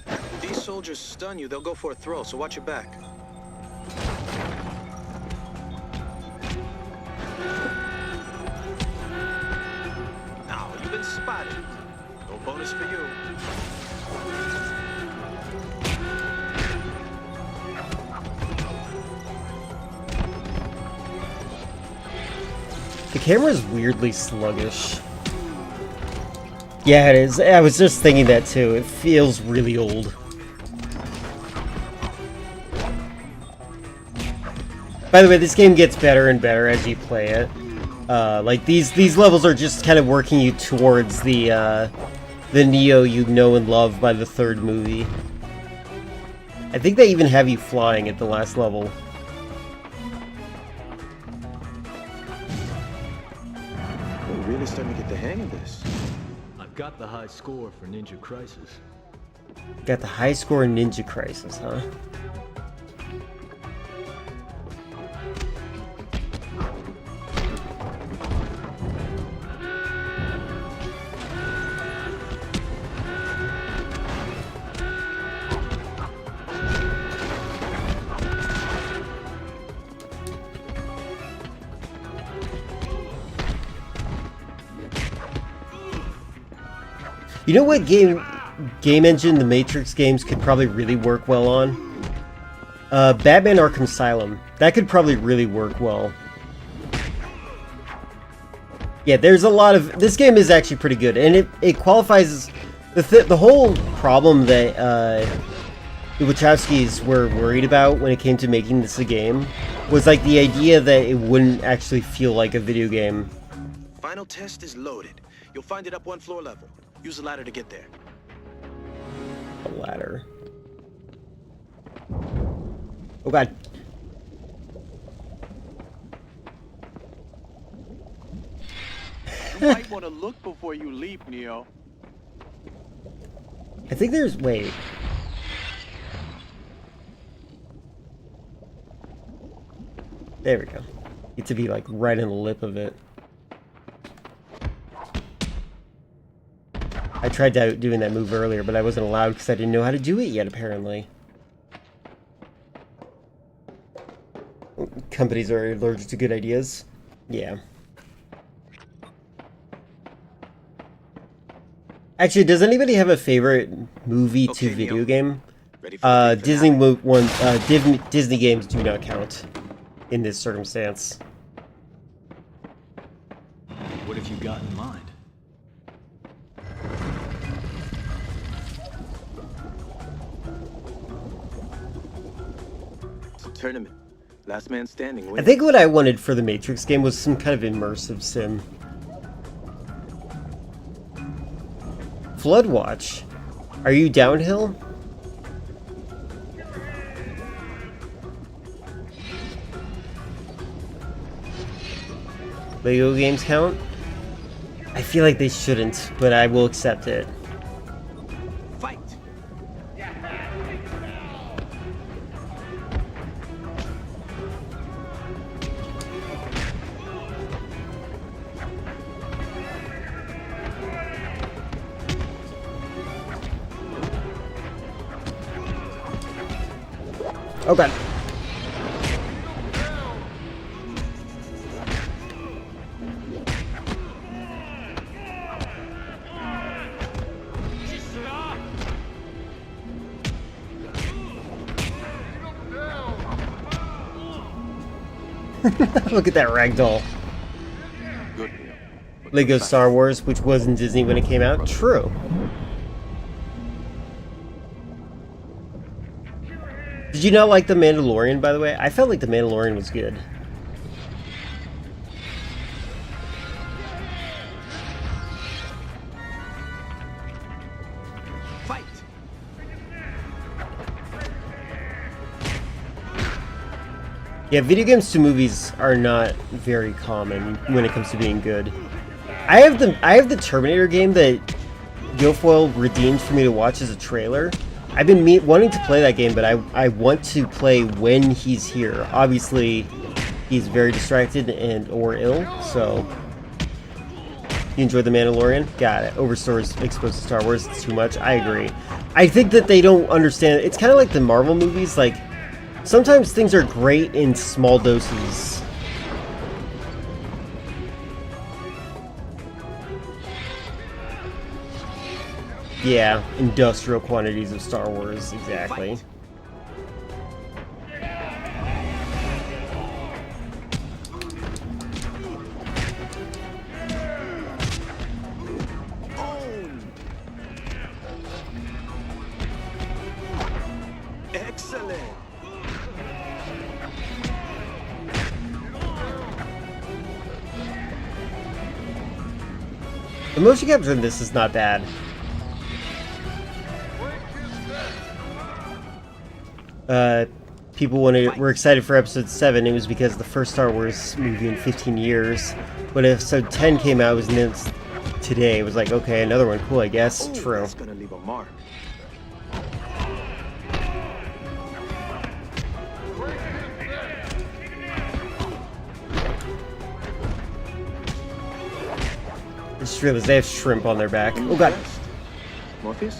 If these soldiers stun you, they'll go for a throw, so watch your back. Now, you've been spotted. No bonus for you. The camera's weirdly sluggish. Yeah, it is. I was just thinking that too. It feels really old. By the way, this game gets better and better as you play it. Like these levels are just kind of working you towards the Neo you know and love by the third movie. I think they even have you flying at the last level. We're really starting to get the hang of this. I've got the high score for Ninja Crisis. Got the high score in Ninja Crisis, huh? You know what game engine the Matrix games could probably really work well on? Batman Arkham Asylum. That could probably really work well. Yeah, there's a lot of... This game is actually pretty good, and it qualifies as... The whole problem that the Wachowskis were worried about when it came to making this a game was like the idea that it wouldn't actually feel like a video game. Final test is loaded. You'll find it up one floor level. Use the ladder to get there. A ladder. Oh god. You might want to look before you leap, Neo. I think there's... Wait. There we go. Get to be like right in the lip of it. I tried doing that move earlier, but I wasn't allowed because I didn't know how to do it yet, apparently. Companies are allergic to good ideas. Yeah. Actually, does anybody have a favorite movie to video game? Disney games do not count in this circumstance. What have you got in mind? It's a tournament. Last man standing wins. I think what I wanted for the Matrix game was some kind of immersive sim. Floodwatch. Are you downhill? Lego games count? I feel like they shouldn't, but I will accept it. Fight. Oh god. Look at that ragdoll. Lego Star Wars, which wasn't Disney when it came out. True. Did you not like The Mandalorian, by the way? I felt like The Mandalorian was good. Fight. Yeah, video games to movies are not very common when it comes to being good. I have the Terminator game that Guilfoyle redeemed for me to watch as a trailer. I've been wanting to play that game, but I want to play when he's here. Obviously, he's very distracted or ill, so... You enjoyed The Mandalorian? Got it. Exposed to Star Wars, it's too much. I agree. I think that they don't understand... It's kind of like the Marvel movies, like... Sometimes things are great in small doses. Yeah, industrial quantities of Star Wars, exactly. Excellent. The motion capture in this is not bad. People were excited for episode 7. It was because the first Star Wars movie in 15 years. When episode 10 came out, it was announced today. It was like, okay, another one, cool, I guess. Ooh, true. That's gonna leave a mark. I just realized they have shrimp on their back. Oh god. Morpheus?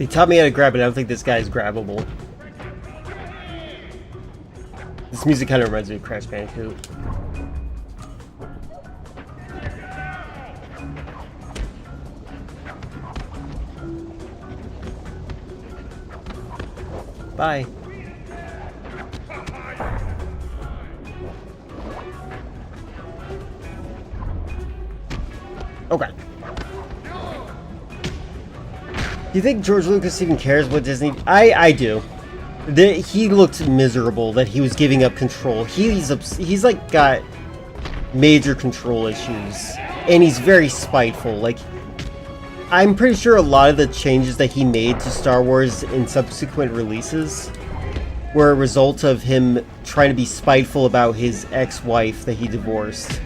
They taught me how to grab it. I don't think this guy is grabbable. This music kind of reminds me of Crash Bandicoot. Bye. Okay. Do you think George Lucas even cares what Disney... I do. He looked miserable that he was giving up control. He's like got major control issues. And he's very spiteful. Like, I'm pretty sure a lot of the changes that he made to Star Wars in subsequent releases were a result of him trying to be spiteful about his ex-wife that he divorced,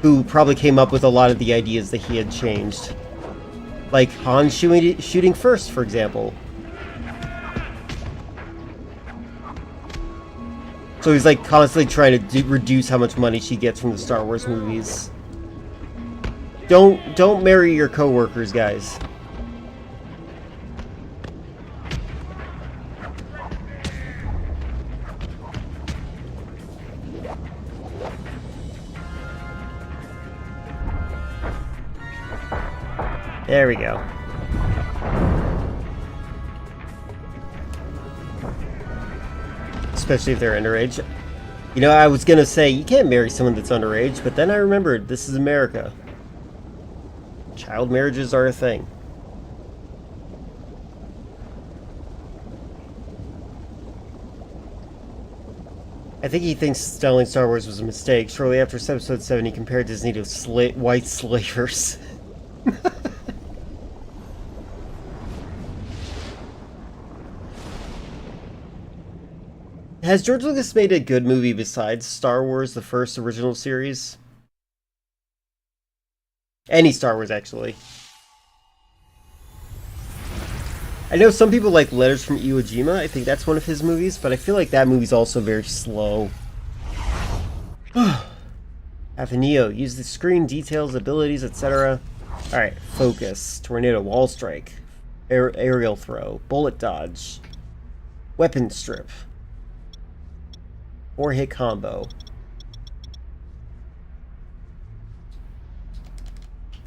who probably came up with a lot of the ideas that he had changed. Like Han shooting first, for example. So he's like constantly trying to reduce how much money she gets from the Star Wars movies. Don't marry your coworkers, guys. There we go. Especially if they're underage. You know, I was gonna say, you can't marry someone that's underage, but then I remembered, this is America. Child marriages are a thing. I think he thinks selling Star Wars was a mistake. Shortly after episode 7, he compared Disney to white slavers. Has George Lucas made a good movie besides Star Wars, the first original series? Any Star Wars, actually. I know some people like Letters from Iwo Jima. I think that's one of his movies, but I feel like that movie's also very slow. Have a Neo. Use the screen, details, abilities, etc. Alright, focus. Tornado, wall strike. Aerial throw. Bullet dodge. Weapon strip. 4-hit combo.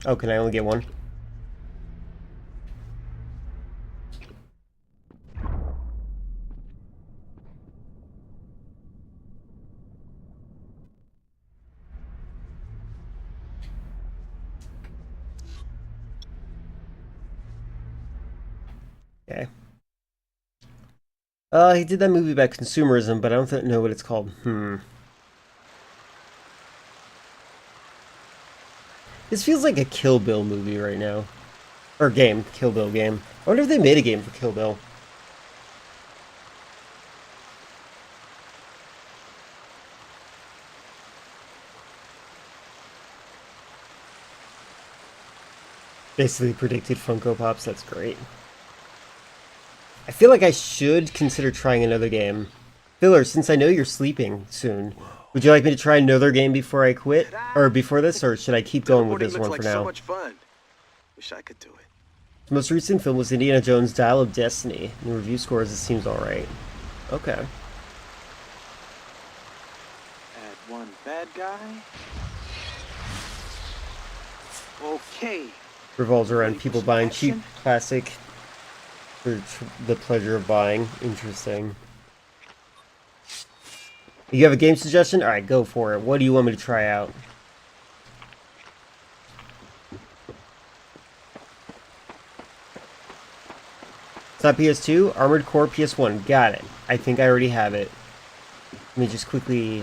Oh, can I only get one? Okay. He did that movie about consumerism, but I don't know what it's called. This feels like a Kill Bill movie right now. Or game. Kill Bill game. I wonder if they made a game for Kill Bill. Basically predicted Funko Pops. That's great. I feel like I should consider trying another game. Filler, since I know you're sleeping soon, would you like me to try another game before I quit? Or before this, or should I keep going with this one for now? So much fun. Wish I could do it. The most recent film was Indiana Jones Dial of Destiny. In review scores, it seems alright. Okay. Add one bad guy. Okay. Revolves around people buying cheap plastic for the pleasure of buying. Interesting. You have a game suggestion? Alright, go for it. What do you want me to try out? It's not PS2? Armored Core PS1. Got it. I think I already have it. Let me just quickly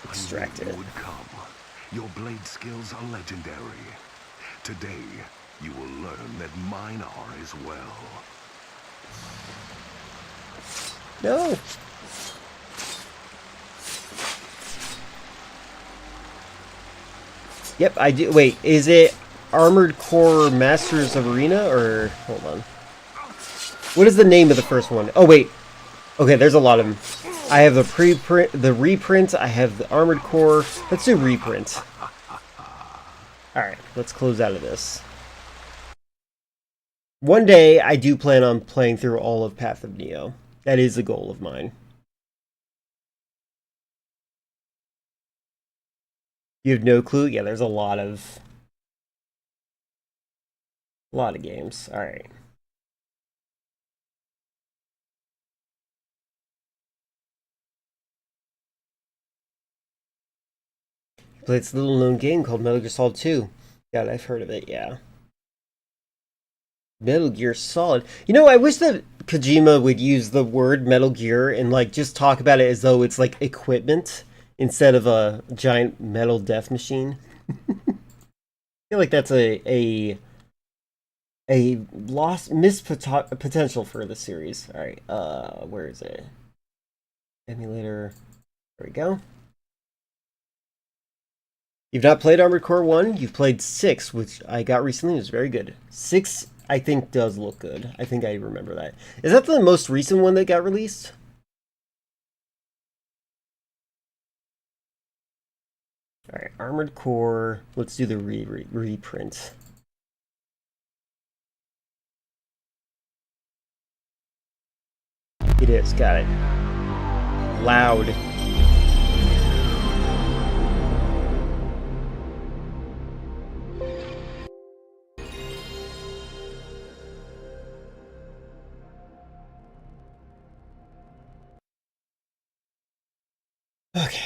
extract it. Would come. Your blade skills are legendary. Today, you will learn that mine are as well. No! Yep, I do. Wait, is it Armored Core Masters of Arena, or... Hold on. What is the name of the first one? Oh, wait. Okay, there's a lot of them. I have the preprint, the reprint, I have the Armored Core. Let's do reprint. Alright, let's close out of this. One day, I do plan on playing through all of Path of Neo. That is a goal of mine. You have no clue? Yeah, there's a lot of games. All right. Played this little known game called Metal Gear Solid 2. God, I've heard of it, yeah. Metal Gear Solid. You know, I wish that Kojima would use the word Metal Gear and like just talk about it as though it's like equipment instead of a giant metal death machine. I feel like that's a lost missed potential for the series. All right, where is it? Emulator. There we go. You've not played Armored Core 1. You've played 6, which I got recently. It was very good. 6, I think, does look good. I think I remember that. Is that the most recent one that got released? Alright, Armored Core. Let's do the reprint. It is, got it. Loud. Okay.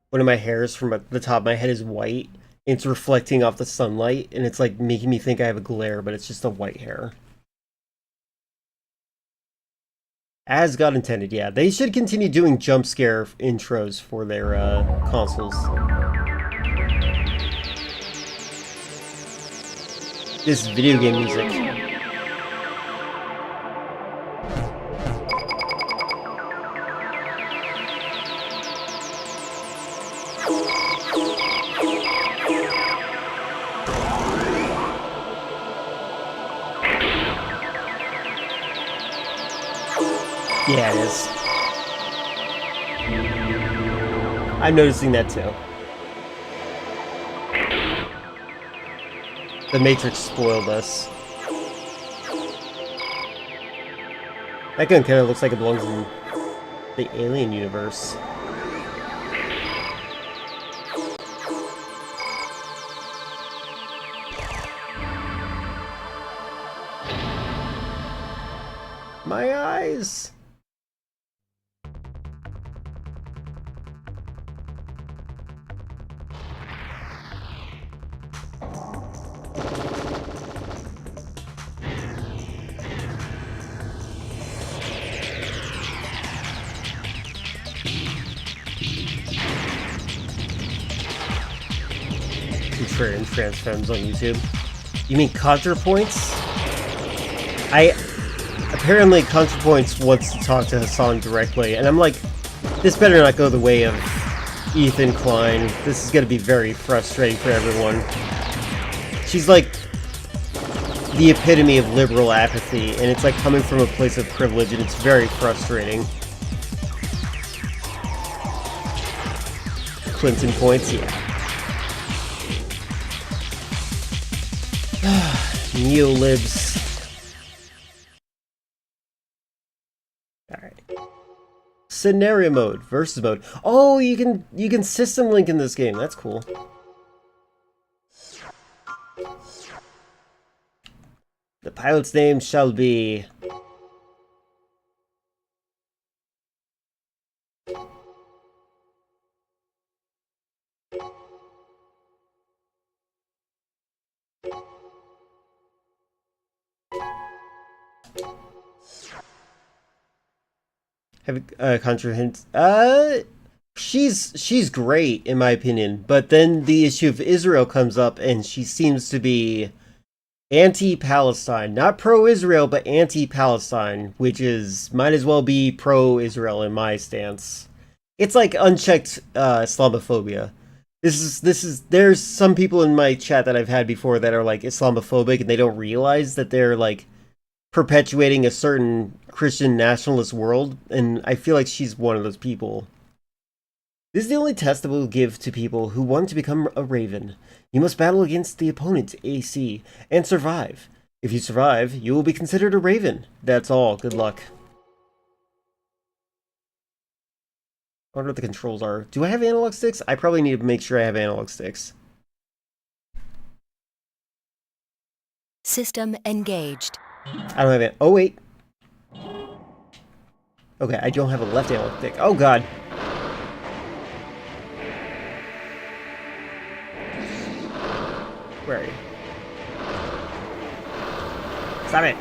One of my hairs from the top of my head is white. It's reflecting off the sunlight, and it's like making me think I have a glare, but it's just a white hair. As God intended, yeah. They should continue doing jump scare intros for their consoles. This video game music. Yeah, it is. I'm noticing that too. The Matrix spoiled us. That gun kind of looks like it belongs in the Alien universe. My eyes! Contrarian transfems on YouTube. You mean ContraPoints? Apparently ContraPoints wants to talk to Hassan directly, and I'm like, this better not go the way of Ethan Klein. This is gonna be very frustrating for everyone. She's like the epitome of liberal apathy, and it's like coming from a place of privilege, and it's very frustrating. Clinton points, yeah. Neolibs. Alright. Scenario mode, versus mode. Oh, you can system link in this game. That's cool. The pilot's name shall be... Have Contra hints? She's great in my opinion, but then the issue of Israel comes up, and she seems to be anti-Palestine, not pro-Israel, but anti-Palestine, which is might as well be pro-Israel in my stance. It's like unchecked Islamophobia. There's some people in my chat that I've had before that are like Islamophobic, and they don't realize that they're like perpetuating a certain Christian nationalist world, and I feel like she's one of those people. This is the only test that we'll give to people who want to become a Raven. You must battle against the opponent's AC and survive. If you survive, you will be considered a Raven. That's all. Good luck. I wonder what the controls are. Do I have analog sticks? I probably need to make sure I have analog sticks. System engaged. I don't have it. Oh, wait. Okay, I don't have a left analog stick. Oh, God. Where are you? Stop it.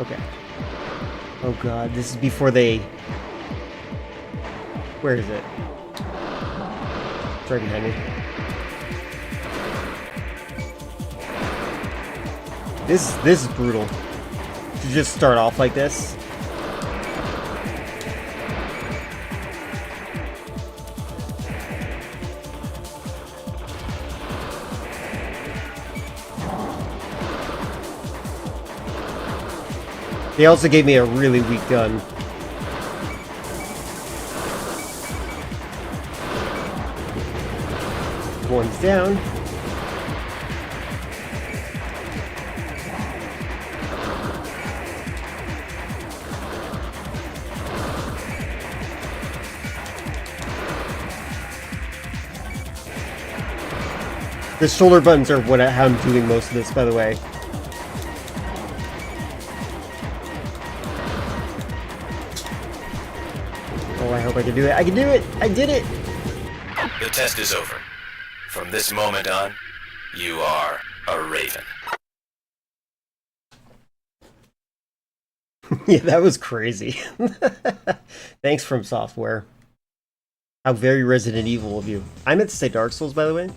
Okay. Oh God, this is before they... Where is it? It's right behind me. This is brutal. To just start off like this. They also gave me a really weak gun. One's down. The shoulder buttons are how I'm doing most of this, by the way. Oh, I hope I can do it. I can do it! I did it! The test is over. From this moment on, you are a Raven. Yeah, that was crazy. Thanks, From Software. How very Resident Evil of you. I meant to say Dark Souls, by the way.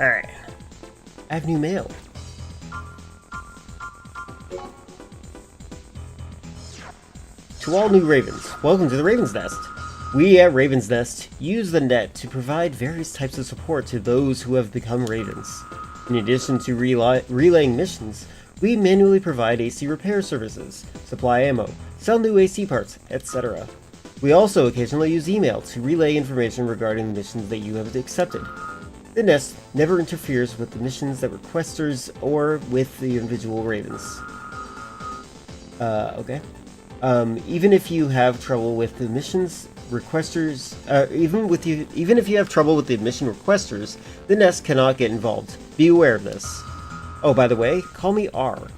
Alright. I have new mail. To all new Ravens, welcome to the Raven's Nest. We at Raven's Nest use the net to provide various types of support to those who have become Ravens. In addition to relaying missions, we manually provide AC repair services, supply ammo, sell new AC parts, etc. We also occasionally use email to relay information regarding the missions that you have accepted. The Nest never interferes with the missions that requesters or with the individual Ravens. Okay. Even if you have trouble with the missions requesters, even if you have trouble with the mission requesters, the Nest cannot get involved. Be aware of this. Oh, by the way, call me R.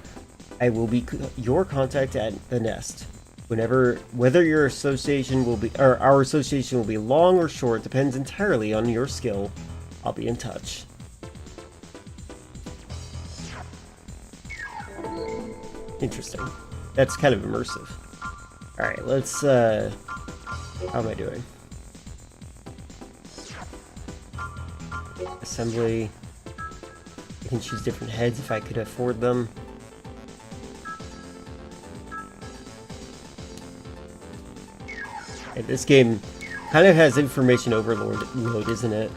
I will be your contact at the Nest. Whether your association will be, or our association will be long or short depends entirely on your skill. I'll be in touch. Interesting. That's kind of immersive. Alright, let's, how am I doing? Assembly. I can choose different heads if I could afford them. Okay, this game kind of has information overload, isn't it?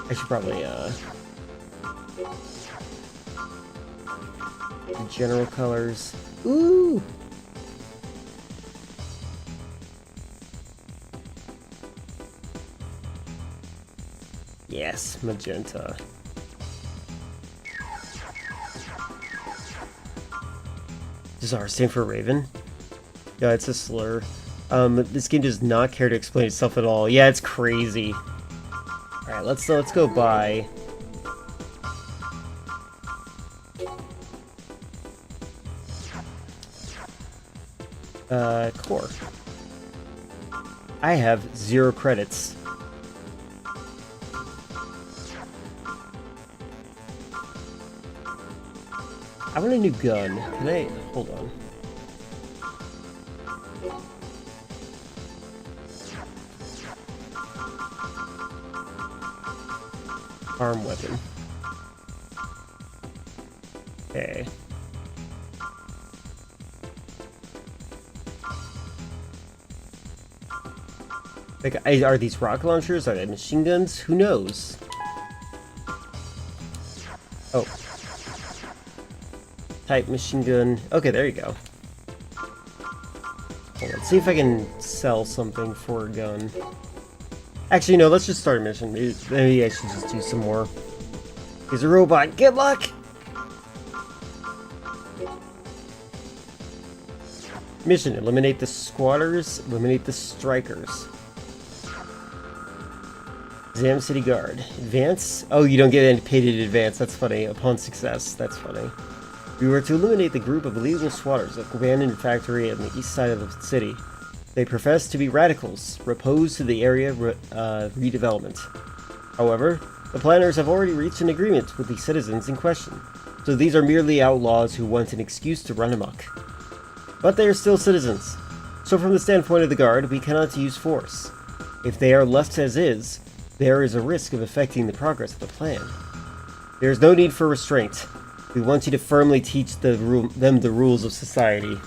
I should probably, the general colors. Ooh! Yes, magenta. Does R stand for Raven? Yeah, it's a slur. This game does not care to explain itself at all. Yeah, it's crazy. Alright, let's go buy. Core. I have 0 credits. I want a new gun. Can I... Hold on. Arm weapon. Okay. Like, are these rocket launchers? Are they machine guns? Who knows? Oh. Type machine gun. Okay, there you go. Hold on, see if I can sell something for a gun. Actually, no, let's just start a mission. Maybe I should just do some more. He's a robot. Good luck! Mission, eliminate the squatters, eliminate the strikers. Zam City Guard. Advance? Oh, you don't get any paid in advance. That's funny. Upon success. That's funny. We were to eliminate the group of illegal squatters that abandoned a factory on the east side of the city. They profess to be radicals, opposed to the area redevelopment. However, the planners have already reached an agreement with the citizens in question, so these are merely outlaws who want an excuse to run amok. But they are still citizens, so from the standpoint of the Guard, we cannot use force. If they are left as is, there is a risk of affecting the progress of the plan. There is no need for restraint. We want you to firmly teach them the rules of society.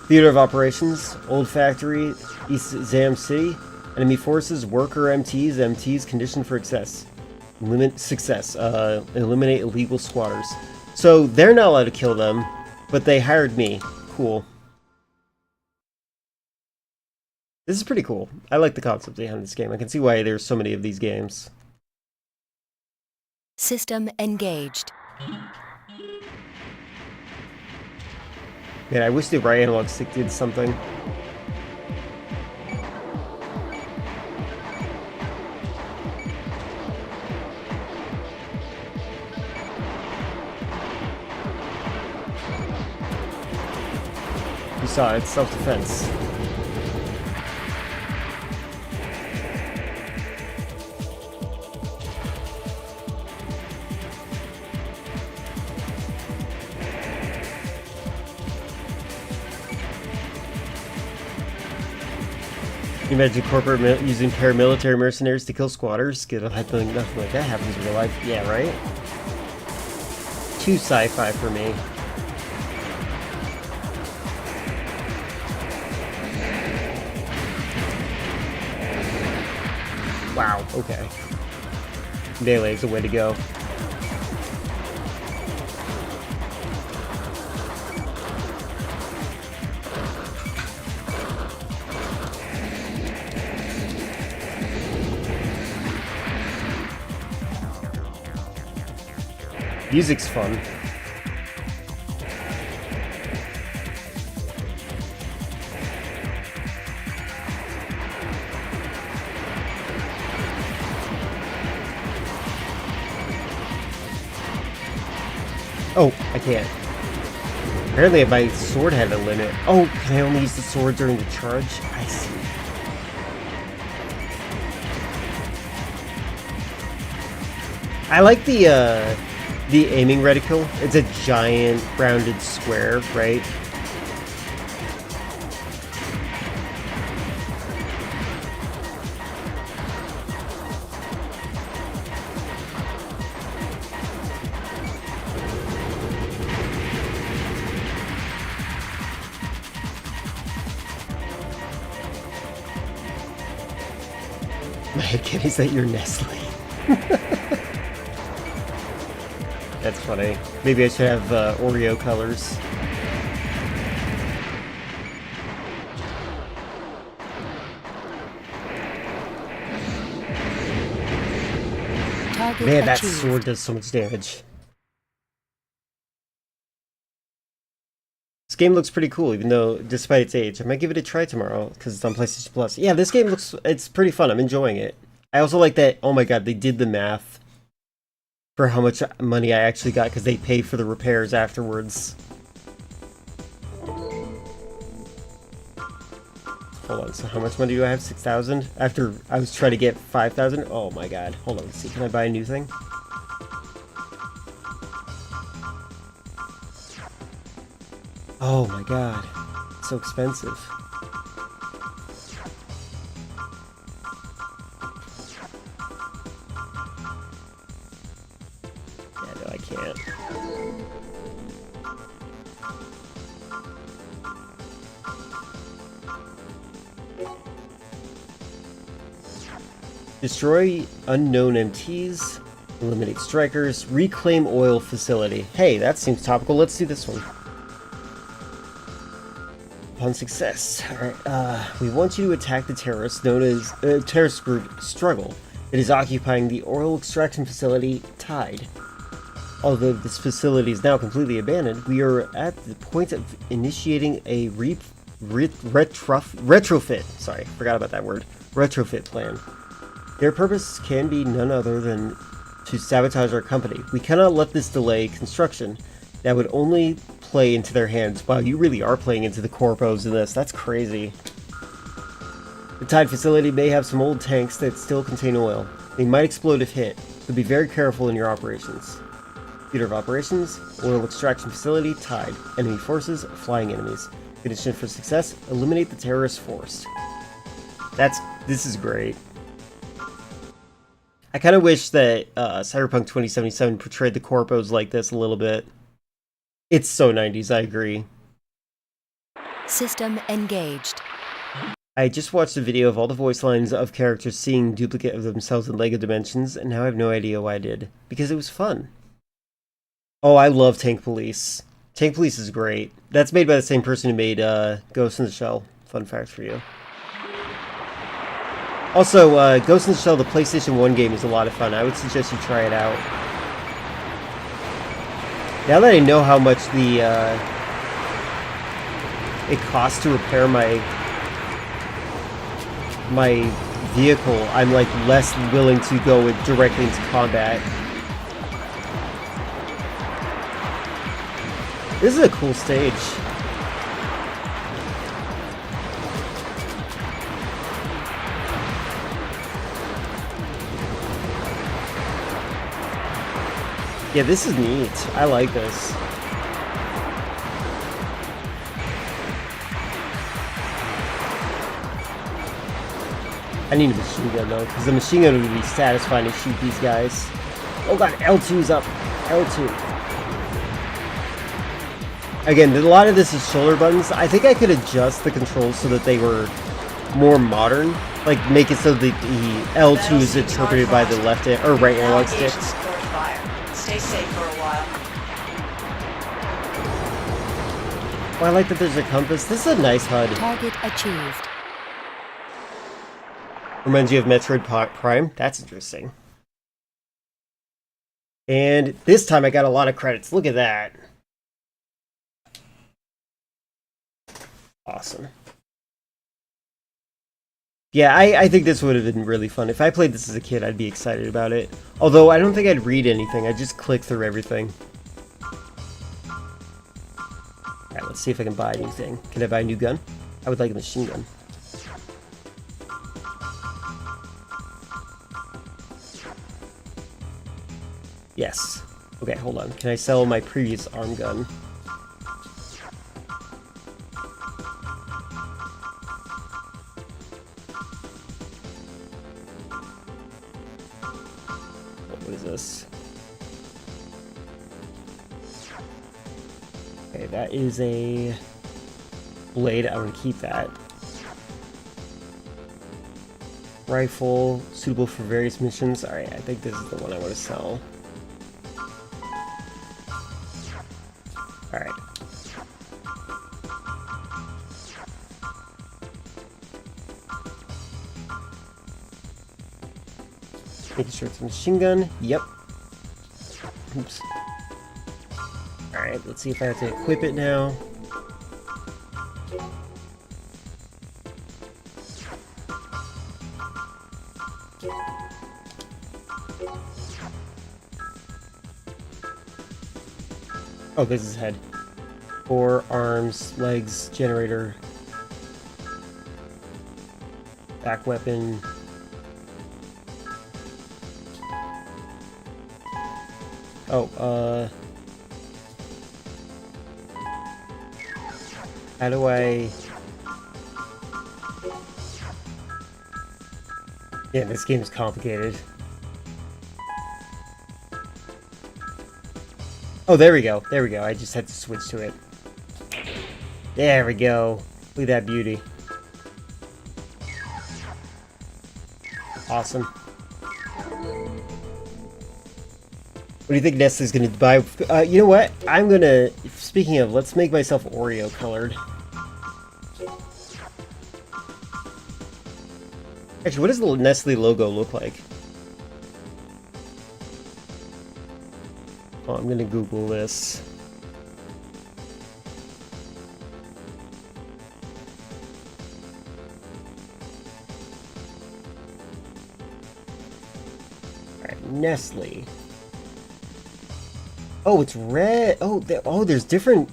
Theater of Operations, Old Factory, East Zam City, enemy forces, worker MTs conditioned for success. Eliminate illegal squatters. So they're not allowed to kill them, but they hired me. Cool. This is pretty cool. I like the concept behind this game. I can see why there's so many of these games. System engaged. Man, I wish the right analog stick did something. You saw it, it's self-defense. Can you imagine corporate using paramilitary mercenaries to kill squatters? Nothing like that happens in real life. Yeah, right? Too sci-fi for me. Wow, okay. Melee is the way to go. Music's fun. Oh, I can't. Apparently my sword had a limit. Oh, can I only use the sword during the charge? I see. I like the aiming reticle. It's a giant rounded square, right? My head is that your Nestle. That's funny. Maybe I should have Oreo colors. Man, that sword does so much damage. This game looks pretty cool, even though, despite its age. I might give it a try tomorrow, because it's on PlayStation Plus. Yeah, this game it's pretty fun. I'm enjoying it. I also like that, oh my god, they did the math for how much money I actually got, because they paid for the repairs afterwards. Hold on, so how much money do I have? 6,000? After I was trying to get 5,000? Oh my god. Hold on, let's see, can I buy a new thing? Oh my god. It's so expensive. Yeah, no, I can't. Destroy unknown MTs. Eliminate strikers. Reclaim oil facility. Hey, that seems topical. Let's do this one. Upon success. Alright, we want you to attack the terrorists known as terrorist group Struggle. It is occupying the oil extraction facility Tide. Although this facility is now completely abandoned, we are at the point of initiating a retrofit. Sorry, forgot about that word. Retrofit plan. Their purpose can be none other than to sabotage our company. We cannot let this delay construction. That would only play into their hands. Wow, you really are playing into the corpos in this. That's crazy. The Tide facility may have some old tanks that still contain oil. They might explode if hit, so be very careful in your operations. Theater of operations, oil extraction facility, Tide. Enemy forces, flying enemies. Condition for success, eliminate the terrorist force. This is great. I kind of wish that Cyberpunk 2077 portrayed the corpos like this a little bit. It's so 90s, I agree. System engaged. I just watched a video of all the voice lines of characters seeing duplicate of themselves in LEGO Dimensions, and now I have no idea why I did. Because it was fun. Oh, I love Tank Police. Tank Police is great. That's made by the same person who made Ghost in the Shell. Fun fact for you. Also, Ghost in the Shell, the PlayStation 1 game, is a lot of fun. I would suggest you try it out. Now that I know how much it costs to repair my vehicle, I'm like less willing to go directly into combat. This is a cool stage. Yeah, this is neat. I like this. I need a machine gun though, because the machine gun would be satisfying to shoot these guys. Oh god, L2's up. L2. Again, a lot of this is shoulder buttons. I think I could adjust the controls so that they were more modern. Like, make it so that the L2 is interpreted by the left or right analog stick. Stay safe for a while. Oh, I like that there's a compass. This is a nice HUD. Target achieved. Reminds you of Metroid Prime. That's interesting. And this time I got a lot of credits. Look at that. Awesome. Yeah, I think this would have been really fun. If I played this as a kid, I'd be excited about it. Although, I don't think I'd read anything. I'd just click through everything. Alright, let's see if I can buy a new thing. Can I buy a new gun? I would like a machine gun. Yes. Okay, hold on. Can I sell my previous arm gun? What is this? Okay, that is a blade. I'm gonna keep that. Rifle, suitable for various missions. Alright, I think this is the one I want to sell. Alright. Making sure it's a machine gun. Yep. Oops. Alright, let's see if I have to equip it now. Oh, this is head. 4 arms, legs, generator, back weapon. Oh, how do I... Yeah, this game is complicated. Oh, there we go. There we go. I just had to switch to it. There we go. Look at that beauty. Awesome. do you think Nestle's gonna buy? You know what? I'm gonna. Speaking of, let's make myself Oreo colored. Actually, what does the Nestle logo look like? Oh, I'm gonna Google this. Alright, Nestle. Oh, it's red. Oh, there's different.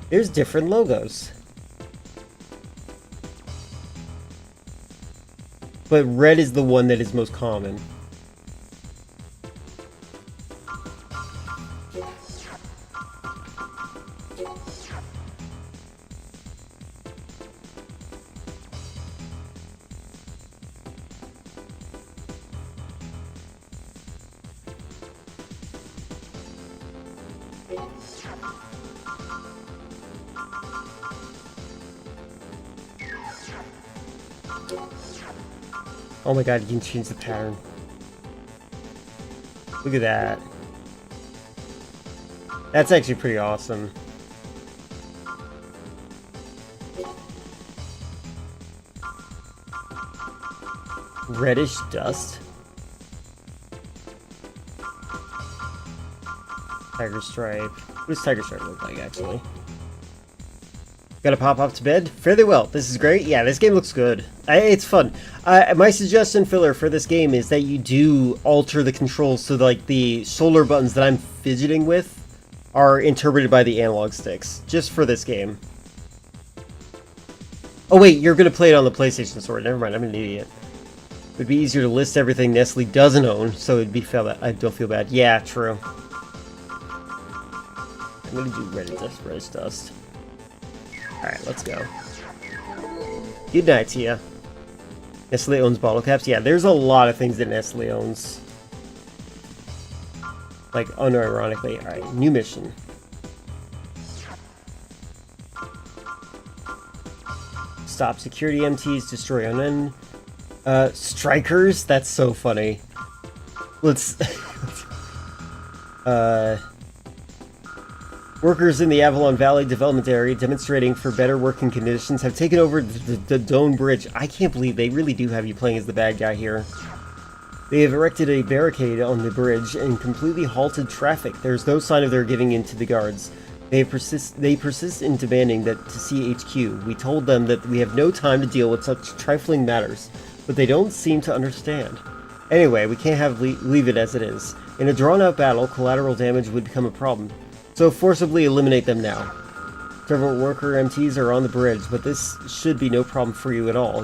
There's different logos. But red is the one that is most common. Oh my god, you can change the pattern. Look at that. That's actually pretty awesome. Reddish dust. Tiger stripe. What does tiger stripe look like, actually? Gotta pop off to bed? Fairly well. This is great. Yeah, this game looks good. It's fun. My suggestion filler for this game is that you do alter the controls so like the shoulder buttons that I'm fidgeting with are interpreted by the analog sticks. Just for this game. Oh wait, you're gonna play it on the PlayStation Store. Never mind, I'm an idiot. It would be easier to list everything Nestle doesn't own, so it'd be I don't feel bad. Yeah, true. I'm gonna do reddish dust. Alright, let's go. Good night to ya. Nestle owns bottle caps. Yeah, there's a lot of things that Nestle owns. Like, unironically. Alright, new mission. Stop security MTs, destroy unknown. Strikers? That's so funny. Let's... Workers in the Avalon Valley development area demonstrating for better working conditions have taken over the Dome Bridge. I can't believe they really do have you playing as the bad guy here. They have erected a barricade on the bridge and completely halted traffic. There's no sign of their giving in to the guards. They persist in demanding that to see HQ. We told them that we have no time to deal with such trifling matters, but they don't seem to understand. Anyway, we can't leave it as it is. In a drawn-out battle, collateral damage would become a problem. So forcibly eliminate them now. Several worker MTs are on the bridge, but this should be no problem for you at all,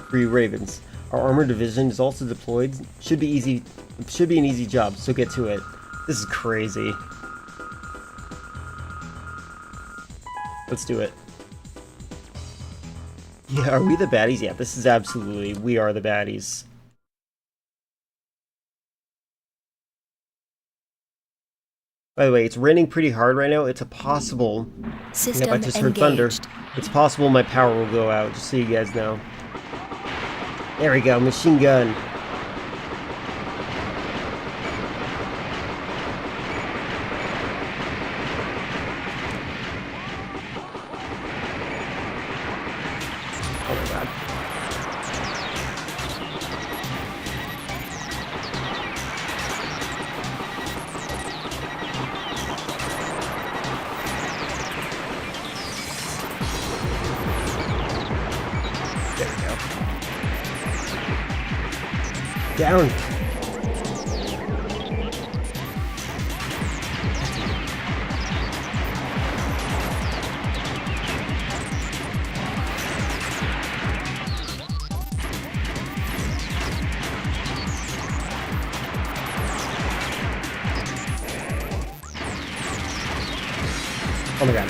for you Ravens. Our armor division is also deployed. Should be an easy job, so get to it. This is crazy. Let's do it. Yeah, are we the baddies? Yeah, this is absolutely, we are the baddies. By the way, it's raining pretty hard right now. It's a possible... System I just heard thunder. It's possible my power will go out, just so you guys know. There we go, machine gun. Oh my god. Down. Oh my god.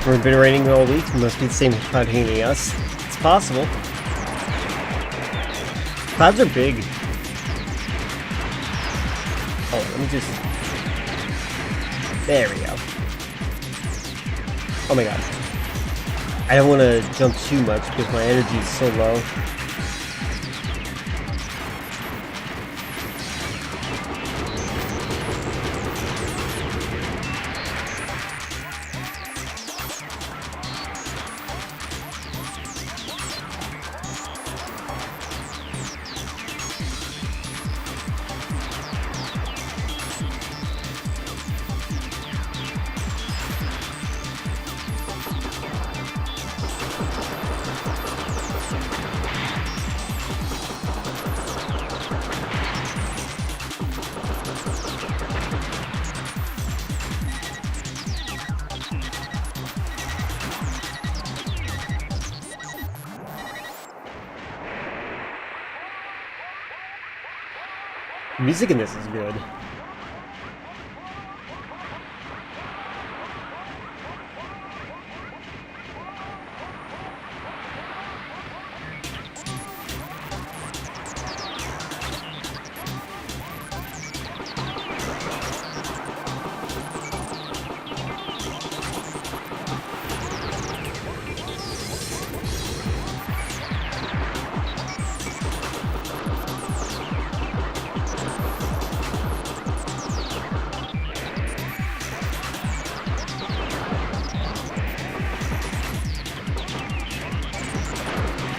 It's been raining all week. It must be the same cloud hitting us. It's possible. Clouds are big. Oh, let me just... There we go. Oh my god. I don't want to jump too much because my energy is so low. The music in this is good.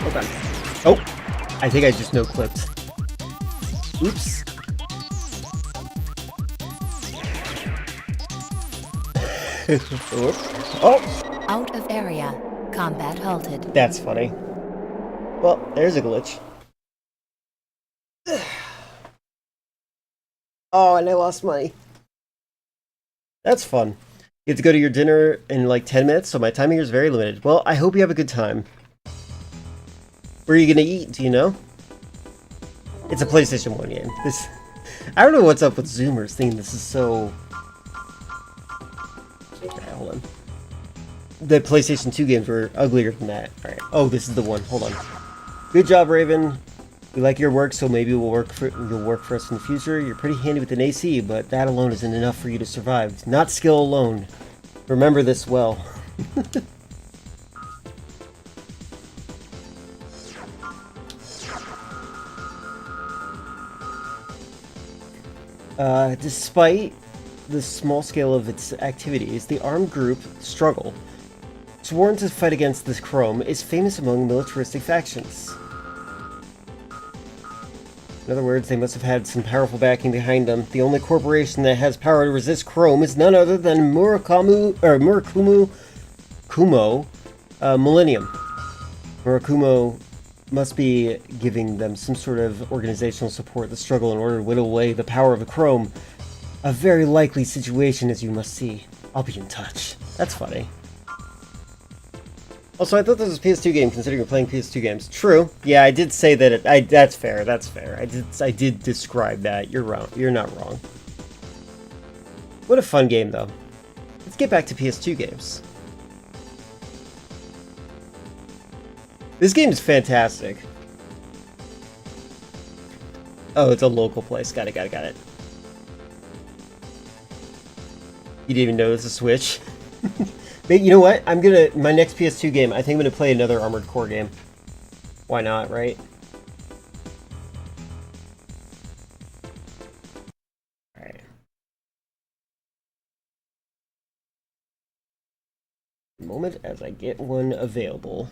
Okay. Oh, I think I just no-clipped. Oops. Oh! Out of area. Combat halted. That's funny. Well, there's a glitch. Oh, and I lost money. That's fun. You have to go to your dinner in like 10 minutes, so my timing is very limited. Well, I hope you have a good time. Where are you gonna eat, do you know? It's a PlayStation 1 game. I don't know what's up with Zoomers thinking this is so... Okay, hold on. The PlayStation 2 games were uglier than that. Alright. Oh, this is the one. Hold on. Good job, Raven. We like your work, so maybe you'll work for us in the future. You're pretty handy with an AC, but that alone isn't enough for you to survive. Not skill alone. Remember this well. Despite the small scale of its activities, the armed group Struggle, sworn to fight against the Chrome, is famous among militaristic factions. In other words, they must have had some powerful backing behind them. The only corporation that has power to resist Chrome is none other than Kumo Millennium. Murakumo must be giving them some sort of organizational support to struggle in order to whittle away the power of the Chrome. A very likely situation, as you must see. I'll be in touch. That's funny. Also, I thought this was a PS2 game, considering you're playing PS2 games. True. Yeah, I did say that that's fair, that's fair. I did describe that. You're wrong. You're not wrong. What a fun game, though. Let's get back to PS2 games. This game is fantastic. Oh, it's a local place. Got it. You didn't even notice a Switch? But you know what? My next PS2 game, I think I'm gonna play another Armored Core game. Why not, right? Alright. Moment as I get one available.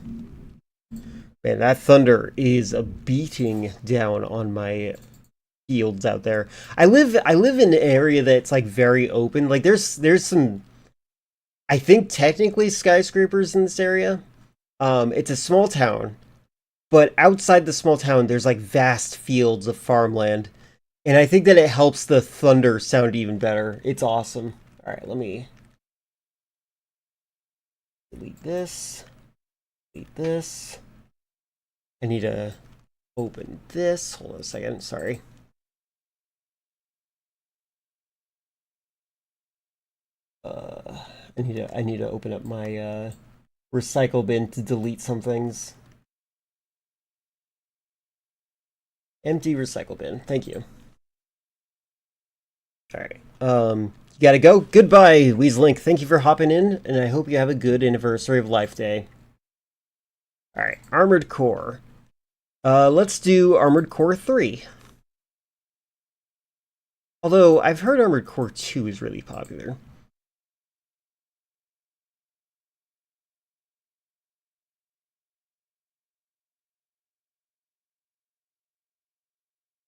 Man, that thunder is beating down on my fields out there. I live in an area that's like very open. Like there's some, I think, technically skyscrapers in this area. It's a small town, but outside the small town there's like vast fields of farmland. And I think that it helps the thunder sound even better. It's awesome. Alright, let me delete this. Delete this. I need to open this. Hold on a second, sorry. I need to open up my recycle bin to delete some things. Empty recycle bin. Thank you. Alright. You gotta go. Goodbye, Weaslink. Thank you for hopping in, and I hope you have a good Anniversary of Life Day. Alright, Armored Core. Let's do Armored Core 3. Although, I've heard Armored Core 2 is really popular.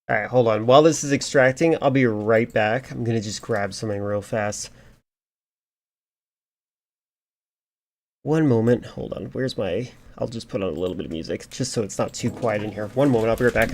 Alright, hold on. While this is extracting, I'll be right back. I'm gonna just grab something real fast. One moment. Hold on. Where's my... I'll just put on a little bit of music, just so it's not too quiet in here. One moment. I'll be right back.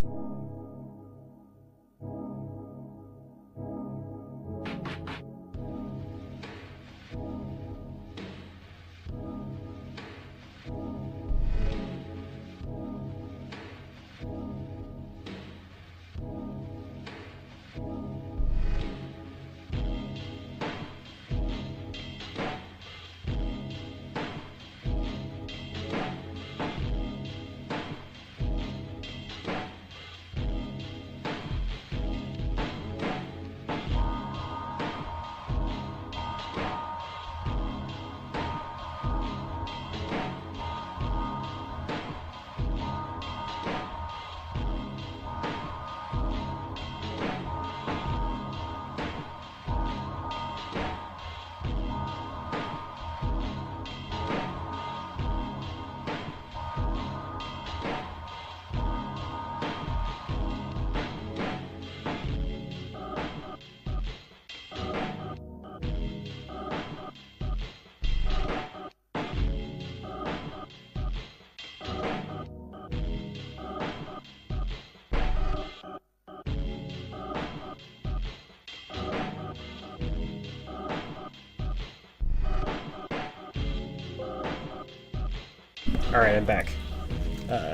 Alright, I'm back.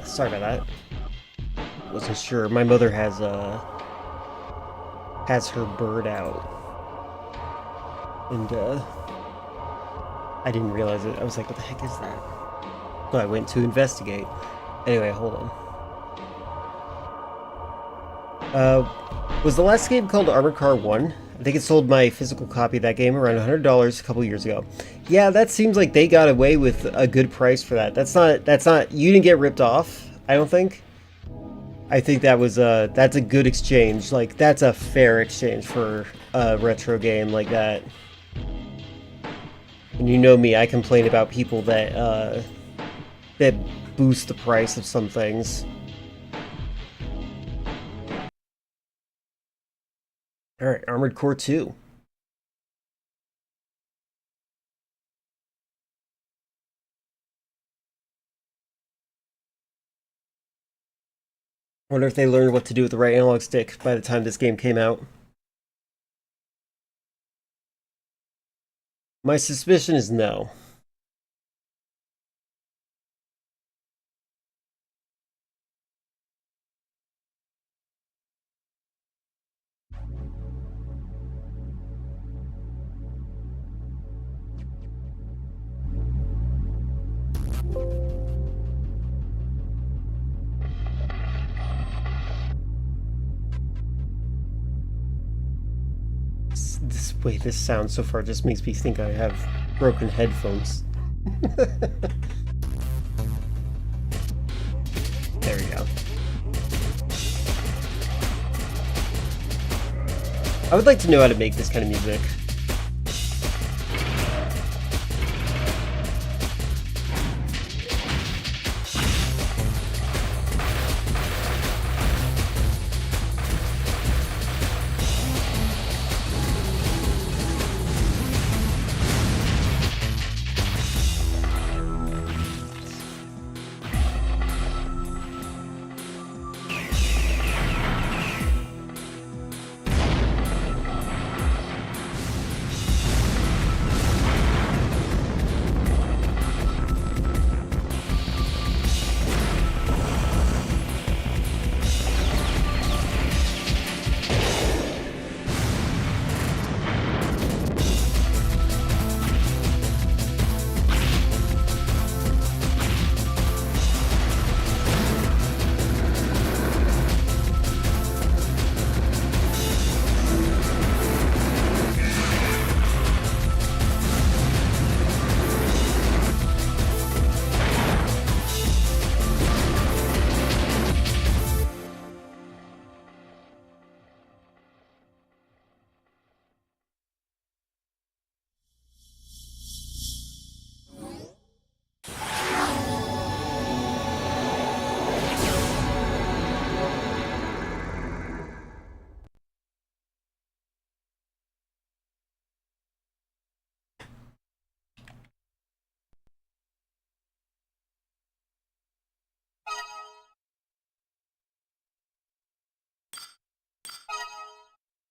Sorry about that. Wasn't sure. My mother has her bird out. And, I didn't realize it. I was like, what the heck is that? So I went to investigate. Anyway, hold on. Was the last game called Armored Car 1? I think it sold my physical copy of that game around $100 a couple years ago. Yeah, that seems like they got away with a good price for that. That's not, you didn't get ripped off, I don't think. I think that was, that's a good exchange. Like, that's a fair exchange for a retro game like that. And you know me, I complain about people that, that boost the price of some things. Alright, Armored Core 2. I wonder if they learned what to do with the right analog stick by the time this game came out. My suspicion is no. This sound so far just makes me think I have broken headphones. There we go. I would like to know how to make this kind of music.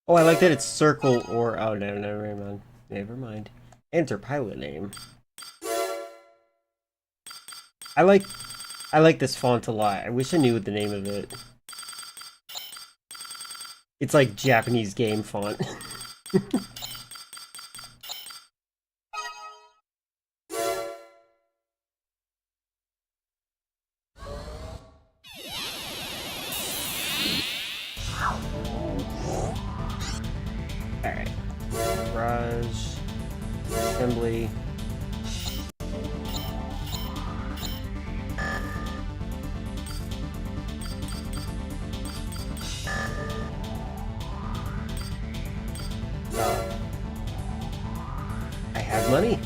Oh, I like that it's circle or... Oh, no, never mind. Never mind. Enter pilot name. I like this font a lot. I wish I knew the name of it. It's like Japanese game font. Alright. Garage. Assembly. I have money.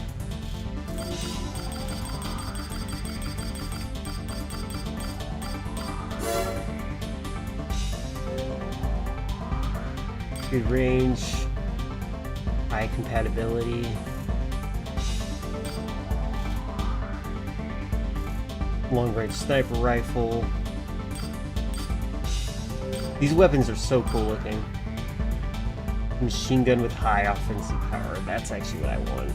Good range, high compatibility. Long range sniper rifle. These weapons are so cool looking. Machine gun with high offensive power. That's actually what I want.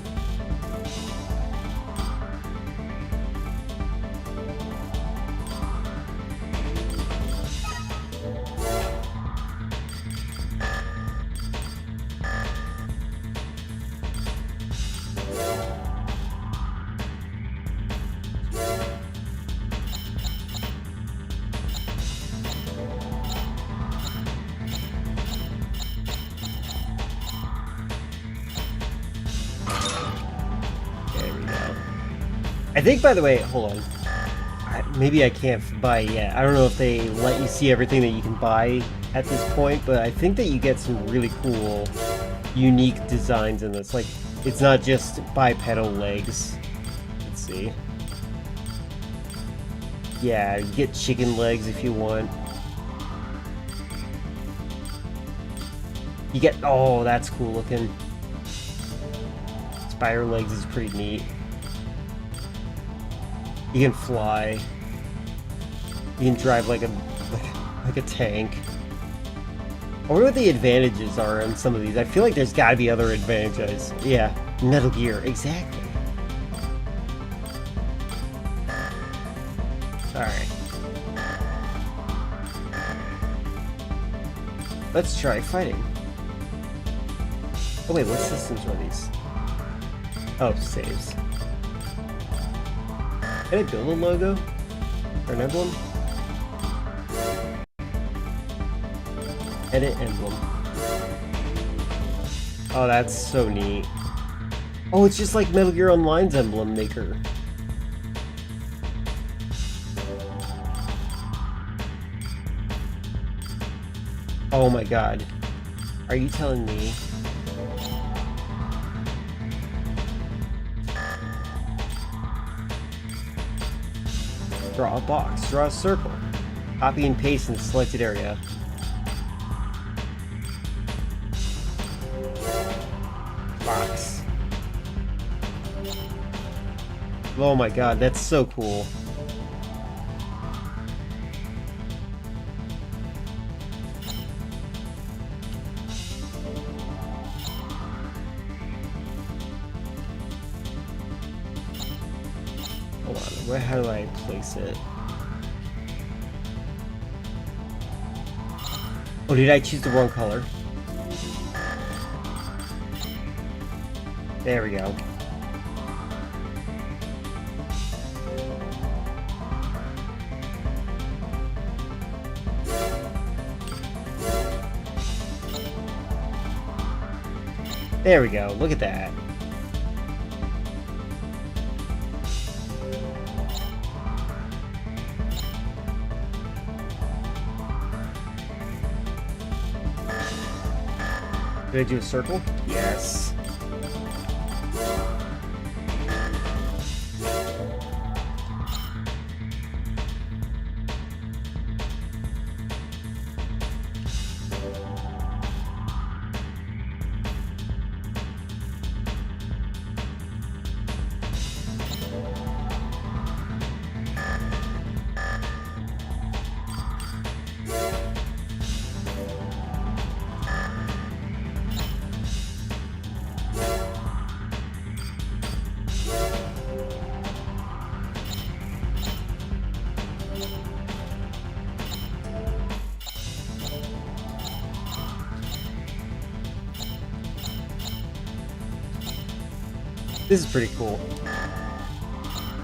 I think, by the way, hold on. Maybe I can't buy yet. I don't know if they let you see everything that you can buy at this point, but I think that you get some really cool, unique designs in this. Like, it's not just bipedal legs. Let's see. Yeah, you get chicken legs if you want. You get... Oh, that's cool looking. Spider legs is pretty neat. You can fly. You can drive like a tank. I wonder what the advantages are on some of these. I feel like there's gotta be other advantages. Yeah, Metal Gear, exactly. Alright. Let's try fighting. Oh wait, what systems are these? Oh, saves. Can I build a logo? Or an emblem? Edit emblem. Oh, that's so neat. Oh, it's just like Metal Gear Online's emblem maker. Oh my god. Are you telling me? Draw a box. Draw a circle. Copy and paste in the selected area. Box. Oh my god, that's so cool. Hold on, how do I place it? Oh, did I choose the wrong color? There we go. There we go, look at that. Did I do a circle? Yes. This is pretty cool.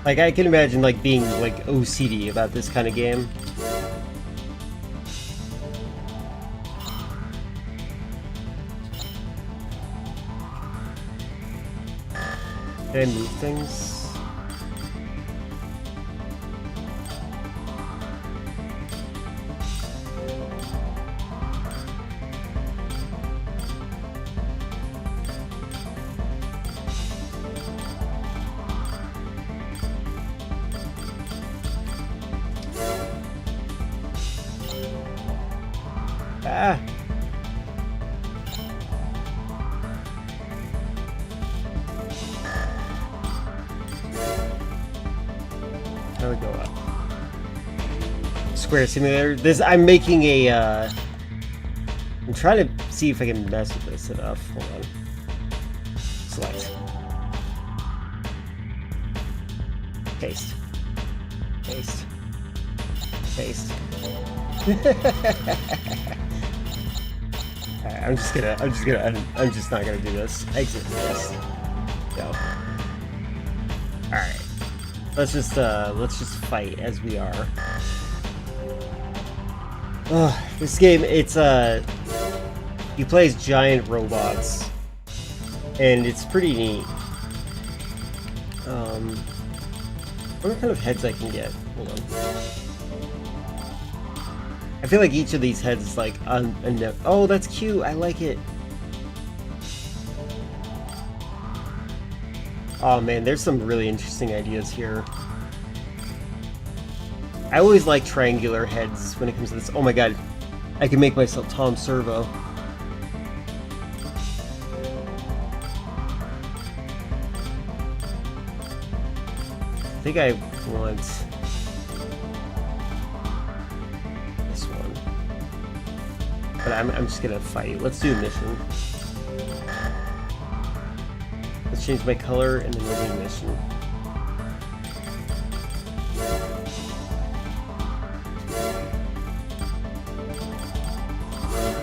Like, I can imagine, like, being, like, OCD about this kind of game. Can I move things? Ah. How do we go up? Square Simulator. This, I'm making a, I'm trying to see if I can mess with this enough. Hold on. Select. Paste. Paste. Paste. Alright, I'm just not gonna do this. Exit this. Go. Alright. Let's just fight as we are. This game, it's, you play as giant robots. And it's pretty neat. What kind of heads I can get? Hold on. I feel like each of these heads is like oh, that's cute. I like it. Oh man, there's some really interesting ideas here. I always like triangular heads when it comes to this. Oh my god, I can make myself Tom Servo. I think I want this one, but I'm just gonna fight. Let's do a mission. Let's change my color and then we'll do a mission.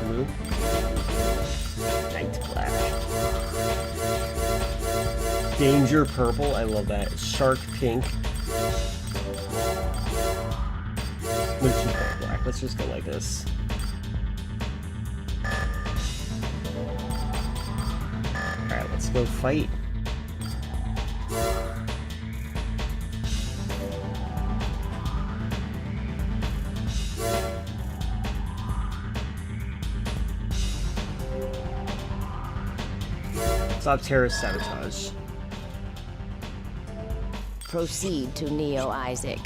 Blue. Night black. Danger purple, I love that. Shark pink. Mochi black. Let's just go like this. Alright, let's go fight. Stop terrorist sabotage. Proceed to Neo Isaac,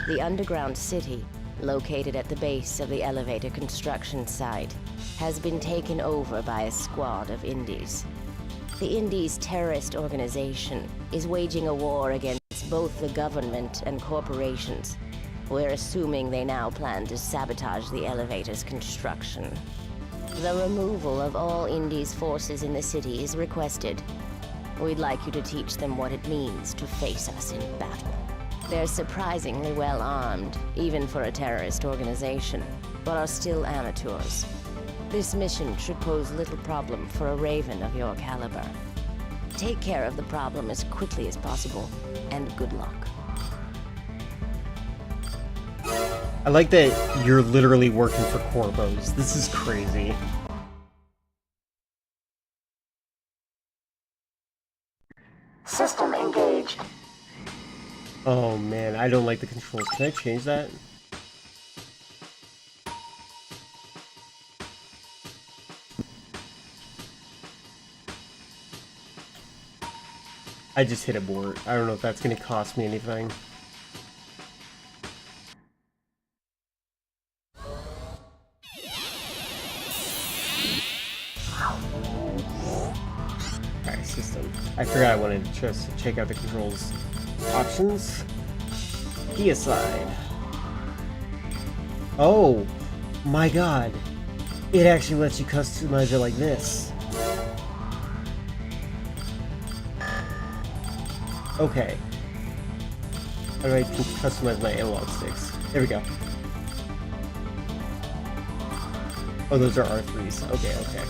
the underground city located at the base of the elevator construction site, has been taken over by a squad of Indies. The Indies terrorist organization is waging a war against both the government and corporations. We're assuming they now plan to sabotage the elevator's construction. The removal of all Indies forces in the city is requested. We'd like you to teach them what it means to face us in battle. They're surprisingly well armed, even for a terrorist organization, but are still amateurs. This mission should pose little problem for a Raven of your caliber. Take care of the problem as quickly as possible, and good luck. I like that you're literally working for Corvos. This is crazy. System engaged. Oh man, I don't like the controls. Can I change that? I just hit abort. I don't know if that's gonna cost me anything. Alright, system. I forgot I wanted to just check out the controls. Options. Key aside. Oh my god. It actually lets you customize it like this. Okay. How do I customize my analog sticks? There we go. Oh, those are R3s. Okay, okay.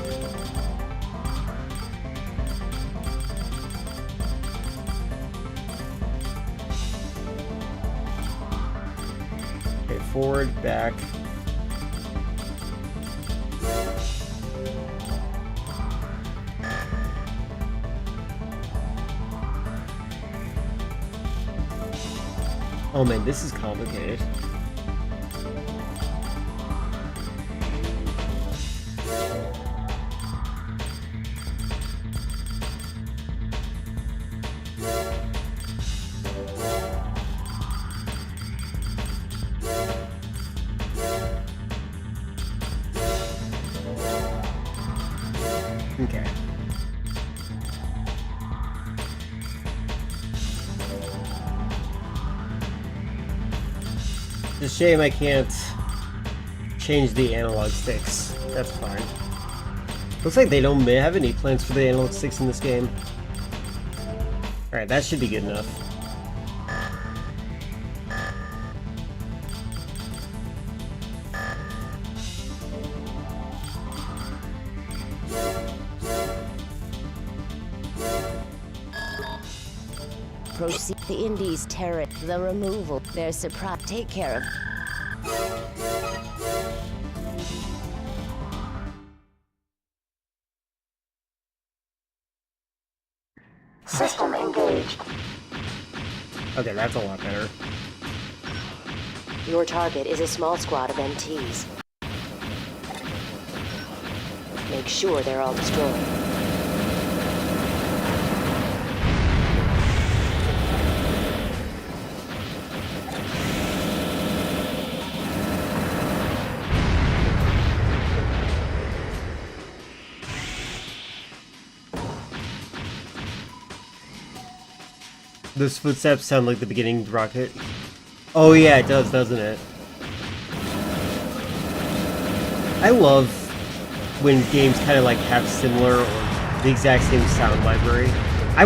Okay, forward, back. Oh man, this is complicated. Okay. It's a shame I can't change the analog sticks. That's fine. Looks like they don't have any plans for the analog sticks in this game. Alright, that should be good enough. Proceed the Indies terror, the removal, their surprise. Take care of. System engaged. Okay, that's a lot better. Your target is a small squad of MTs. Make sure they're all destroyed. Those footsteps sound like the beginning of the rocket. Oh yeah, it does, doesn't it? I love when games kind of like have similar or the exact same sound library. I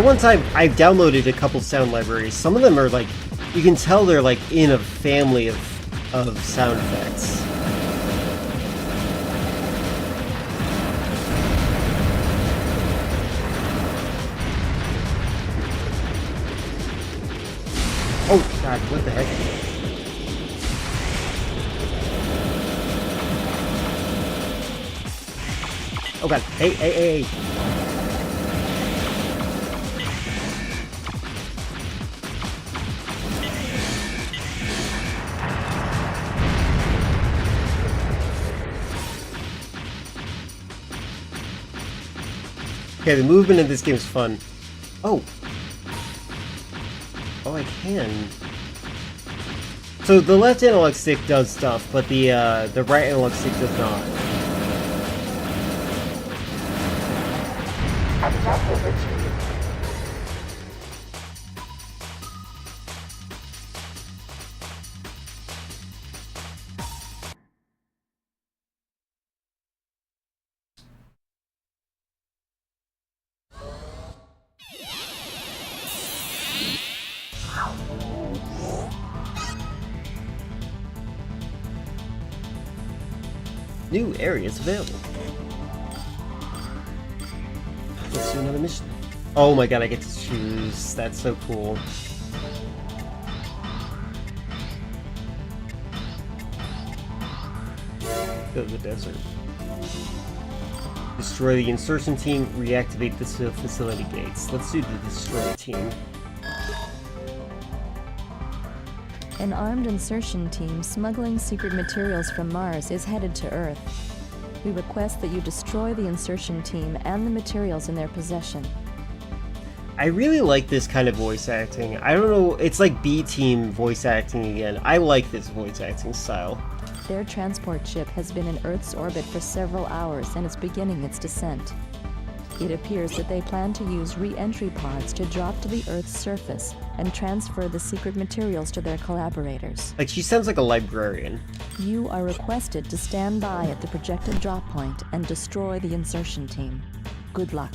downloaded a couple sound libraries. Some of them are like, you can tell they're like in a family of sound effects. Oh god, what the heck? Oh god, hey. Okay, the movement in this game is fun. Oh, I can. So the left analog stick does stuff, but the right analog stick does not. New areas available. Let's do another mission. Oh my god, I get to choose. That's so cool. Go to the desert. Destroy the insertion team, reactivate the facility gates. Let's do the destroy team. An armed insertion team smuggling secret materials from Mars is headed to Earth. We request that you destroy the insertion team and the materials in their possession. I really like this kind of voice acting. I don't know, it's like B-team voice acting again. I like this voice acting style. Their transport ship has been in Earth's orbit for several hours and is beginning its descent. It appears that they plan to use re-entry pods to drop to the Earth's surface and transfer the secret materials to their collaborators. Like, she sounds like a librarian. You are requested to stand by at the projected drop point and destroy the insertion team. Good luck.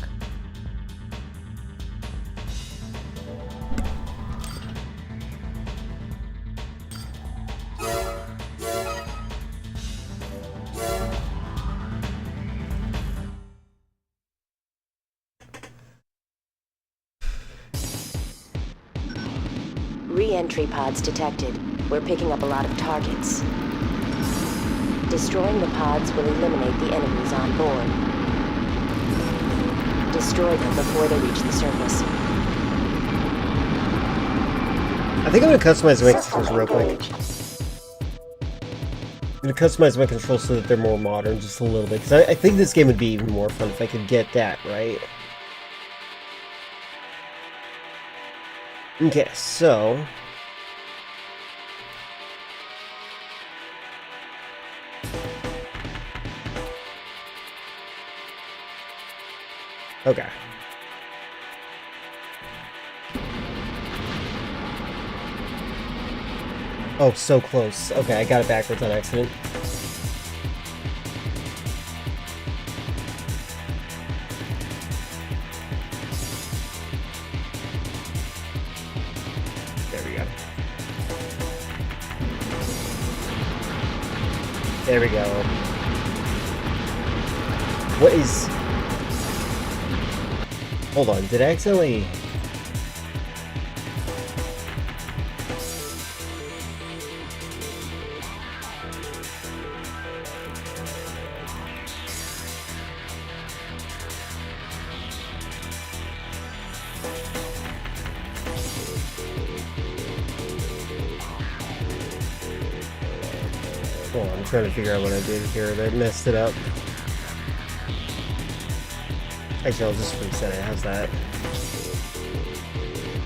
Re-entry pods detected. We're picking up a lot of targets. Destroying the pods will eliminate the enemies on board. Destroy them before they reach the surface. I think I'm going to customize my controls real quick. I'm going to customize my controls so that they're more modern just a little bit. Because I think this game would be even more fun if I could get that right. Okay, so... Okay. Oh, so close. Okay, I got it backwards on accident. There we go. There we go. What is... Hold on, did I accidentally... Hold on, I'm trying to figure out what I did here that messed it up. Actually, I'll just reset it. How's that?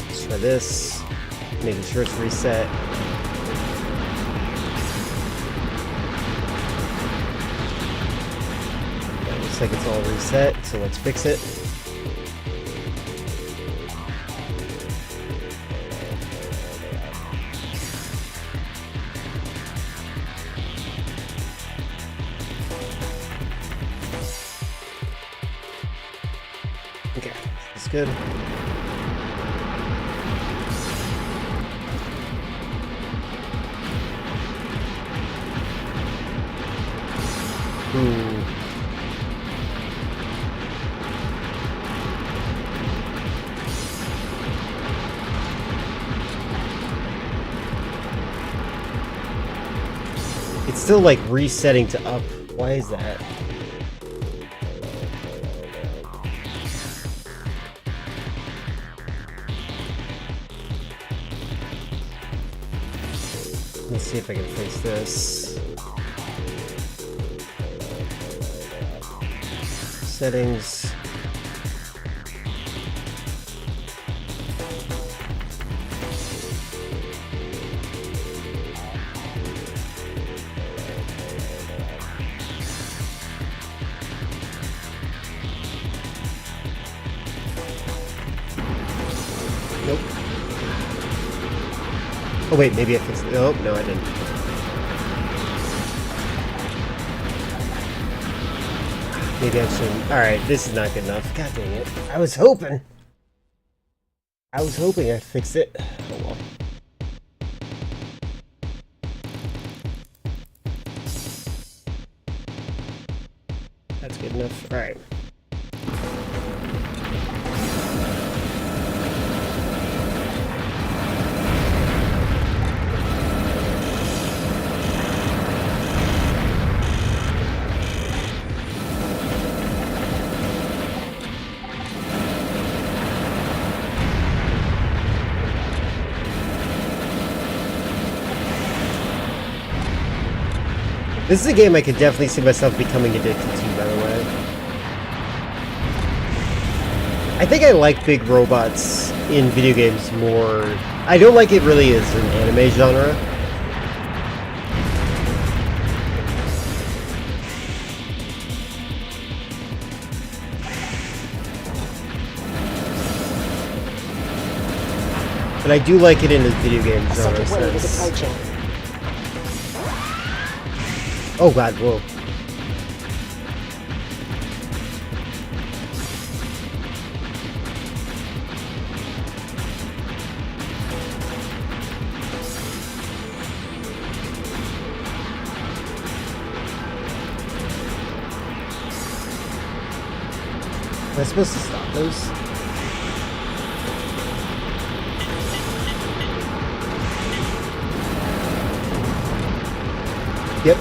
Let's try this. Making sure it's reset. Yeah, looks like it's all reset, so let's fix it. Okay, that's good. Ooh. It's still like resetting to up. Why is that? Let's see if I can fix this. Settings. Nope. Oh wait, maybe I fixed it. Oh, no, I didn't. Maybe I shouldn't. Alright, this is not good enough. God dang it. I was hoping I'd fix it. Oh well. That's good enough. Alright. This is a game I could definitely see myself becoming addicted to, by the way. I think I like big robots in video games more. I don't like it really as an anime genre. But I do like it in the video game genre sense. Oh god, whoa. Am I supposed to stop those? Yep.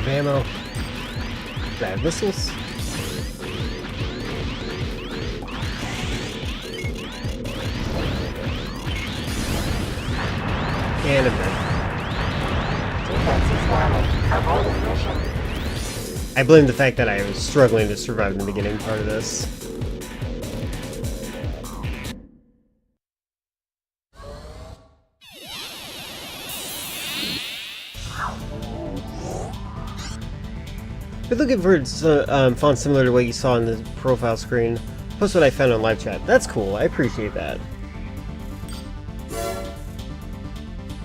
Ammo. Bad missiles. And a bed. I blame the fact that I was struggling to survive in the beginning part of this. We're looking for fonts similar to what you saw on the profile screen. Plus what I found on live chat. That's cool. I appreciate that.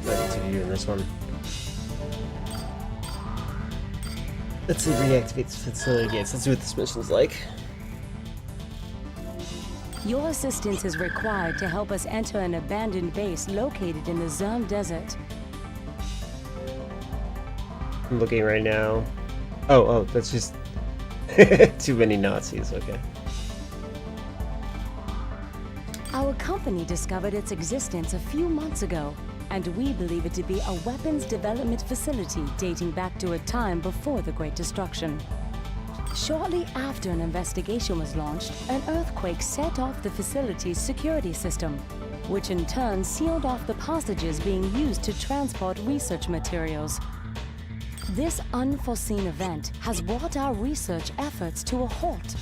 Nothing to do in this one. Let's see, reactivate the facility gates. Let's see what this mission's like. Your assistance is required to help us enter an abandoned base located in the Zerm Desert. I'm looking right now. Oh, that's just too many Nazis. Okay. Our company discovered its existence a few months ago, and we believe it to be a weapons development facility dating back to a time before the Great Destruction. Shortly after an investigation was launched, an earthquake set off the facility's security system, which in turn sealed off the passages being used to transport research materials. This unforeseen event has brought our research efforts to a halt.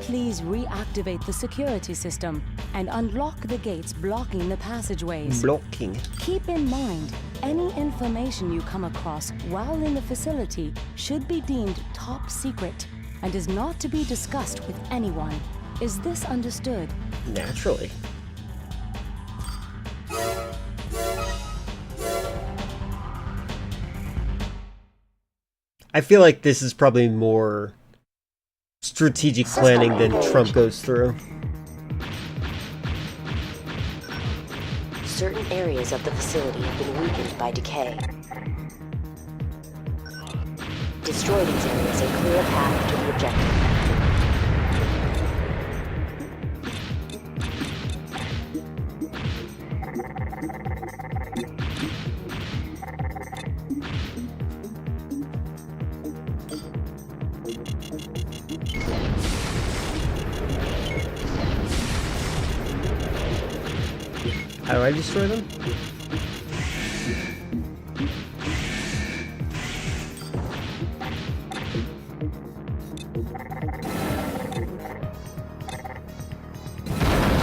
Please reactivate the security system and unlock the gates blocking the passageways. Blocking. Keep in mind, any information you come across while in the facility should be deemed top secret and is not to be discussed with anyone. Is this understood? Naturally. I feel like this is probably more strategic planning than Trump goes through. Certain areas of the facility have been weakened by decay. Destroy these areas and clear a path to the objective. How do I destroy them?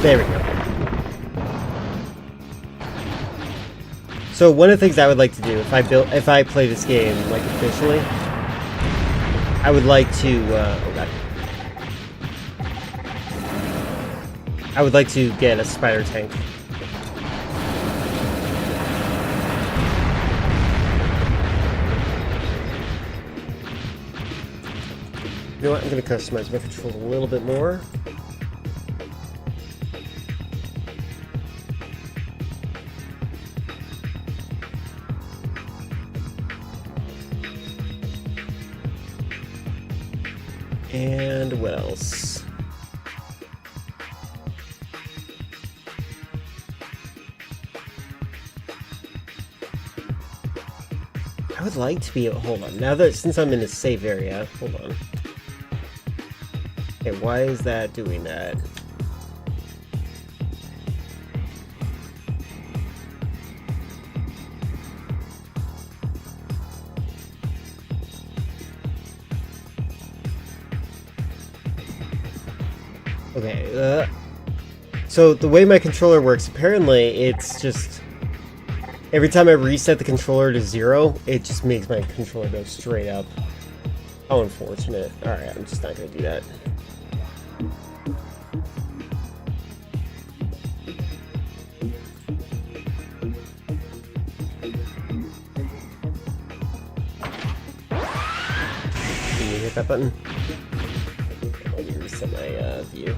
There we go. So one of the things I would like to do if I play this game like officially, I would like to I would like to get a spider tank. You know what? I'm going to customize my control a little bit more. And what else? I would like to be able, hold on. Now that, since I'm in a safe area, hold on. Okay, why is that doing that? Okay, so the way my controller works, apparently it's just every time I reset the controller to 0, it just makes my controller go straight up. How unfortunate. Alright, I'm just not gonna do that. Can you hit that button? Let me reset my view.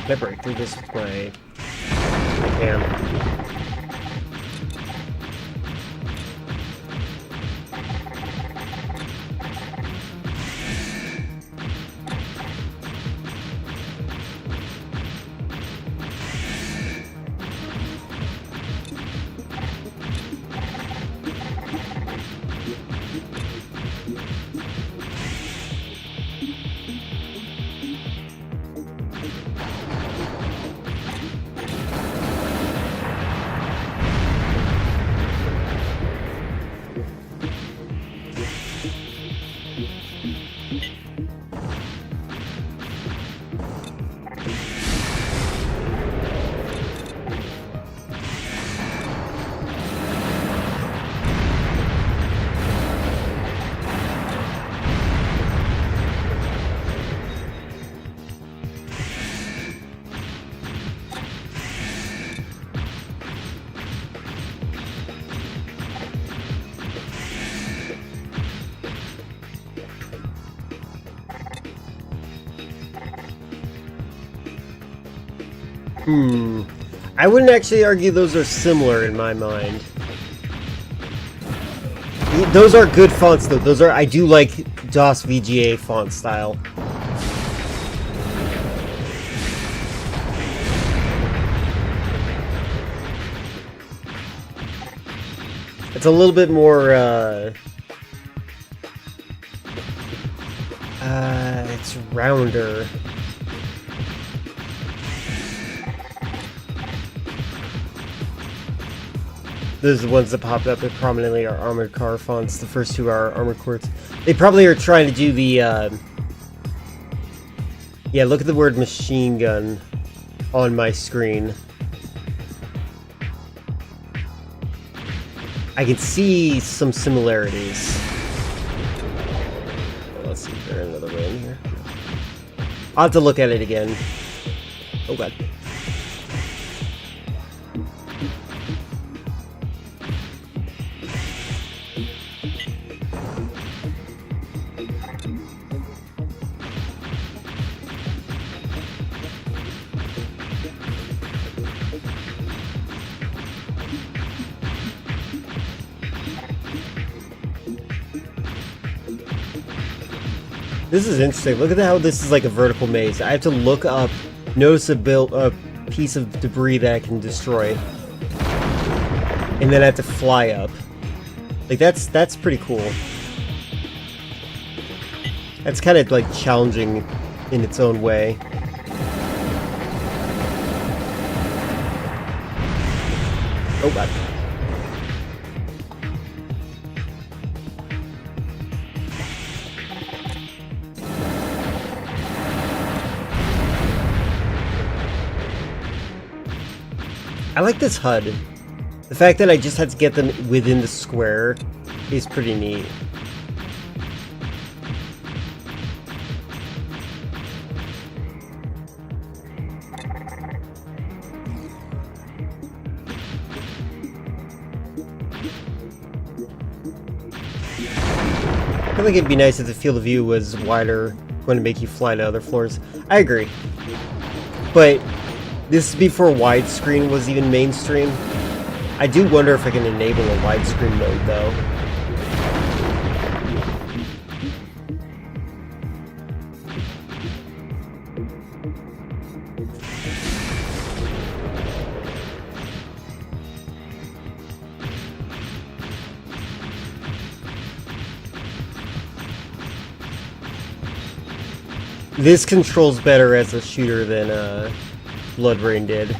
Can I break through this with my hand? I wouldn't actually argue those are similar in my mind. Those are good fonts though. Those are, I do like DOS VGA font style. It's a little bit more, it's rounder. Those are the ones that popped up that prominently are Armored Car fonts. The first two are Armored Quartz. They probably are trying to do the, yeah, look at the word machine gun on my screen. I can see some similarities. Let's see if there's another way in here. I'll have to look at it again. Oh god. This is interesting. Look at how this is like a vertical maze. I have to look up, notice a piece of debris that I can destroy, and then I have to fly up. Like that's pretty cool. That's kind of like challenging in its own way. Oh god. I like this HUD. The fact that I just had to get them within the square is pretty neat. I feel like it'd be nice if the field of view was wider, going to make you fly to other floors. I agree. But this is before widescreen was even mainstream. I do wonder if I can enable a widescreen mode though. This controls better as a shooter than Blood Rain did.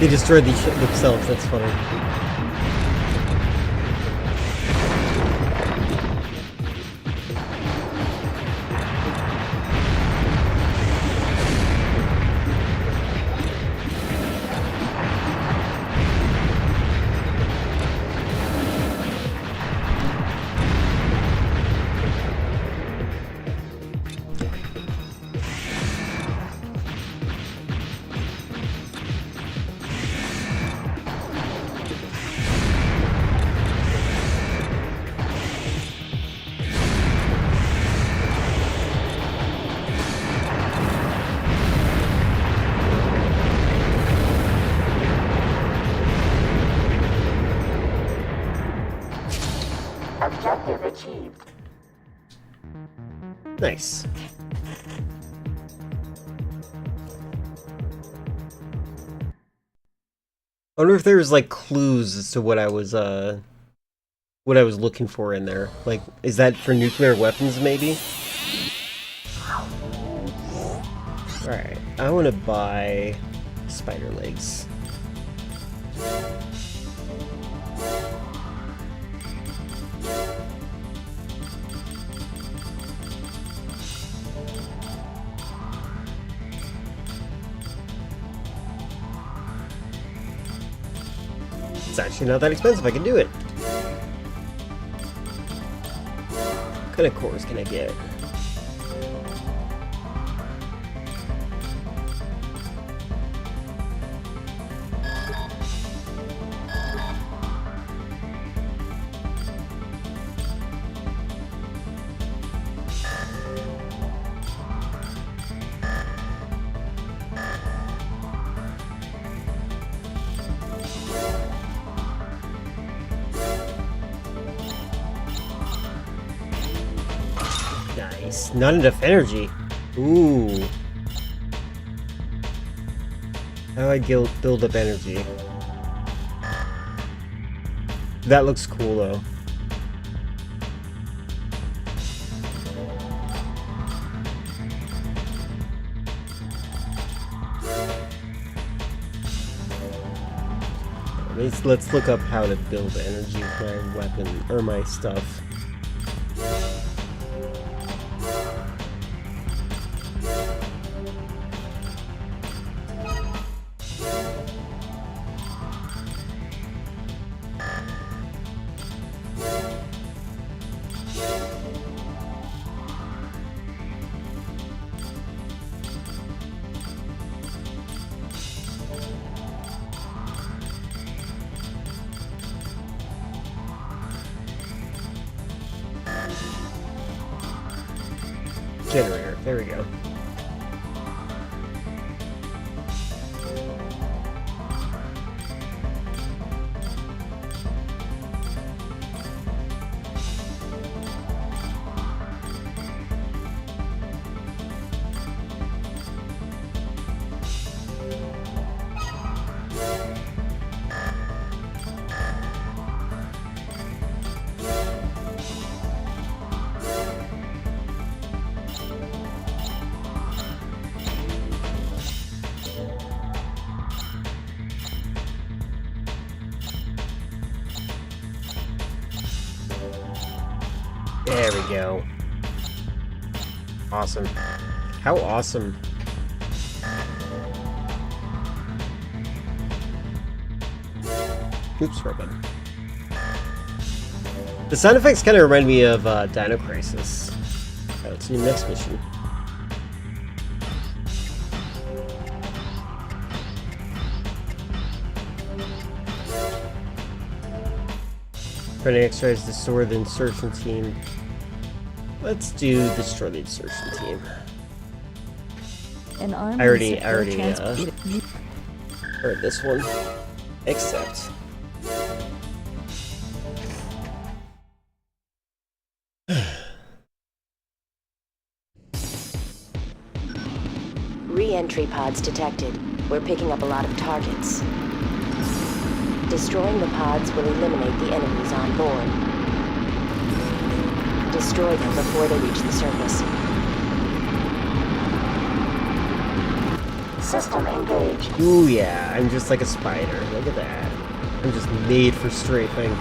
They destroyed themselves, that's funny. achieved. Nice. I wonder if there's like clues as to what I was looking for in there. Like, is that for nuclear weapons maybe? Alright, I want to buy spider legs. It's actually not that expensive, I can do it. What kind of cores can I get? Nice. Not enough energy. Ooh. How do I build up energy? That looks cool though. Let's look up how to build energy with my weapon or my stuff. Generator, there we go. There we go. Awesome. How awesome. Oops, right button. The sound effects kind of remind me of Dino Crisis. Alright, let's do the next mission. Trying to exercise destroy the insertion team. Let's do destroy the insertion team. An army I already heard this one. Except Re-entry pods detected. We're picking up a lot of targets. Destroying the pods will eliminate the enemies on board. Destroy them before they reach the surface. System engaged. ooh yeah, I'm just like a spider. Look at that. I'm just made for strafing.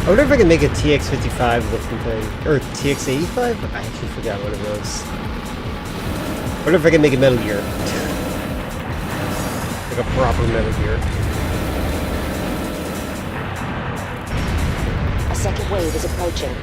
I wonder if I can make a TX-55 looking thing. Or TX-85? I actually forgot what it was. I wonder if I can make a Metal Gear. Like a proper Metal Gear. A second wave is approaching.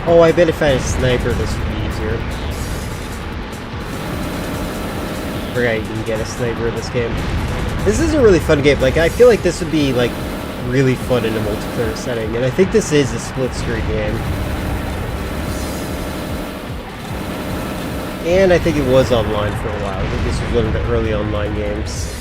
Oh, I bet if I had a sniper, this would be easier. I forgot you can get a sniper in this game. This is a really fun game. Like, I feel like this would be, like, really fun in a multiplayer setting. And I think this is a split-screen game. And I think it was online for a while. I think this was one of the early online games.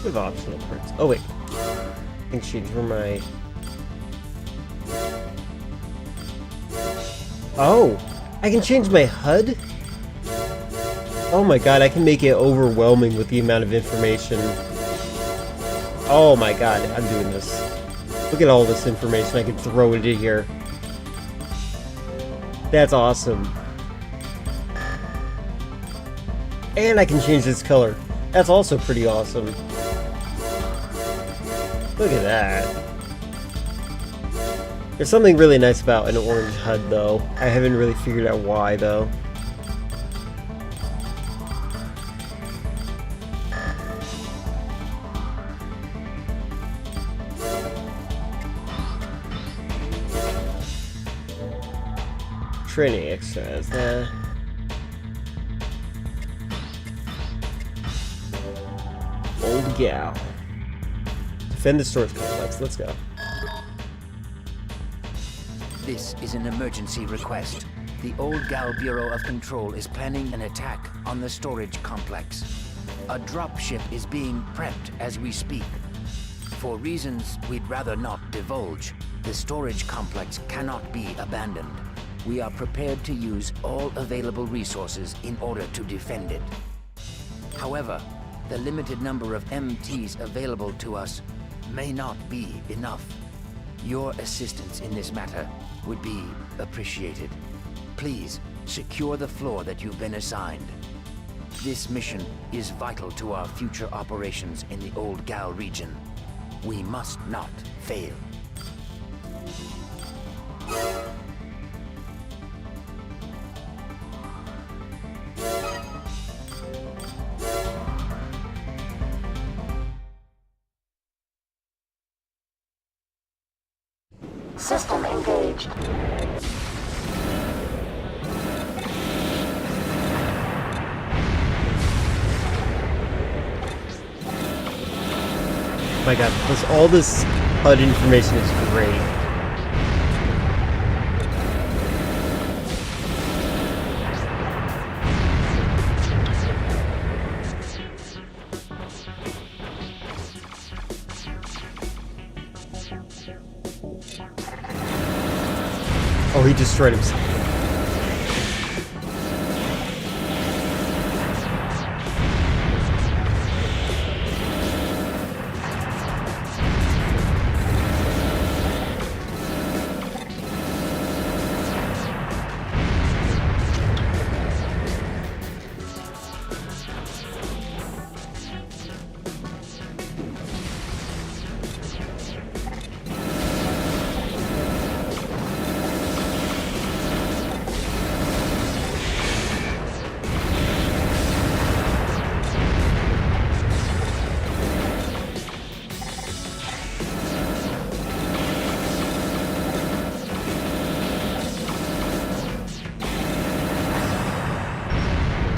With optional parts. Oh wait, I can change for my. Oh, I can change my HUD. Oh my god, I can make it overwhelming with the amount of information. Oh my god, I'm doing this. Look at all this information I can throw into here. That's awesome. And I can change this color. That's also pretty awesome. Look at that. There's something really nice about an orange HUD though. I haven't really figured out why though. Training extras, Old gal. Defend the storage complex, let's go. This is an emergency request. The Old Gal Bureau of Control is planning an attack on the storage complex. A dropship is being prepped as we speak. For reasons we'd rather not divulge, the storage complex cannot be abandoned. We are prepared to use all available resources in order to defend it. However, the limited number of MTs available to us may not be enough. Your assistance in this matter would be appreciated. Please, secure the floor that you've been assigned. This mission is vital to our future operations in the Old Gal region. We must not fail. System engaged. Oh my god, plus all this HUD information is great. Oh, he destroyed himself.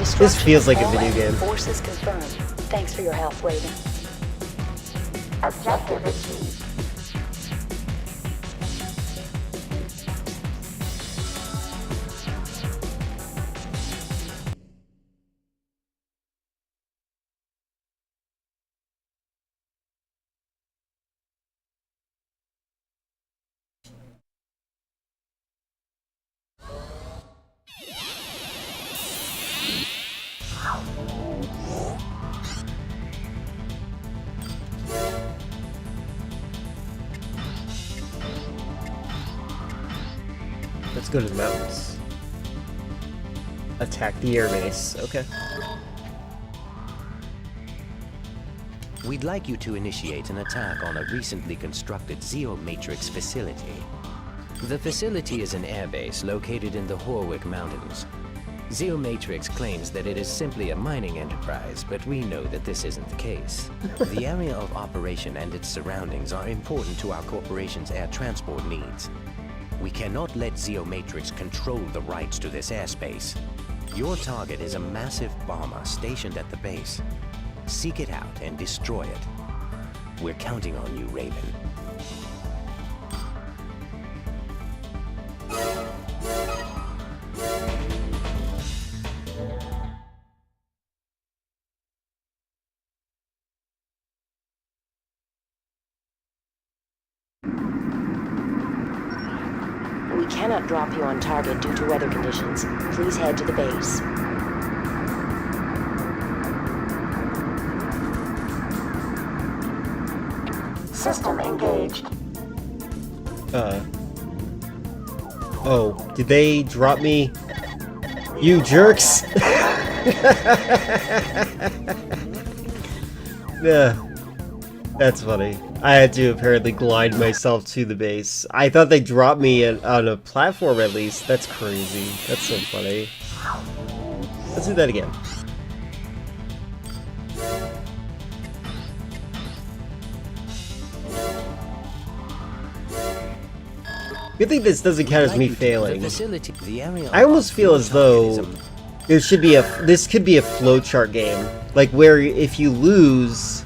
This feels like a video game. Forces confirmed. Thanks for your help, Raven. Objective achieved. Let's go to the mountains. Attack the airbase. Okay. We'd like you to initiate an attack on a recently constructed Zeo-Matrix facility. The facility is an airbase located in the Horwick Mountains. Zeo-Matrix claims that it is simply a mining enterprise, but we know that this isn't the case. The area of operation and its surroundings are important to our corporation's air transport needs. We cannot let Zeo-Matrix control the rights to this airspace. Your target is a massive bomber stationed at the base. Seek it out and destroy it. We're counting on you, Raven. We cannot drop you on target due to weather conditions. Please head to the base. System engaged. Oh, did they drop me? You jerks! Yeah, that's funny. I had to apparently glide myself to the base. I thought they dropped me on a platform at least. That's crazy. That's so funny. Let's do that again. Good thing this doesn't count as me failing. I almost feel as though there should be this could be a flowchart game, like where if you lose,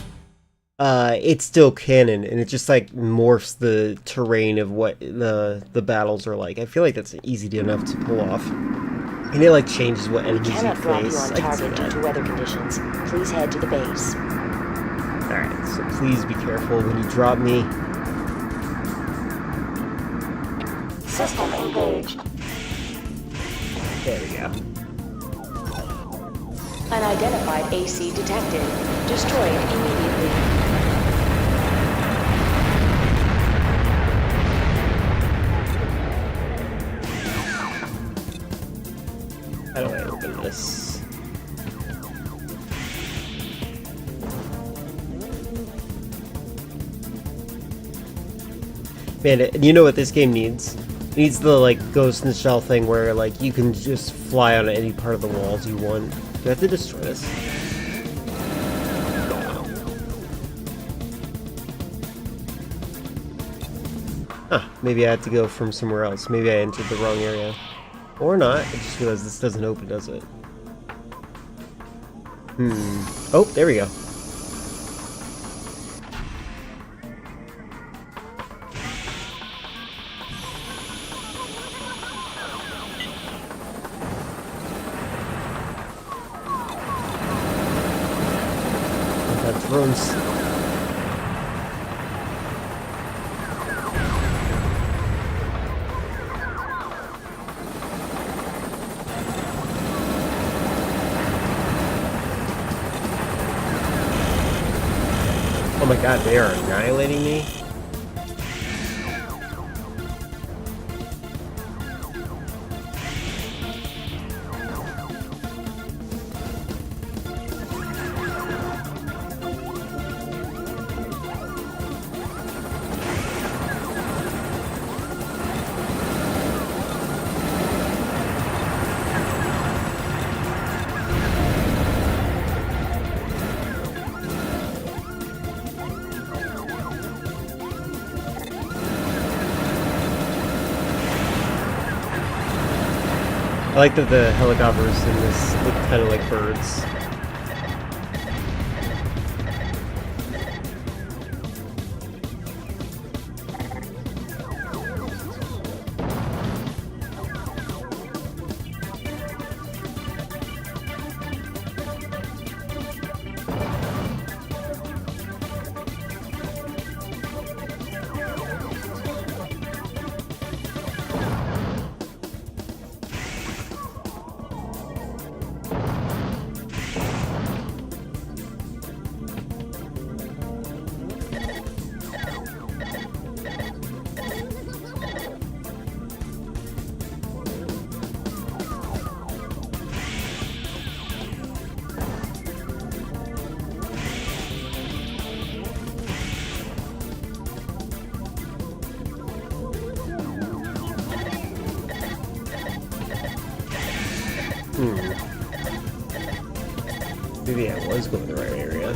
it's still canon, and it just like morphs the terrain of what the battles are like. I feel like that's easy enough to pull off, and it like changes what enemies you face. We cannot drop you on target due to weather conditions. Please head to the base. All right, so please be careful when you drop me. System engaged. There we go. Unidentified AC detected. Destroy it immediately. How do I open this? Man, you know what this game needs? It needs the like Ghost in the Shell thing where like you can just fly on any part of the walls you want. Do I have to destroy this? Huh, maybe I had to go from somewhere else. Maybe I entered the wrong area. Or not. I just realized this doesn't open, does it? Oh, there we go. Drones. Oh my god, they are annihilating me. like that the helicopters in this look kind of like birds. Maybe I was going the right area.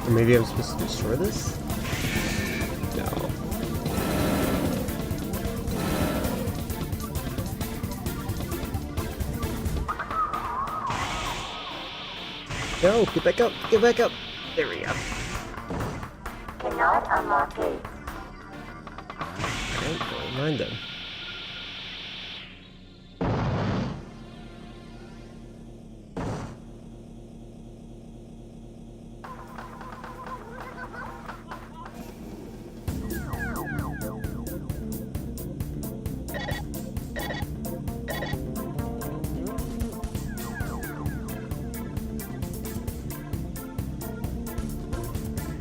Or maybe I'm supposed to destroy this? No. No, get back up, get back up. There we go. Cannot unlock gate. Don't mind them.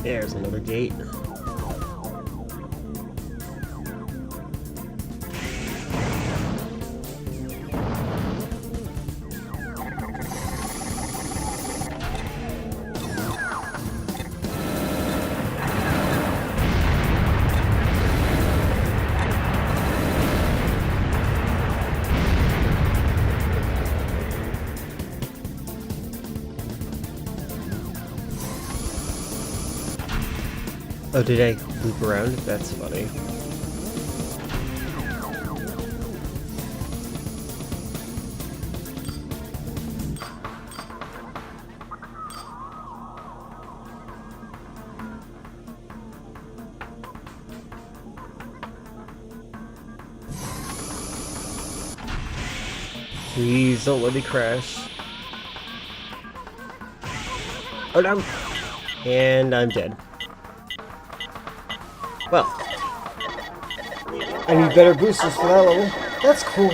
There's another gate. Oh, did I loop around? That's funny. Please don't let me crash. Oh no! And I'm dead. Well, I need better boosters for that level. That's cool.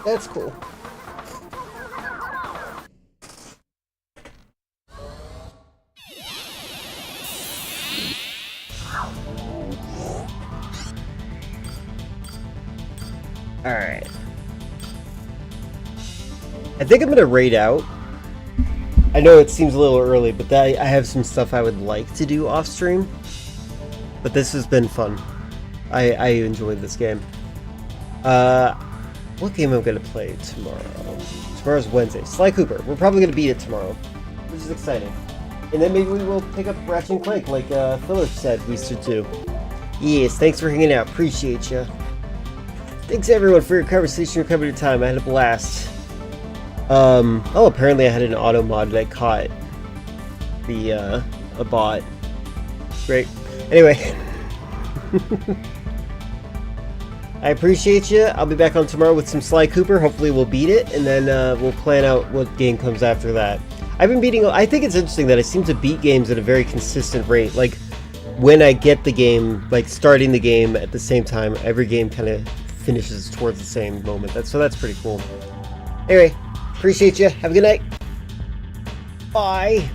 That's cool. Alright. I think I'm gonna raid out. I know it seems a little early, but I have some stuff I would like to do off stream. But this has been fun. I enjoyed this game. What game am I going to play tomorrow? Tomorrow's Wednesday. Sly Cooper. We're probably going to beat it tomorrow, which is exciting. And then maybe we will pick up Ratchet & Clank like Philip said we should do. Yes, thanks for hanging out. Appreciate you. Thanks everyone for your conversation, your company time. I had a blast. Oh, apparently I had an auto mod that caught the, a bot. Great. Anyway. I appreciate you. I'll be back on tomorrow with some Sly Cooper. Hopefully we'll beat it, and then, we'll plan out what game comes after that. I've been beating, I think it's interesting that I seem to beat games at a very consistent rate. Like, when I get the game, like, starting the game at the same time, every game kind of finishes towards the same moment. So that's pretty cool. Anyway. Appreciate you. Have a good night. Bye.